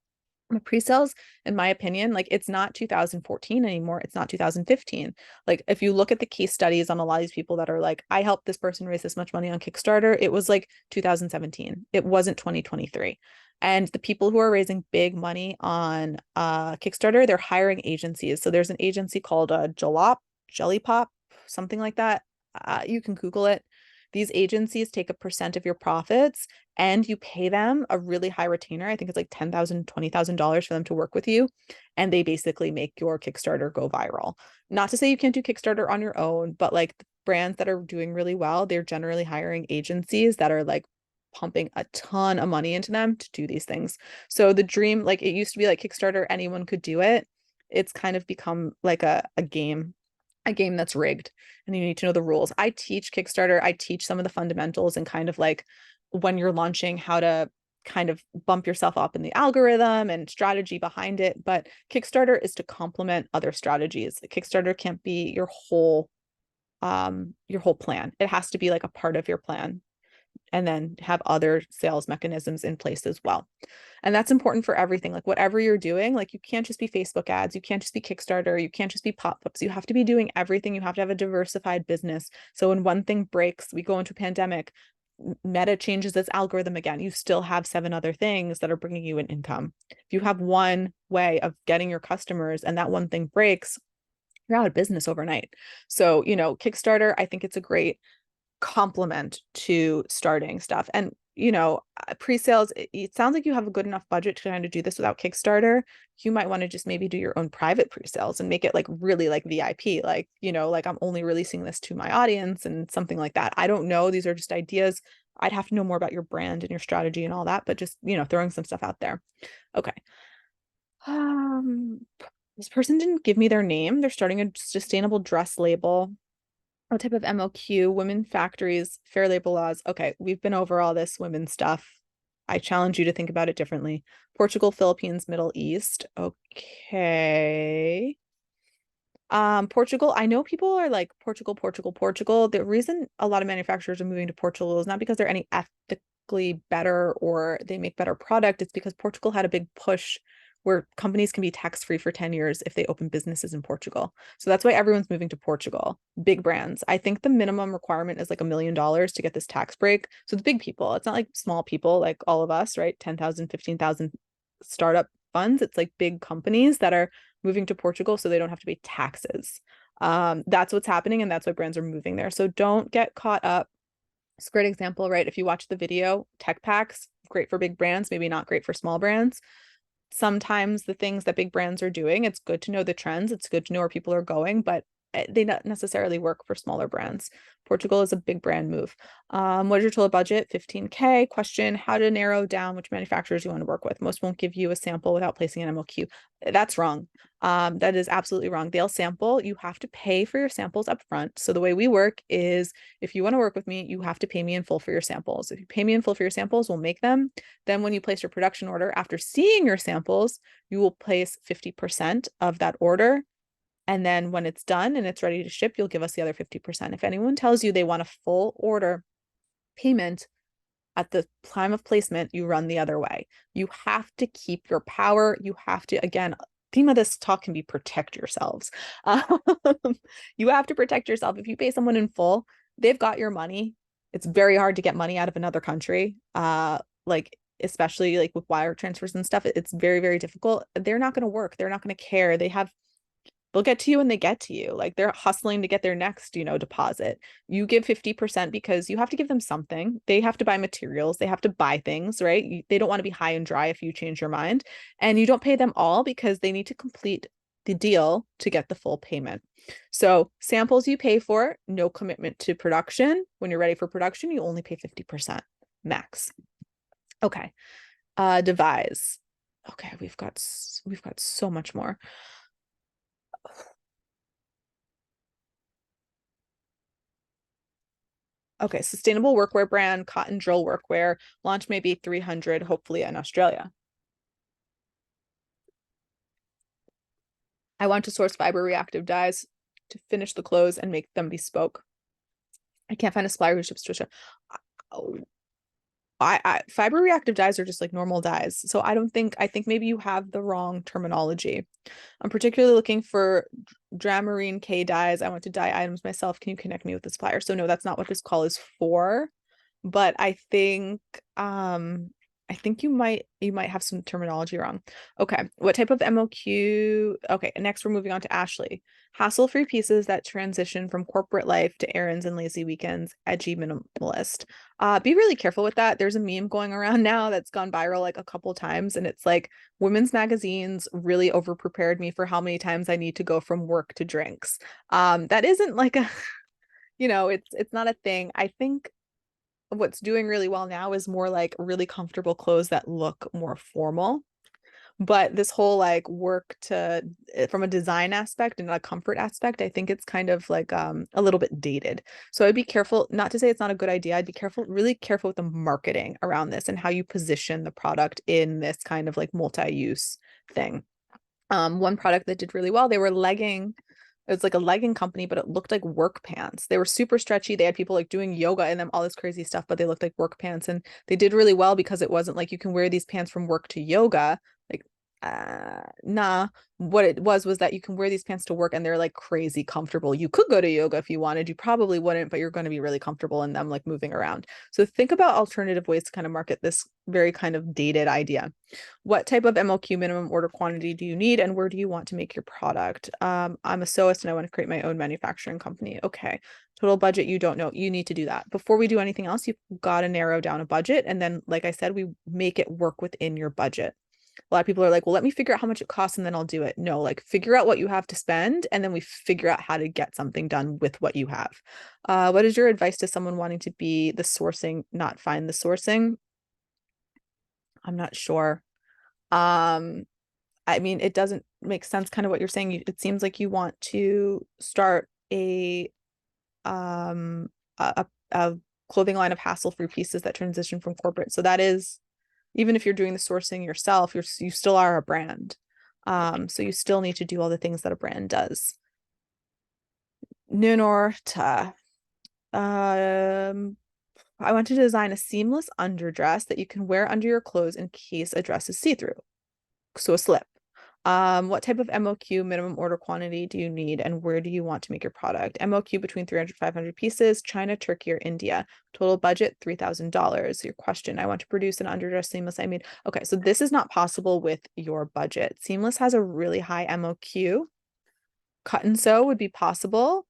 Pre-sales, in my opinion, like it's not 2014 anymore. It's not 2015. Like if you look at the case studies on a lot of these people that are like, I helped this person raise this much money on Kickstarter, it was like 2017. It wasn't 2023. And the people who are raising big money on Kickstarter, they're hiring agencies. So there's an agency called Jelly Pop, something like that. You can Google it. These agencies take a percent of your profits and you pay them a really high retainer. I think it's like $10,000, $20,000 for them to work with you. And they basically make your Kickstarter go viral. Not to say you can't do Kickstarter on your own, but like the brands that are doing really well, they're generally hiring agencies that are like pumping a ton of money into them to do these things. So the dream, like it used to be like Kickstarter, anyone could do it. It's kind of become like a game that's rigged, and you need to know the rules. I teach Kickstarter. I teach some of the fundamentals and kind of like when you're launching, how to kind of bump yourself up in the algorithm and strategy behind it. But Kickstarter is to complement other strategies. Kickstarter can't be your whole plan. It has to be like a part of your plan, and then have other sales mechanisms in place as well. And that's important for everything. Like whatever you're doing, like you can't just be Facebook ads, you can't just be Kickstarter, you can't just be pop-ups. You have to be doing everything. You have to have a diversified business. So when one thing breaks, we go into a pandemic, Meta changes its algorithm again, you still have 7 other things that are bringing you an income. If you have one way of getting your customers and that one thing breaks, you're out of business overnight. So, Kickstarter, I think it's a great complement to starting stuff. And pre-sales, it sounds like you have a good enough budget to kind of do this without Kickstarter. You might want to just maybe do your own private pre-sales and make it like really like VIP, like like I'm only releasing this to my audience and something like that. I don't know, these are just ideas. I'd have to know more about your brand and your strategy and all that, but just throwing some stuff out there. Okay. This person didn't give me their name. They're starting a sustainable dress label. What type of MOQ? Women factories, fair labor laws. Okay, we've been over all this women stuff. I challenge you to think about it differently. Portugal, Philippines, Middle East. Okay. Portugal, I know people are like Portugal, Portugal, Portugal. The reason a lot of manufacturers are moving to Portugal is not because they're any ethically better or they make better product. It's because Portugal had a big push where companies can be tax-free for 10 years if they open businesses in Portugal. So that's why everyone's moving to Portugal. Big brands. I think the minimum requirement is like $1 million to get this tax break. So it's big people. It's not like small people like all of us, right? 10,000, 15,000 startup funds. It's like big companies that are moving to Portugal so they don't have to pay taxes. That's what's happening, and that's why brands are moving there. So don't get caught up. It's a great example, right? If you watch the video, tech packs, great for big brands, maybe not great for small brands. Sometimes the things that big brands are doing, it's good to know the trends. It's good to know where people are going, but they not necessarily work for smaller brands. Portugal is a big brand move. What is your total budget? 15K. Question, how to narrow down which manufacturers you want to work with. Most won't give you a sample without placing an MOQ. That's wrong. That is absolutely wrong. They'll sample. You have to pay for your samples up front. So the way we work is if you want to work with me, you have to pay me in full for your samples. If you pay me in full for your samples, we'll make them. Then when you place your production order, after seeing your samples, you will place 50% of that order. And then when it's done and it's ready to ship, you'll give us the other 50%. If anyone tells you they want a full order payment at the time of placement, you run the other way. You have to keep your power. You have to, again, theme of this talk can be protect yourselves. You have to protect yourself. If you pay someone in full, they've got your money. It's very hard to get money out of another country. Like especially like with wire transfers and stuff, it's very, very difficult. They're not going to work. They're not going to care. They'll get to you when they get to you. Like they're hustling to get their next, deposit. You give 50% because you have to give them something. They have to buy materials. They have to buy things, right? They don't want to be high and dry if you change your mind. And you don't pay them all because they need to complete the deal to get the full payment. So samples you pay for, no commitment to production. When you're ready for production, you only pay 50% max. Okay. Devise. Okay, we've got so much more. Okay, sustainable workwear brand, cotton drill workwear, launch maybe 300, hopefully in Australia. I want to source fiber reactive dyes to finish the clothes and make them bespoke. I can't find a supplier who ships to Australia. Fiber reactive dyes are just like normal dyes. So I think maybe you have the wrong terminology. I'm particularly looking for Dramarine K dyes. I want to dye items myself. Can you connect me with the supplier? So no, that's not what this call is for. But I think you might have some terminology wrong. Okay, what type of MOQ? Okay, next we're moving on to Ashley. Hassle-free pieces that transition from corporate life to errands and lazy weekends, edgy minimalist. Be really careful with that. There's a meme going around now that's gone viral like a couple times, and it's like women's magazines really overprepared me for how many times I need to go from work to drinks. That isn't like a, it's not a thing. I think what's doing really well now is more like really comfortable clothes that look more formal. But this whole like work to from a design aspect and a comfort aspect, I think it's kind of like a little bit dated. So I'd be careful, not to say it's not a good idea. I'd be really careful with the marketing around this and how you position the product in this kind of like multi-use thing. One product that did really well, they were legging. It was like a legging company, but it looked like work pants. They were super stretchy. They had people like doing yoga in them, all this crazy stuff, but they looked like work pants. And they did really well because it wasn't like you can wear these pants from work to yoga. Like, nah. What it was that you can wear these pants to work and they're like crazy comfortable. You could go to yoga if you wanted. You probably wouldn't, but you're going to be really comfortable in them, like moving around. So think about alternative ways to kind of market this very kind of dated idea. What type of MOQ, minimum order quantity, do you need, and where do you want to make your product? I'm a sewist and I want to create my own manufacturing company. Okay. Total budget, you don't know. You need to do that. Before we do anything else, you've got to narrow down a budget. And then, like I said, we make it work within your budget. A lot of people are like, well, let me figure out how much it costs and then I'll do it. No, like figure out what you have to spend and then we figure out how to get something done with what you have. What is your advice to someone wanting to be the sourcing, not find the sourcing? I'm not sure. I mean, it doesn't make sense kind of what you're saying. It seems like you want to start a clothing line of hassle-free pieces that transition from corporate. So that is, even if you're doing the sourcing yourself, you still are a brand. So you still need to do all the things that a brand does. Nunorta. I want to design a seamless underdress that you can wear under your clothes in case a dress is see-through. So a slip. What type of MOQ, minimum order quantity, do you need and where do you want to make your product? MOQ between 300, 500 pieces, China, Turkey, or India. Total budget, $3,000. Your question, I want to produce an underdress seamless. Okay, so this is not possible with your budget. Seamless has a really high MOQ. Cut and sew would be possible,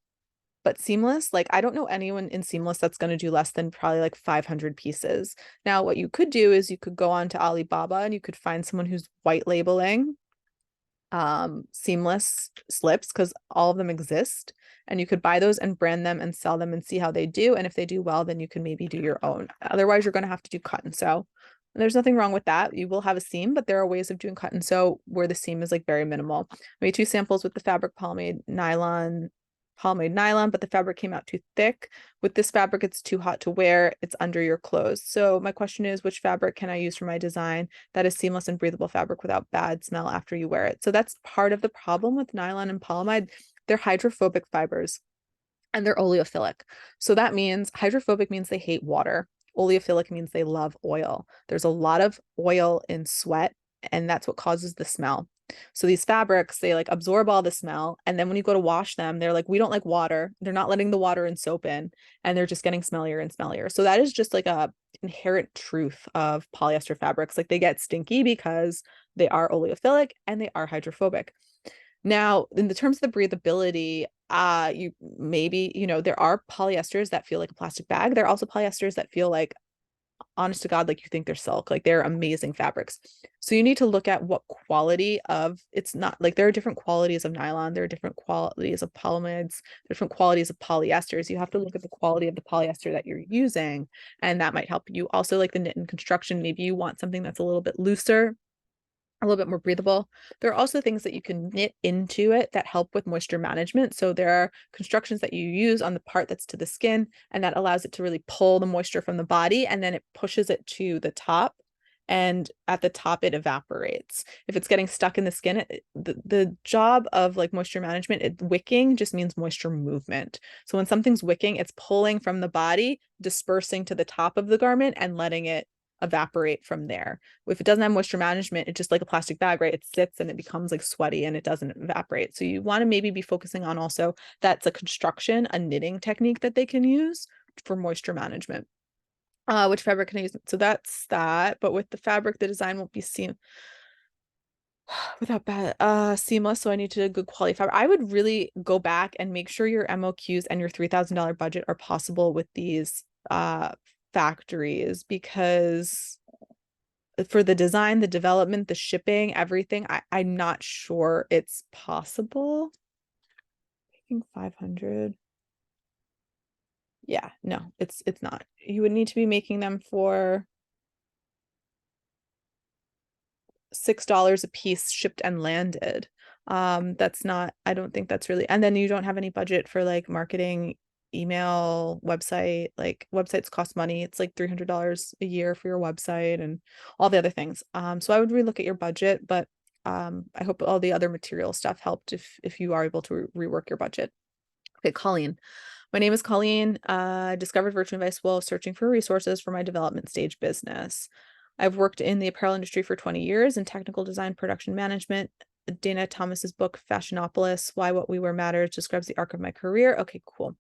but seamless, like I don't know anyone in seamless that's going to do less than probably like 500 pieces. Now, what you could do is you could go on to Alibaba and you could find someone who's white labeling seamless slips, because all of them exist, and you could buy those and brand them and sell them and see how they do. And if they do well, then you can maybe do your own. Otherwise, you're going to have to do cut and sew. And there's nothing wrong with that. You will have a seam, but there are ways of doing cut and sew where the seam is like very minimal. I made 2 samples with the fabric polyamide nylon, but the fabric came out too thick. With this fabric, it's too hot to wear. It's under your clothes. So my question is, which fabric can I use for my design that is seamless and breathable fabric without bad smell after you wear it? So that's part of the problem with nylon and polyamide. They're hydrophobic fibers and they're oleophilic. So that means hydrophobic means they hate water. Oleophilic means they love oil. There's a lot of oil in sweat, and that's what causes the smell. So these fabrics, they like absorb all the smell. And then when you go to wash them, they're like, we don't like water. They're not letting the water and soap in, and they're just getting smellier and smellier. So that is just like a inherent truth of polyester fabrics. Like they get stinky because they are oleophilic and they are hydrophobic. Now, in the terms of the breathability, you maybe, there are polyesters that feel like a plastic bag. There are also polyesters that feel like, honest to God, like you think they're silk. Like they're amazing fabrics. So you need to look at what quality of, it's not like there are different qualities of nylon, there are different qualities of polyamides, different qualities of polyesters. You have to look at the quality of the polyester that you're using, and that might help you. Also, like the knit and construction, maybe you want something that's a little bit looser, a little bit more breathable. There are also things that you can knit into it that help with moisture management. So there are constructions that you use on the part that's to the skin, and that allows it to really pull the moisture from the body, and then it pushes it to the top. And at the top, it evaporates. If it's getting stuck in the skin, the job of like moisture management, wicking just means moisture movement. So when something's wicking, it's pulling from the body, dispersing to the top of the garment, and letting it evaporate from there. If it doesn't have moisture management, it's just like a plastic bag, right? It sits and it becomes like sweaty and it doesn't evaporate. So you want to maybe be focusing on also that's a construction, a knitting technique that they can use for moisture management. Which fabric can I use? So that's that. But with the fabric, the design won't be seen without bad seamless. So I need to do good quality fabric. I would really go back and make sure your MOQs and your $3,000 budget are possible with these factories, because for the design, the development, the shipping, everything, I'm not sure it's possible. Making 500. Yeah, no, it's not. You would need to be making them for $6 a piece shipped and landed. That's not, I don't think that's really, and then you don't have any budget for like marketing, email, website. Like websites cost money. It's like $300 a year for your website and all the other things. So I would relook at your budget, but I hope all the other material stuff helped if you are able to rework your budget. Okay, Colleen. My name is Colleen. Discovered Virtue Advice while searching for resources for my development stage business. I've worked in the apparel industry for 20 years in technical design, production management. Dana Thomas's book, Fashionopolis, Why What We Wear Matters, describes the arc of my career. Okay, cool.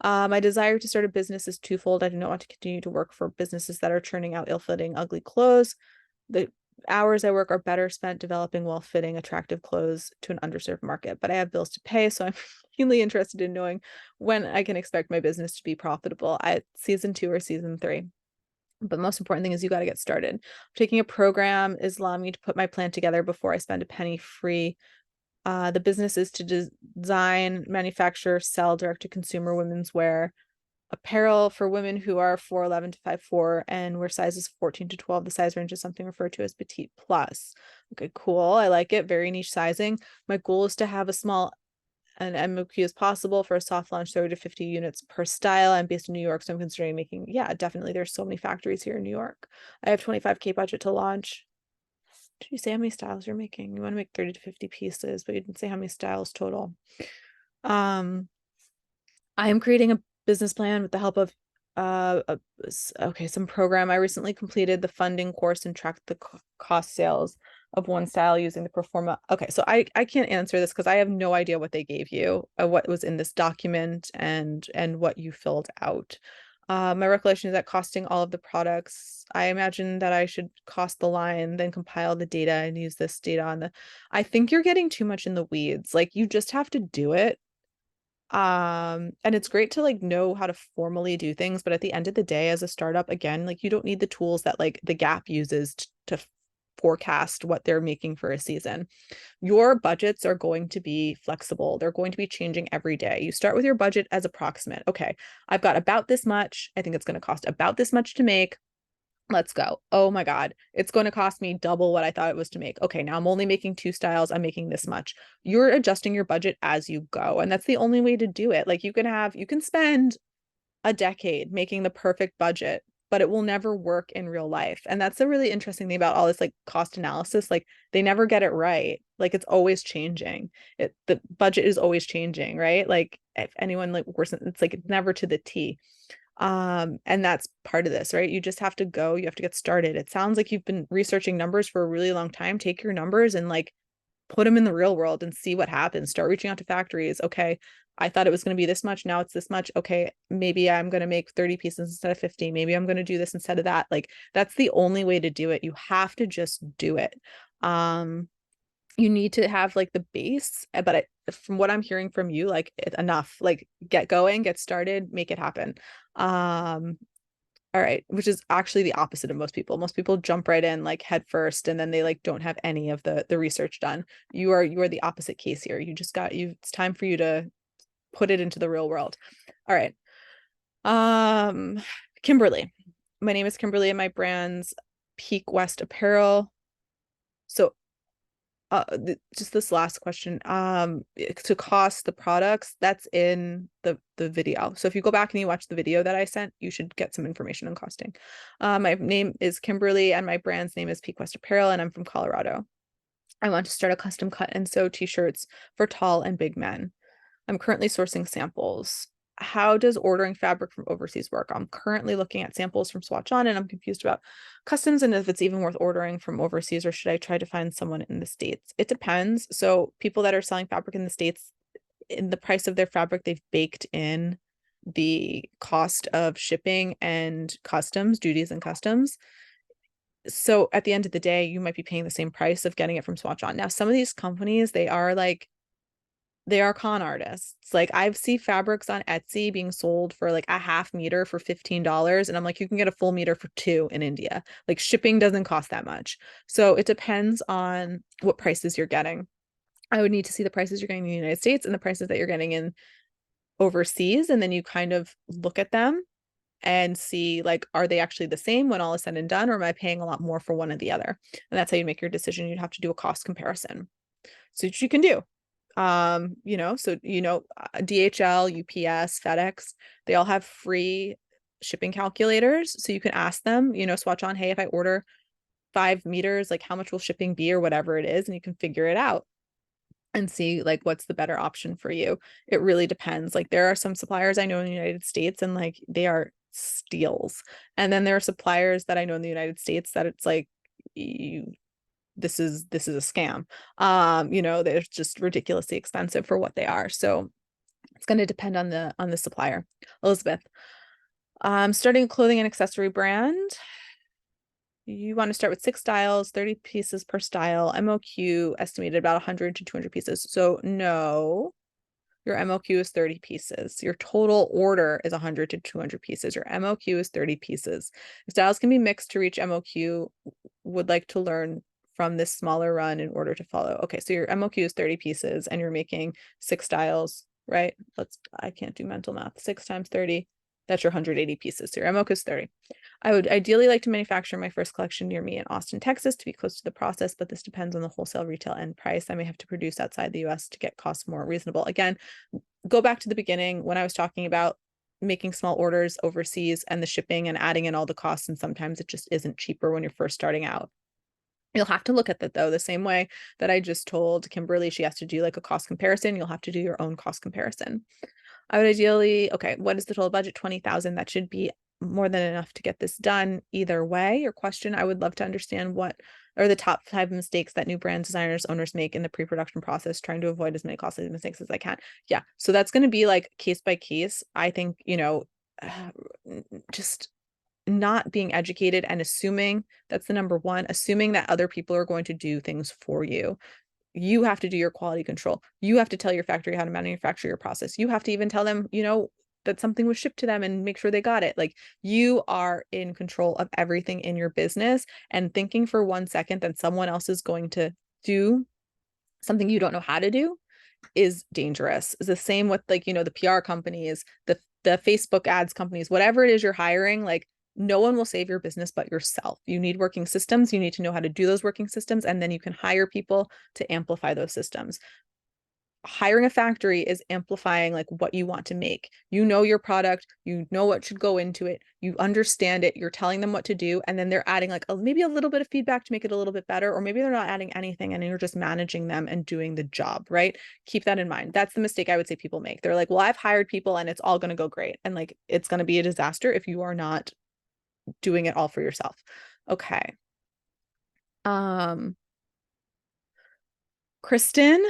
My desire to start a business is twofold. I do not want to continue to work for businesses that are churning out ill-fitting, ugly clothes. The hours I work are better spent developing well-fitting, attractive clothes to an underserved market, but I have bills to pay, so I'm keenly interested in knowing when I can expect my business to be profitable at season 2 or season 3. But most important thing is you got to get started. Taking a program is allowing me to put my plan together before I spend a penny free. The business is to design, manufacture, sell direct to consumer women's wear apparel for women who are 4'11" to 5'4" and wear sizes 14 to 12. The size range is something referred to as petite plus. Okay, cool. I like it. Very niche sizing. My goal is to have an MOQ as possible for a soft launch, 30 to 50 units per style. I'm based in New York, so I'm considering making, yeah, definitely. There's so many factories here in New York. I have 25K budget to launch. Did you say how many styles you're making? You want to make 30 to 50 pieces, but you didn't say how many styles total. I am creating a business plan with the help of some program. I recently completed the funding course and tracked the cost sales of one style using the Performa. Okay, so I can't answer this because I have no idea what they gave you, what was in this document and what you filled out. My recollection is that costing all of the products, I imagine that I should cost the line, then compile the data and use this data on the, I think you're getting too much in the weeds. Like you just have to do it. And it's great to like know how to formally do things, but at the end of the day, as a startup, again, like you don't need the tools that like the Gap uses to forecast what they're making for a season. Your budgets are going to be flexible. They're going to be changing every day. You start with your budget as approximate. Okay, I've got about this much. I think it's going to cost about this much to make. Let's go. Oh my God, it's going to cost me double what I thought it was to make. Okay, now I'm only making 2 styles. I'm making this much. You're adjusting your budget as you go. And that's the only way to do it. Like you can spend a decade making the perfect budget, but it will never work in real life. And that's the really interesting thing about all this like cost analysis. Like they never get it right. Like it's always changing. The budget is always changing, right? Like if anyone like works, it's like it's never to the T. And that's part of this, right? You just have to go, you have to get started. It sounds like you've been researching numbers for a really long time. Take your numbers and like put them in the real world and see what happens. Start reaching out to factories. Okay, I thought it was going to be this much. Now it's this much. Okay, maybe I'm going to make 30 pieces instead of 50. Maybe I'm going to do this instead of that. Like that's the only way to do it. You have to just do it. You need to have like the base, but from what I'm hearing from you, like enough, like get going, get started, make it happen. All right, which is actually the opposite of most people. Most people jump right in like head first and then they like don't have any of the research done. You are the opposite case here. It's time for you to put it into the real world. All right. Kimberly. My name is Kimberly and my brand's Peak West Apparel. So just this last question, to cost the products, that's in the video. So if you go back and you watch the video that I sent, you should get some information on costing. My name is Kimberly and my brand's name is Peak West Apparel and I'm from Colorado. I want to start a custom cut and sew t-shirts for tall and big men. I'm currently sourcing samples. How does ordering fabric from overseas work? I'm currently looking at samples from Swatch On and I'm confused about customs and if it's even worth ordering from overseas or should I try to find someone in the States? It depends. So people that are selling fabric in the States, in the price of their fabric, they've baked in the cost of shipping and customs, duties and customs. So at the end of the day, you might be paying the same price of getting it from Swatch On. Now, some of these companies, they are con artists. Like I've seen fabrics on Etsy being sold for like a half meter for $15. And I'm like, you can get a full meter for $2 in India. Like shipping doesn't cost that much. So it depends on what prices you're getting. I would need to see the prices you're getting in the United States and the prices that you're getting in overseas. And then you kind of look at them and see like, are they actually the same when all is said and done? Or am I paying a lot more for one or the other? And that's how you make your decision. You'd have to do a cost comparison. So what you can do. DHL, UPS, FedEx, they all have free shipping calculators. So you can ask them, Swatch On, hey, if I order 5 meters, like how much will shipping be or whatever it is, and you can figure it out and see like what's the better option for you. It really depends. Like there are some suppliers I know in the United States and like they are steals. And then there are suppliers that I know in the United States that it's like this is a scam. They're just ridiculously expensive for what they are. So it's going to depend on the supplier. Elizabeth, starting a clothing and accessory brand. You want to start with 6 styles, 30 pieces per style, MOQ estimated about 100 to 200 pieces. So no, your MOQ is 30 pieces. Your total order is 100 to 200 pieces. Your MOQ is 30 pieces. Styles can be mixed to reach MOQ. Would like to learn from this smaller run in order to follow. Okay, so your MOQ is 30 pieces and you're making 6 styles, right? I can't do mental math. 6 times 30, that's your 180 pieces. So your MOQ is 30. I would ideally like to manufacture my first collection near me in Austin, Texas to be close to the process, but this depends on the wholesale retail end price. I may have to produce outside the US to get costs more reasonable. Again, go back to the beginning when I was talking about making small orders overseas and the shipping and adding in all the costs. And sometimes it just isn't cheaper when you're first starting out. You'll have to look at that though, the same way that I just told Kimberly she has to do like a cost comparison. You'll have to do your own cost comparison. I would ideally, okay, what is the total budget? 20,000. That should be more than enough to get this done either way. Your question, I would love to understand what are the top 5 mistakes that new brand designers, owners make in the pre-production process, trying to avoid as many costly mistakes as I can. Yeah, so that's going to be like case by case. I think, just not being educated and assuming that's the number one, assuming that other people are going to do things for you. You have to do your quality control. You have to tell your factory how to manufacture your process. You have to even tell them, that something was shipped to them and make sure they got it. Like, you are in control of everything in your business, and thinking for 1 second that someone else is going to do something you don't know how to do is dangerous. It's the same with, like, the PR companies, the Facebook ads companies, whatever it is you're hiring, like, no one will save your business but yourself. You need working systems. You need to know how to do those working systems, and then you can hire people to amplify those systems. Hiring a factory is amplifying like what you want to make. You know your product, you know what should go into it, you understand it, you're telling them what to do, and then they're adding like maybe a little bit of feedback to make it a little bit better, or maybe they're not adding anything and you're just managing them and doing the job, right? Keep that in mind. That's the mistake I would say people make. They're like, well, I've hired people and it's all going to go great. And like, it's going to be a disaster if you are not doing it all for yourself. Okay. Kristen,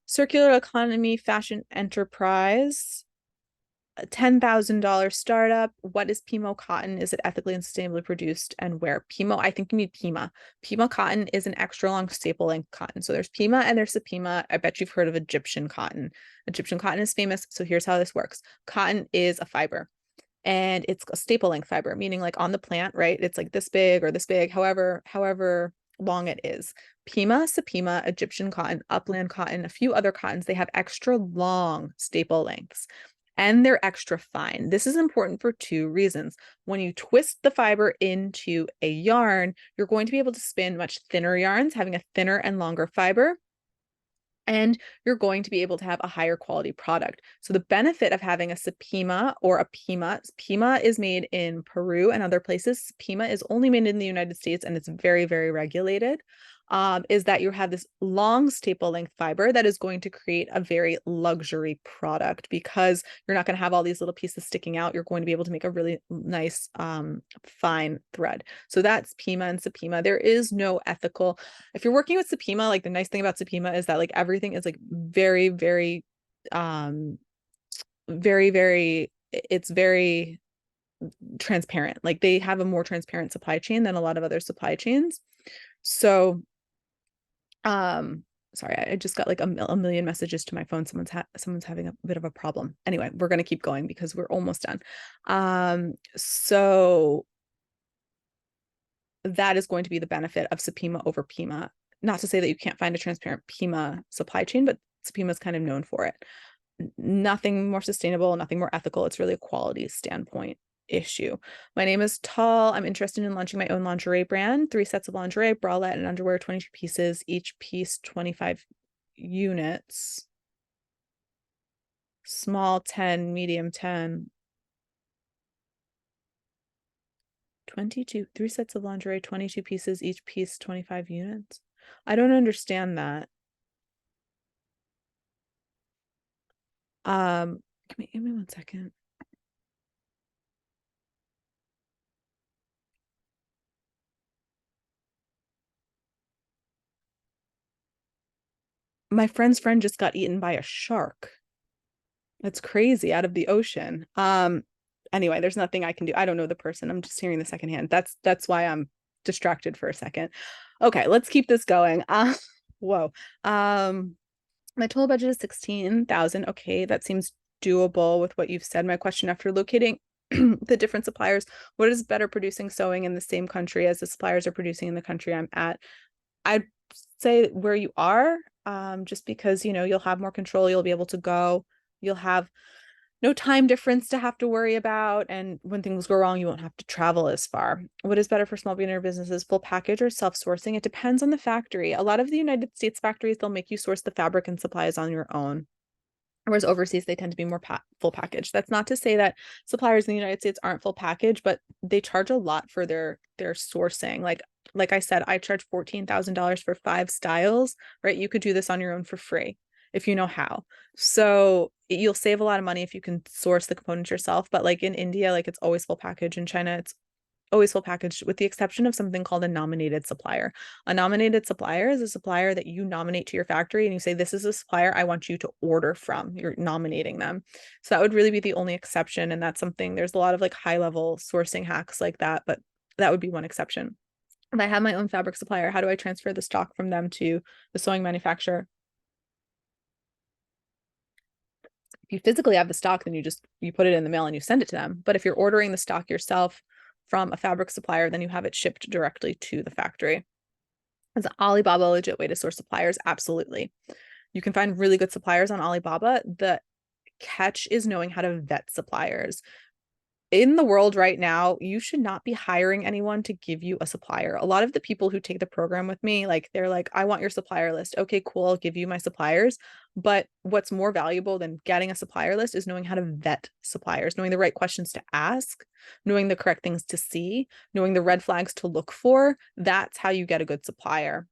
circular economy fashion enterprise, a $10,000 startup. What is Pimo cotton? Is it ethically and sustainably produced, and where? Pimo, I think you need Pima. Pima cotton is an extra long staple length cotton. So there's Pima and there's Sapima. I bet you've heard of Egyptian cotton. Egyptian cotton is famous. So here's how this works. Cotton is a fiber, and it's a staple length fiber, meaning like on the plant, right? It's like this big or this big, however long it is. Pima, Sapima, Egyptian cotton, upland cotton, a few other cottons, they have extra long staple lengths, and they're extra fine. This is important for two reasons. When you twist the fiber into a yarn, you're going to be able to spin much thinner yarns, having a thinner and longer fiber, and you're going to be able to have a higher quality product. So the benefit of having a Sapima or a Pima is made in Peru and other places. Pima is only made in the United States, and it's very, very regulated. Is that you have this long staple length fiber that is going to create a very luxury product, because you're not going to have all these little pieces sticking out. You're going to be able to make a really nice fine thread. So that's Pima and Sapima. There is no ethical, if you're working with Sapima, like the nice thing about Sapima is that like everything is like very, very it's very transparent. Like, they have a more transparent supply chain than a lot of other supply chains. So sorry, I just got like a million messages to my phone. Someone's having a bit of a problem. Anyway, we're going to keep going because we're almost done. So that is going to be the benefit of Sapima over Pima. Not to say that you can't find a transparent Pima supply chain, but Sapima is kind of known for it. Nothing more sustainable, nothing more ethical. It's really a quality standpoint issue. My name is Tall. I'm interested in launching my own lingerie brand. 3 sets of lingerie, bralette, and underwear, 22 pieces, each piece 25 units. Small 10, medium 10. 22, 3 sets of lingerie, 22 pieces, each piece 25 units. I don't understand that. Give me 1 second. My friend's friend just got eaten by a shark. That's crazy, out of the ocean. Anyway, there's nothing I can do. I don't know the person. I'm just hearing the secondhand. That's why I'm distracted for a second. Okay, let's keep this going. Whoa. My total budget is 16,000. Okay, that seems doable with what you've said. My question, after locating the different suppliers, what is better producing sewing in the same country as the suppliers are producing in the country I'm at? I'd say where you are, just because, you'll have more control. You'll be able to go. You'll have no time difference to have to worry about. And when things go wrong, you won't have to travel as far. What is better for small beginner businesses, full package or self-sourcing? It depends on the factory. A lot of the United States factories, they'll make you source the fabric and supplies on your own. Whereas overseas, they tend to be more full package. That's not to say that suppliers in the United States aren't full package, but they charge a lot for their sourcing. Like I said, I charge $14,000 for 5 styles, right? You could do this on your own for free if you know how. So you'll save a lot of money if you can source the components yourself. But like in India, like it's always full package. In China, it's always full packaged, with the exception of something called a nominated supplier. A nominated supplier is a supplier that you nominate to your factory and you say, this is a supplier I want you to order from. You're nominating them. So that would really be the only exception. And that's something, there's a lot of like high level sourcing hacks like that, but that would be one exception. If I have my own fabric supplier, how do I transfer the stock from them to the sewing manufacturer? If you physically have the stock, then you put it in the mail and you send it to them. But if you're ordering the stock yourself from a fabric supplier, then you have it shipped directly to the factory. Is Alibaba a legit way to source suppliers? Absolutely. You can find really good suppliers on Alibaba. The catch is knowing how to vet suppliers. In the world right now, you should not be hiring anyone to give you a supplier. A lot of the people who take the program with me, like they're like, I want your supplier list. Okay, cool. I'll give you my suppliers. But what's more valuable than getting a supplier list is knowing how to vet suppliers, knowing the right questions to ask, knowing the correct things to see, knowing the red flags to look for. That's how you get a good supplier.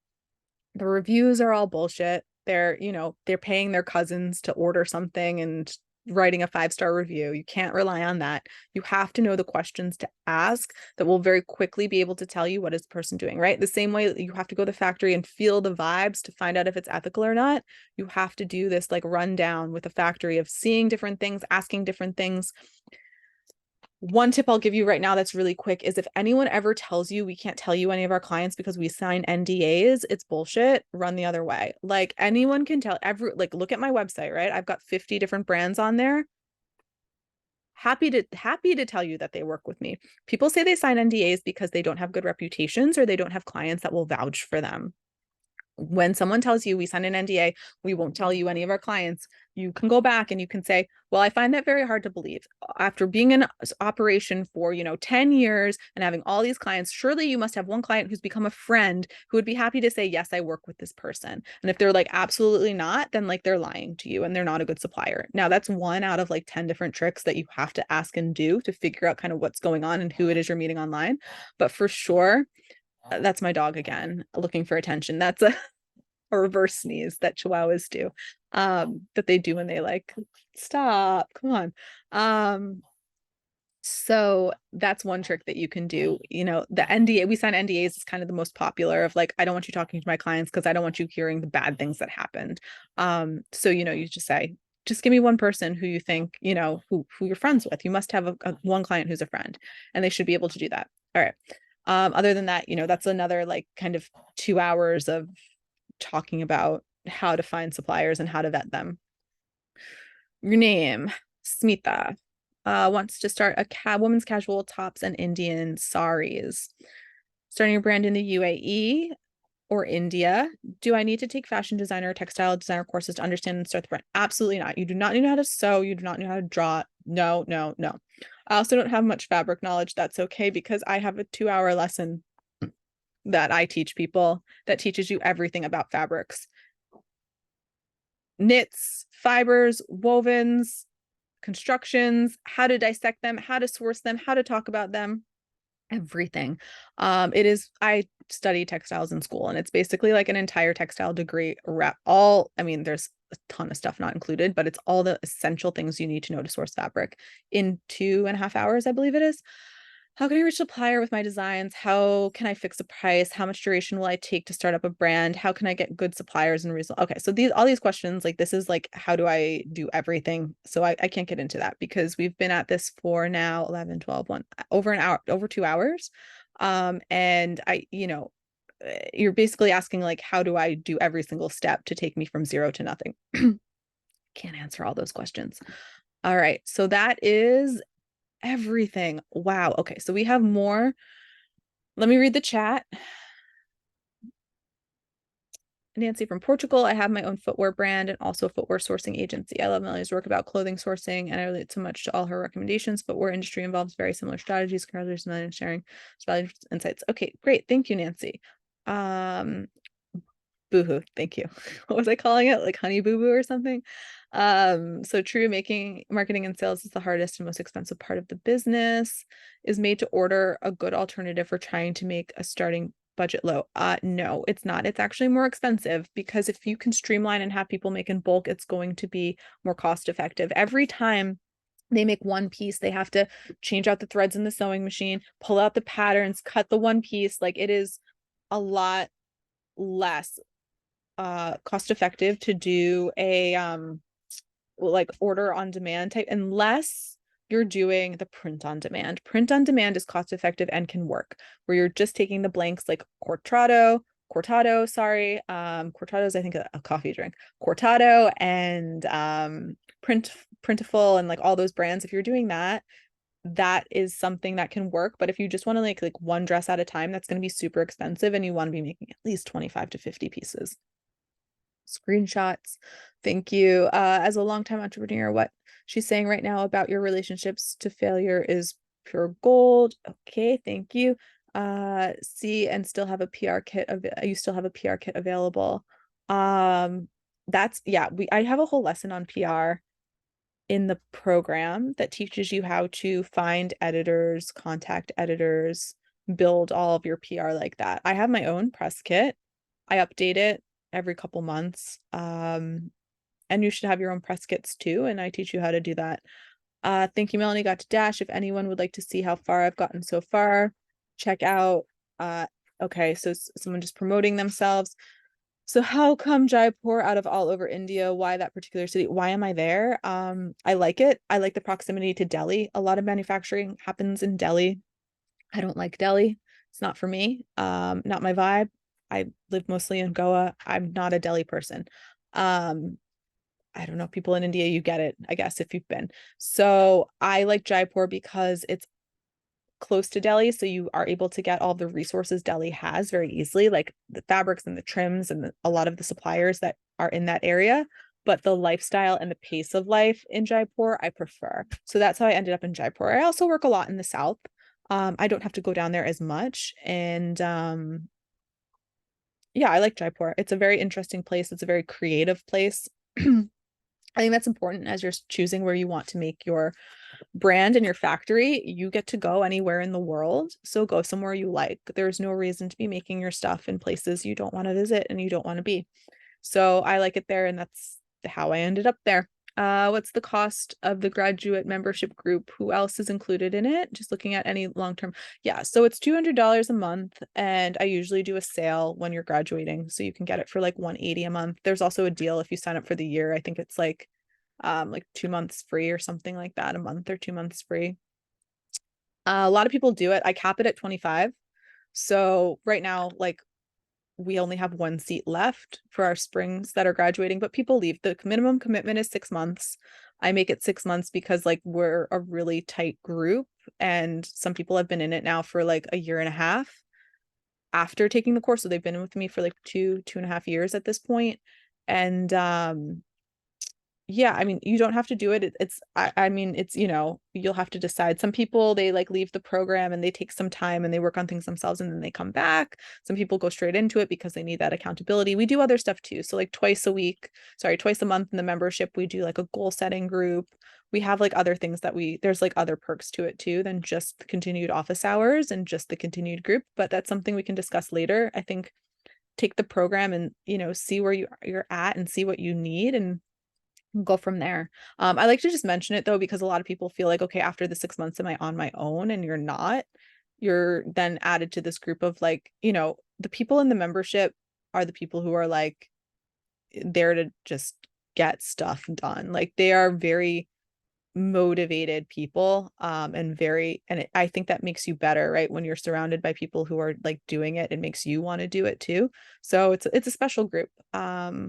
The reviews are all bullshit. They're paying their cousins to order something and writing a 5-star review. You can't rely on that. You have to know the questions to ask that will very quickly be able to tell you what is the person doing, right? The same way you have to go to the factory and feel the vibes to find out if it's ethical or not. You have to do this like rundown with a factory of seeing different things, asking different things. One tip I'll give you right now that's really quick is if anyone ever tells you we can't tell you any of our clients because we sign NDAs, it's bullshit. Run the other way. Like anyone can tell look at my website, right? I've got 50 different brands on there. Happy to tell you that they work with me. People say they sign NDAs because they don't have good reputations or they don't have clients that will vouch for them. When someone tells you we sign an NDA, we won't tell you any of our clients, you can go back and you can say, well, I find that very hard to believe. After being in operation for, 10 years and having all these clients, surely you must have one client who's become a friend who would be happy to say, yes, I work with this person. And if they're like, absolutely not, then like they're lying to you and they're not a good supplier. Now that's one out of like 10 different tricks that you have to ask and do to figure out kind of what's going on and who it is you're meeting online. But for sure, that's my dog again, looking for attention. That's a reverse sneeze that chihuahuas do, that they do when they like, stop, come on. So that's one trick that you can do. The NDA, we sign NDAs is kind of the most popular of like, I don't want you talking to my clients because I don't want you hearing the bad things that happened. So, you just say, just give me one person who you think, who you're friends with. You must have a one client who's a friend, and they should be able to do that. All right. Other than that, that's another like kind of 2 hours of talking about how to find suppliers and how to vet them. Your name, Smita, wants to start a women's casual tops and Indian saris. Starting a brand in the UAE or India. Do I need to take fashion designer or textile designer courses to understand and start the brand? Absolutely not. You do not know how to sew. You do not know how to draw. No, no, no. I also don't have much fabric knowledge. That's okay because I have a 2-hour lesson that I teach people that teaches you everything about fabrics. Knits, fibers, wovens, constructions, how to dissect them, how to source them, how to talk about them, everything. I studied textiles in school, and it's basically like an entire textile degree. There's a ton of stuff not included, but it's all the essential things you need to know to source fabric in 2.5 hours, I believe it is. How can I reach a supplier with my designs? How can I fix a price? How much duration will I take to start up a brand? How can I get good suppliers and result? Okay, so all these questions, like this is like, how do I do everything? So I can't get into that because we've been at this for now 11, 12, over an hour, over 2 hours. And you're basically asking like, how do I do every single step to take me from zero to nothing? Can't answer all those questions. All right, so that is everything. Wow. Okay, so we have more. Let me read the chat. Nancy from Portugal. I have my own footwear brand and also a footwear sourcing agency. I love Melanie's work about clothing sourcing, and I relate so much to all her recommendations. Footwear industry involves very similar strategies. Congratulations, Melanie, sharing valuable insights. Okay, great. Thank you, Nancy. Boohoo. Thank you. What was I calling it? Like honey boo boo or something? So true, marketing and sales is the hardest and most expensive part of the business. Is made to order a good alternative for trying to make a starting budget low? No, it's not. It's actually more expensive because if you can streamline and have people make in bulk, it's going to be more cost effective. Every time they make one piece, they have to change out the threads in the sewing machine, pull out the patterns, cut the one piece. Like it is a lot less cost effective to do a like order on demand type, unless you're doing the print on demand. Print on demand is cost effective and can work, where you're just taking the blanks like cortado, cortado is I think a coffee drink, cortado, and Printful and like all those brands, if you're doing that, that is something that can work. But if you just want to like one dress at a time, that's going to be super expensive, and you want to be making at least 25 to 50 pieces. Screenshots. Thank you. As a longtime entrepreneur, what she's saying right now about your relationships to failure is pure gold. Okay, thank you. See, and still have a PR kit of you still have a PR kit available. That's yeah, I have a whole lesson on PR in the program that teaches you how to find editors, contact editors, build all of your PR like that. I have my own press kit. I update it every couple months. And you should have your own press kits too. And I teach you how to do that. Thank you, Melanie. Got to dash. If anyone would like to see how far I've gotten so far, check out. Okay, so someone just promoting themselves. So how come Jaipur out of all over India? Why that particular city? Why am I there? I like it. I like the proximity to Delhi. A lot of manufacturing happens in Delhi. I don't like Delhi. It's not for me. Not my vibe. I live mostly in Goa. I'm not a Delhi person. I don't know, people in India, you get it, I guess, if you've been. So I like Jaipur because it's close to Delhi, so you are able to get all the resources Delhi has very easily, like the fabrics and the trims and a lot of the suppliers that are in that area. But the lifestyle and the pace of life in Jaipur, I prefer. So that's how I ended up in Jaipur. I also work a lot in the south. I don't have to go down there as much. And yeah, I like Jaipur. It's a very interesting place. It's a very creative place. I think that's important as you're choosing where you want to make your brand and your factory. You get to go anywhere in the world. So go somewhere you like. There's no reason to be making your stuff in places you don't want to visit and you don't want to be. So I like it there, and that's how I ended up there. What's the cost of the graduate membership group? Who else is included in it? Just looking at any long-term. Yeah, so it's $200 a month, and I usually do a sale when you're graduating, so you can get it for like $180 a month. There's also a deal if you sign up for the year. I think it's like 2 months free or something like that, a month or 2 months free. A lot of people do it. I cap it at 25. So right now, like we only have one seat left for our springs that are graduating, but people leave. The minimum commitment is 6 months. I make it 6 months because like we're a really tight group, and some people have been in it now for like a year and a half after taking the course. So they've been with me for like 2.5 years at this point. And yeah, I mean, you don't have to do it. I mean, it's, you'll have to decide. Some people, they like leave the program and they take some time and they work on things themselves and then they come back. Some people go straight into it because they need that accountability. We do other stuff too. So like twice a month in the membership, we do like a goal setting group. We have like other things there's like other perks to it too than just the continued office hours and just the continued group. But that's something we can discuss later. I think take the program and, see where you're at and see what you need and go from there. I like to just mention it though, because a lot of people feel like, okay, after the 6 months, am I on my own? And you're not. You're then added to this group of like, the people in the membership are the people who are like there to just get stuff done. Like they are very motivated people, I think that makes you better, right? When you're surrounded by people who are like doing it, it makes you want to do it too. So it's a special group, but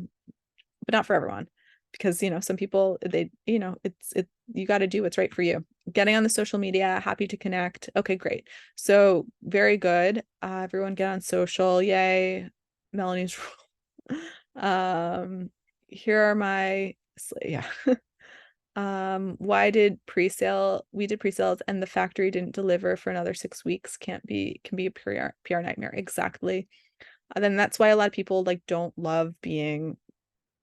not for everyone, because some people, they you got to do what's right for you. Getting on the social media, happy to connect. Okay, great. So very good. Everyone get on social. Yay. Melanie's here are my yeah. Why did pre-sale? We did pre-sales and the factory didn't deliver for another 6 weeks. Can be a PR nightmare. Exactly. And then that's why a lot of people like don't love being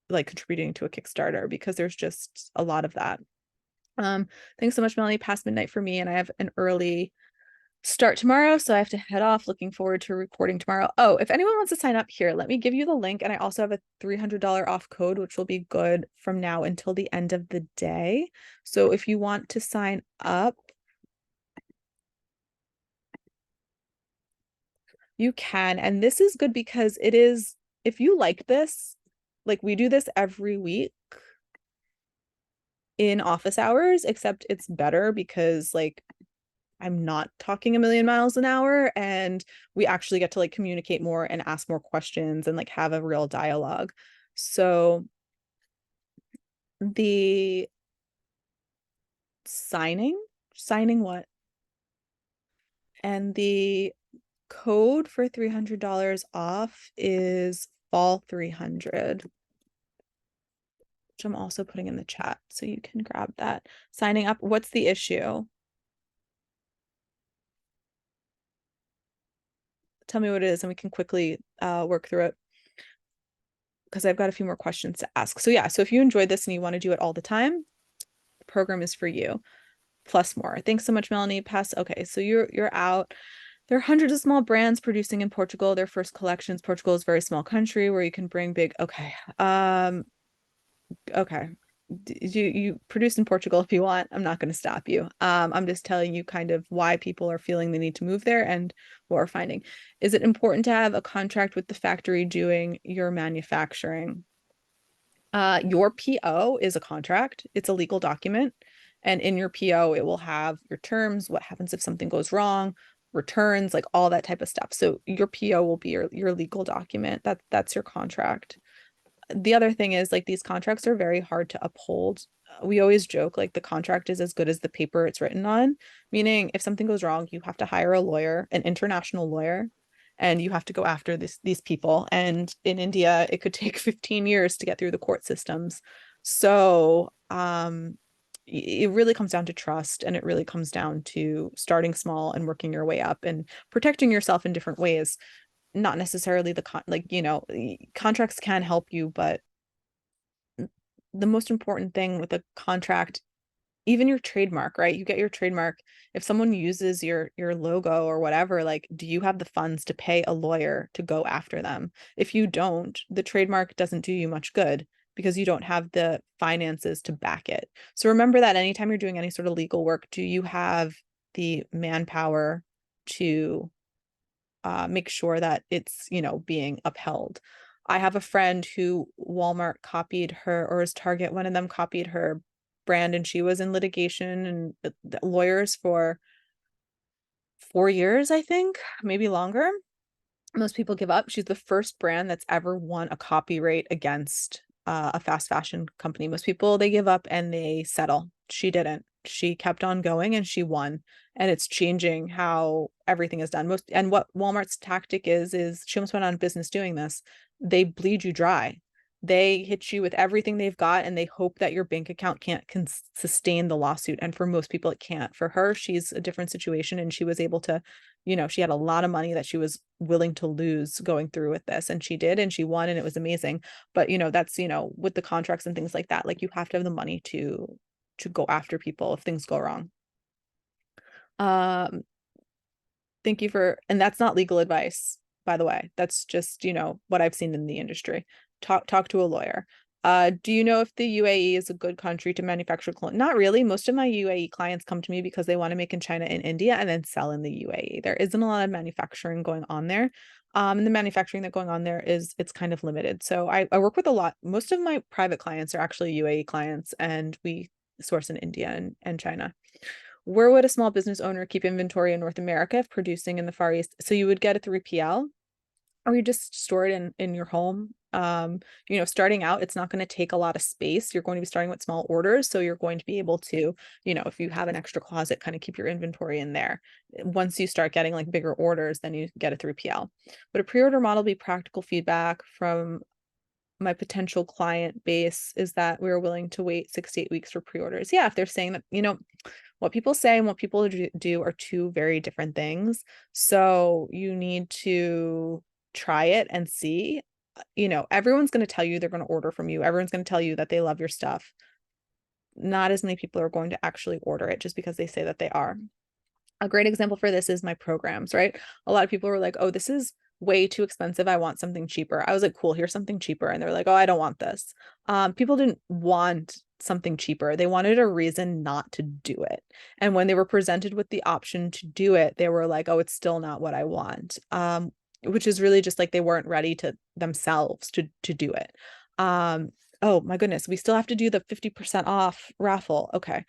like contributing to a Kickstarter, because there's just a lot of that. Thanks so much, Melanie. Past midnight for me, and I have an early start tomorrow, so I have to head off. Looking forward to recording tomorrow. Oh, if anyone wants to sign up here, let me give you the link, and I also have a $300 off code, which will be good from now until the end of the day. So if you want to sign up, you can. And this is good because it is, if you like this, like we do this every week in office hours, except it's better because like I'm not talking a million miles an hour, and we actually get to like communicate more and ask more questions and like have a real dialogue. So the Signing what? And the code for $300 off is fall 300, which I'm also putting in the chat so you can grab that. Signing up, what's the issue? Tell me what it is and we can quickly work through it, because I've got a few more questions to ask. So yeah, so if you enjoyed this and you want to do it all the time, the program is for you, plus more. Thanks so much, Melanie. Okay, so you're out. There are hundreds of small brands producing in Portugal. Their first collections. Portugal is a very small country where you can bring big. Okay. Okay. You produce in Portugal if you want. I'm not going to stop you. I'm just telling you kind of why people are feeling the need to move there and what we're finding. Is it important to have a contract with the factory doing your manufacturing? Your PO is a contract. It's a legal document. And in your PO, it will have your terms, what happens if something goes wrong, returns, like all that type of stuff. So your PO will be your legal document. That's your contract. The other thing is, like, these contracts are very hard to uphold. We always joke like the contract is as good as the paper it's written on, meaning if something goes wrong, you have to hire a lawyer, an international lawyer, and you have to go after these people. And in India, it could take 15 years to get through the court systems. So it really comes down to trust, and it really comes down to starting small and working your way up and protecting yourself in different ways. Not necessarily contracts can help you, but the most important thing with a contract, even your trademark, right? You get your trademark. If someone uses your logo or whatever, like, do you have the funds to pay a lawyer to go after them? If you don't, the trademark doesn't do you much good because you don't have the finances to back it. So remember that anytime you're doing any sort of legal work, do you have the manpower to make sure that it's, being upheld? I have a friend who Walmart copied her, or is Target, one of them copied her brand, and she was in litigation and lawyers for 4 years, I think, maybe longer. Most people give up. She's the first brand that's ever won a copyright against a fast fashion company. Most people, they give up and they settle. She didn't. She kept on going and she won. And it's changing how everything is done. And what Walmart's tactic is she almost went on business doing this. They bleed you dry. They hit you with everything they've got, and they hope that your bank account can sustain the lawsuit. And for most people, it can't. For her, she's a different situation, and she was able to, she had a lot of money that she was willing to lose going through with this, and she did, and she won, and it was amazing. But that's with the contracts and things like that, like, you have to have the money to go after people if things go wrong. Thank you and that's not legal advice, by the way. That's just, what I've seen in the industry. Talk to a lawyer. Do you know if the UAE is a good country to manufacture clothes? Not really. Most of my UAE clients come to me because they want to make in China and India and then sell in the UAE. There isn't a lot of manufacturing going on there. And the manufacturing that's going on there it's kind of limited. So I work with a lot. Most of my private clients are actually UAE clients, and we source in India and China. Where would a small business owner keep inventory in North America if producing in the Far East? So you would get a 3PL, or you just store it in your home. Starting out, it's not going to take a lot of space. You're going to be starting with small orders. So you're going to be able to, if you have an extra closet, kind of keep your inventory in there. Once you start getting like bigger orders, then you get a 3PL. Would a pre-order model be practical? Feedback from my potential client base is that we're willing to wait 6 to 8 weeks for pre-orders. Yeah, if they're saying that, what people say and what people do are two very different things. So you need to try it and see. Everyone's going to tell you they're going to order from you. Everyone's going to tell you that they love your stuff. Not as many people are going to actually order it just because they say that they are. A great example for this is my programs, right? A lot of people were like, oh, this is way too expensive. I want something cheaper. I was like, cool, here's something cheaper. And they're like, oh, I don't want this. People didn't want something cheaper. They wanted a reason not to do it. And when they were presented with the option to do it, they were like, oh, it's still not what I want. Which is really just like they weren't ready to themselves to do it. Oh my goodness, we still have to do the 50% off raffle. Okay.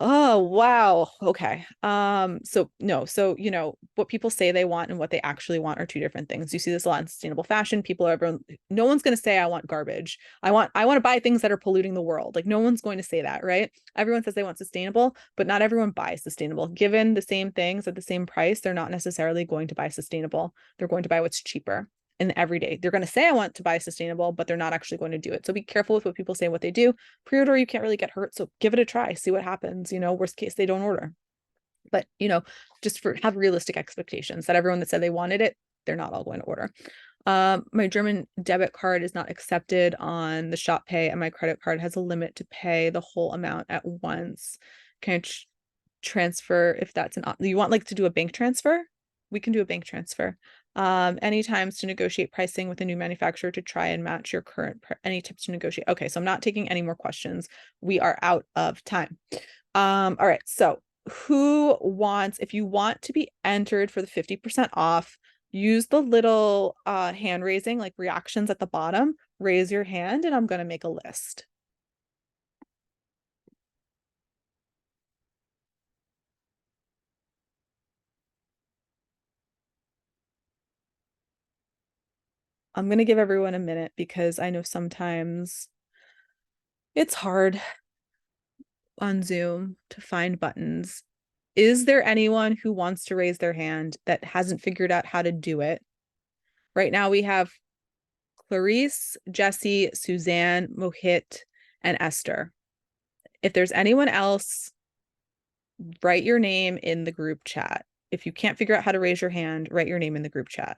Oh, wow. Okay. So no, so what people say they want and what they actually want are two different things. You see this a lot in sustainable fashion. No one's going to say I want garbage. I want to buy things that are polluting the world. Like no one's going to say that, right? Everyone says they want sustainable, but not everyone buys sustainable. Given the same things at the same price, they're not necessarily going to buy sustainable. They're going to buy what's cheaper. And every day they're going to say I want to buy sustainable, but they're not actually going to do it. So be careful with what people say and what they do. Pre-order, you can't really get hurt, so give it a try, see what happens. Worst case they don't order, but just have realistic expectations that everyone that said they wanted it, they're not all going to order. My German debit card is not accepted on the shop pay, and my credit card has a limit to pay the whole amount at once. Can I transfer if that's you want like to do a bank transfer? We can do a bank transfer. Any times to negotiate pricing with a new manufacturer to try and match your current any tips to negotiate. Okay, so I'm not taking any more questions. We are out of time. All right, so if you want to be entered for the 50% off, use the little hand raising, like reactions at the bottom, raise your hand, and I'm going to make a list. I'm going to give everyone a minute because I know sometimes it's hard on Zoom to find buttons. Is there anyone who wants to raise their hand that hasn't figured out how to do it? Right now we have Clarice, Jessie, Suzanne, Mohit, and Esther. If there's anyone else, write your name in the group chat. If you can't figure out how to raise your hand, write your name in the group chat.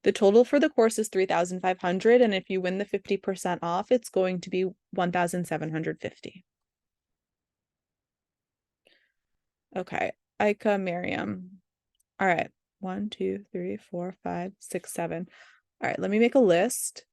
The total for the course is 3,500, and if you win the 50% off, it's going to be 1,750. Okay, Ika, Miriam. All right, 1, 2, 3, 4, 5, 6, 7. All right, let me make a list.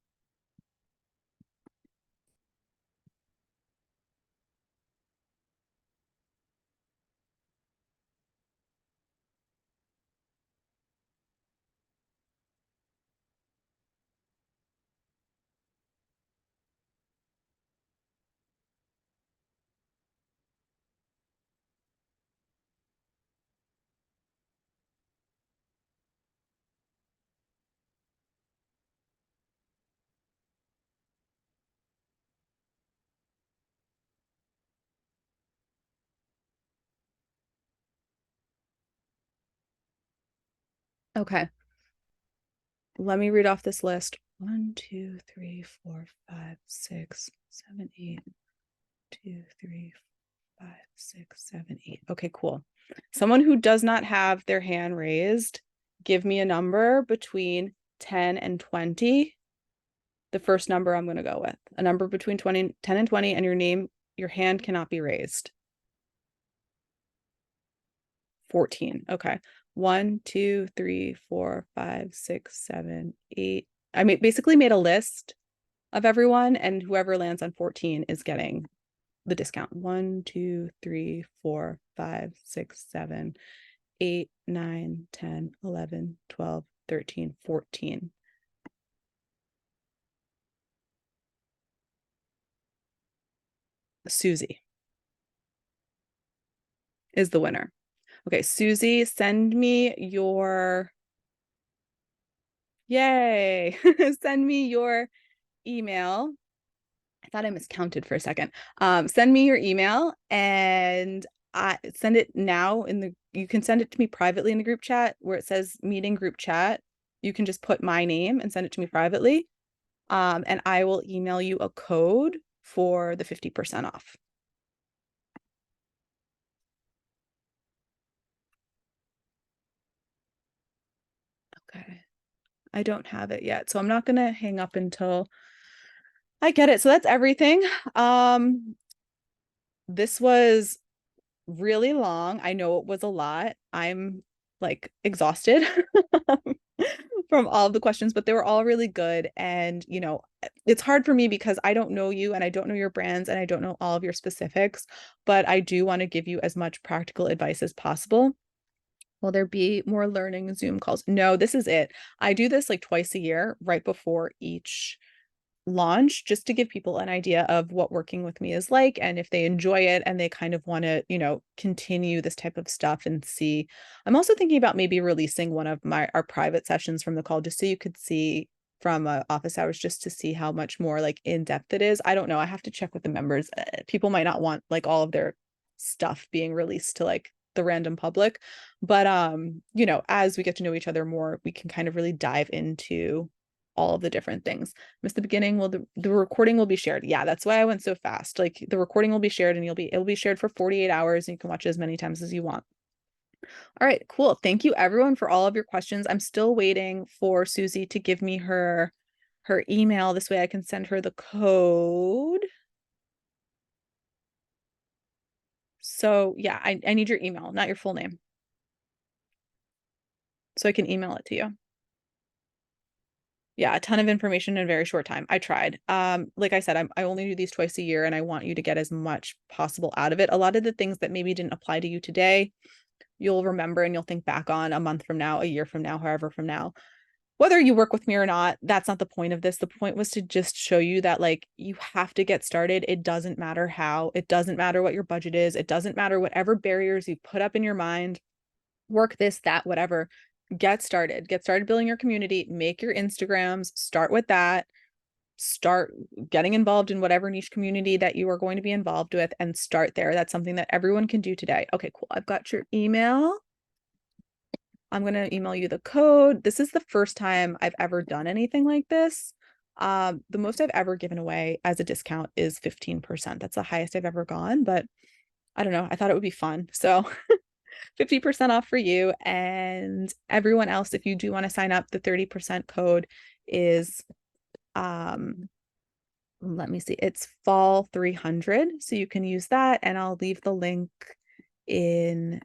Okay, let me read off this list. 1, 2, 3, 4, 5, 6, 7, 8. 2, 3, 5, 6, 7, 8. Okay, cool. Someone who does not have their hand raised, give me a number between 10 and 20. The first number I'm going to go with. A number between 10 and 20, and your hand cannot be raised. 14. Okay. 1, 2, 3, 4, 5, 6, 7, 8. I basically made a list of everyone, and whoever lands on 14 is getting the discount. 1, 2, 3, 4, 5, 6, 7, 8, 9, 10, 11, 12, 13, 14. Susie is the winner. Okay, Susie, send me your yay. Send me your email. I thought I miscounted for a second. Send me your email and send it now you can send it to me privately in the group chat where it says meeting group chat. You can just put my name and send it to me privately. And I will email you a code for the 50% off. Okay. I don't have it yet, so I'm not going to hang up until I get it. So that's everything. This was really long. I know it was a lot. I'm like exhausted from all of the questions, but they were all really good. And, it's hard for me because I don't know you and I don't know your brands and I don't know all of your specifics, but I do want to give you as much practical advice as possible. Will there be more learning Zoom calls? No, this is it. I do this like twice a year, right before each launch, just to give people an idea of what working with me is like, and if they enjoy it and they kind of want to, continue this type of stuff and see. I'm also thinking about maybe releasing one of our private sessions from the call, just so you could see from office hours, just to see how much more like in depth it is. I don't know. I have to check with the members. People might not want like all of their stuff being released to like the random public, but as we get to know each other more, we can kind of really dive into all of the different things. Miss the beginning, well, the recording will be shared. Yeah, that's why I went so fast. Like the recording will be shared, and it'll be shared for 48 hours, and you can watch it as many times as you want. All right, cool. Thank you everyone for all of your questions. I'm still waiting for Susie to give me her email. This way I can send her the code. So yeah, I need your email, not your full name, so I can email it to you. Yeah, a ton of information in a very short time. I tried. Like I said, I only do these twice a year, and I want you to get as much possible out of it. A lot of the things that maybe didn't apply to you today, you'll remember and you'll think back on a month from now, a year from now, however from now. Whether you work with me or not, that's not the point of this. The point was to just show you that like you have to get started. It doesn't matter how, it doesn't matter what your budget is. It doesn't matter whatever barriers you put up in your mind, work this, that, whatever. Get started building your community, make your Instagrams, start with that, start getting involved in whatever niche community that you are going to be involved with, and start there. That's something that everyone can do today. Okay, cool. I've got your email. I'm going to email you the code. This is the first time I've ever done anything like this. The most I've ever given away as a discount is 15%. That's the highest I've ever gone, but I don't know. I thought it would be fun. So 50% off for you, and everyone else, if you do want to sign up, the 30% code is let me see, it's fall 300, so you can use that, and I'll leave the link in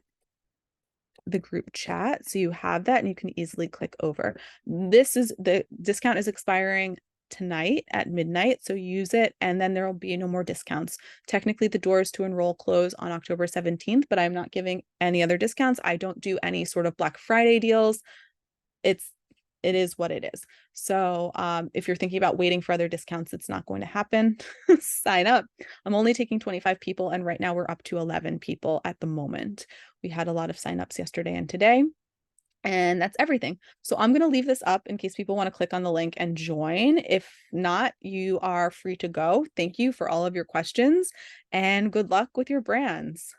the group chat so you have that and you can easily click over. The discount is expiring tonight at midnight, so use it, and then there will be no more discounts. Technically, the doors to enroll close on October 17th, but I'm not giving any other discounts. I don't do any sort of Black Friday deals. It is what it is. So if you're thinking about waiting for other discounts, it's not going to happen. Sign up. I'm only taking 25 people, and right now we're up to 11 people at the moment. We had a lot of signups yesterday and today. And that's everything. So I'm going to leave this up in case people want to click on the link and join. If not, you are free to go. Thank you for all of your questions, and good luck with your brands.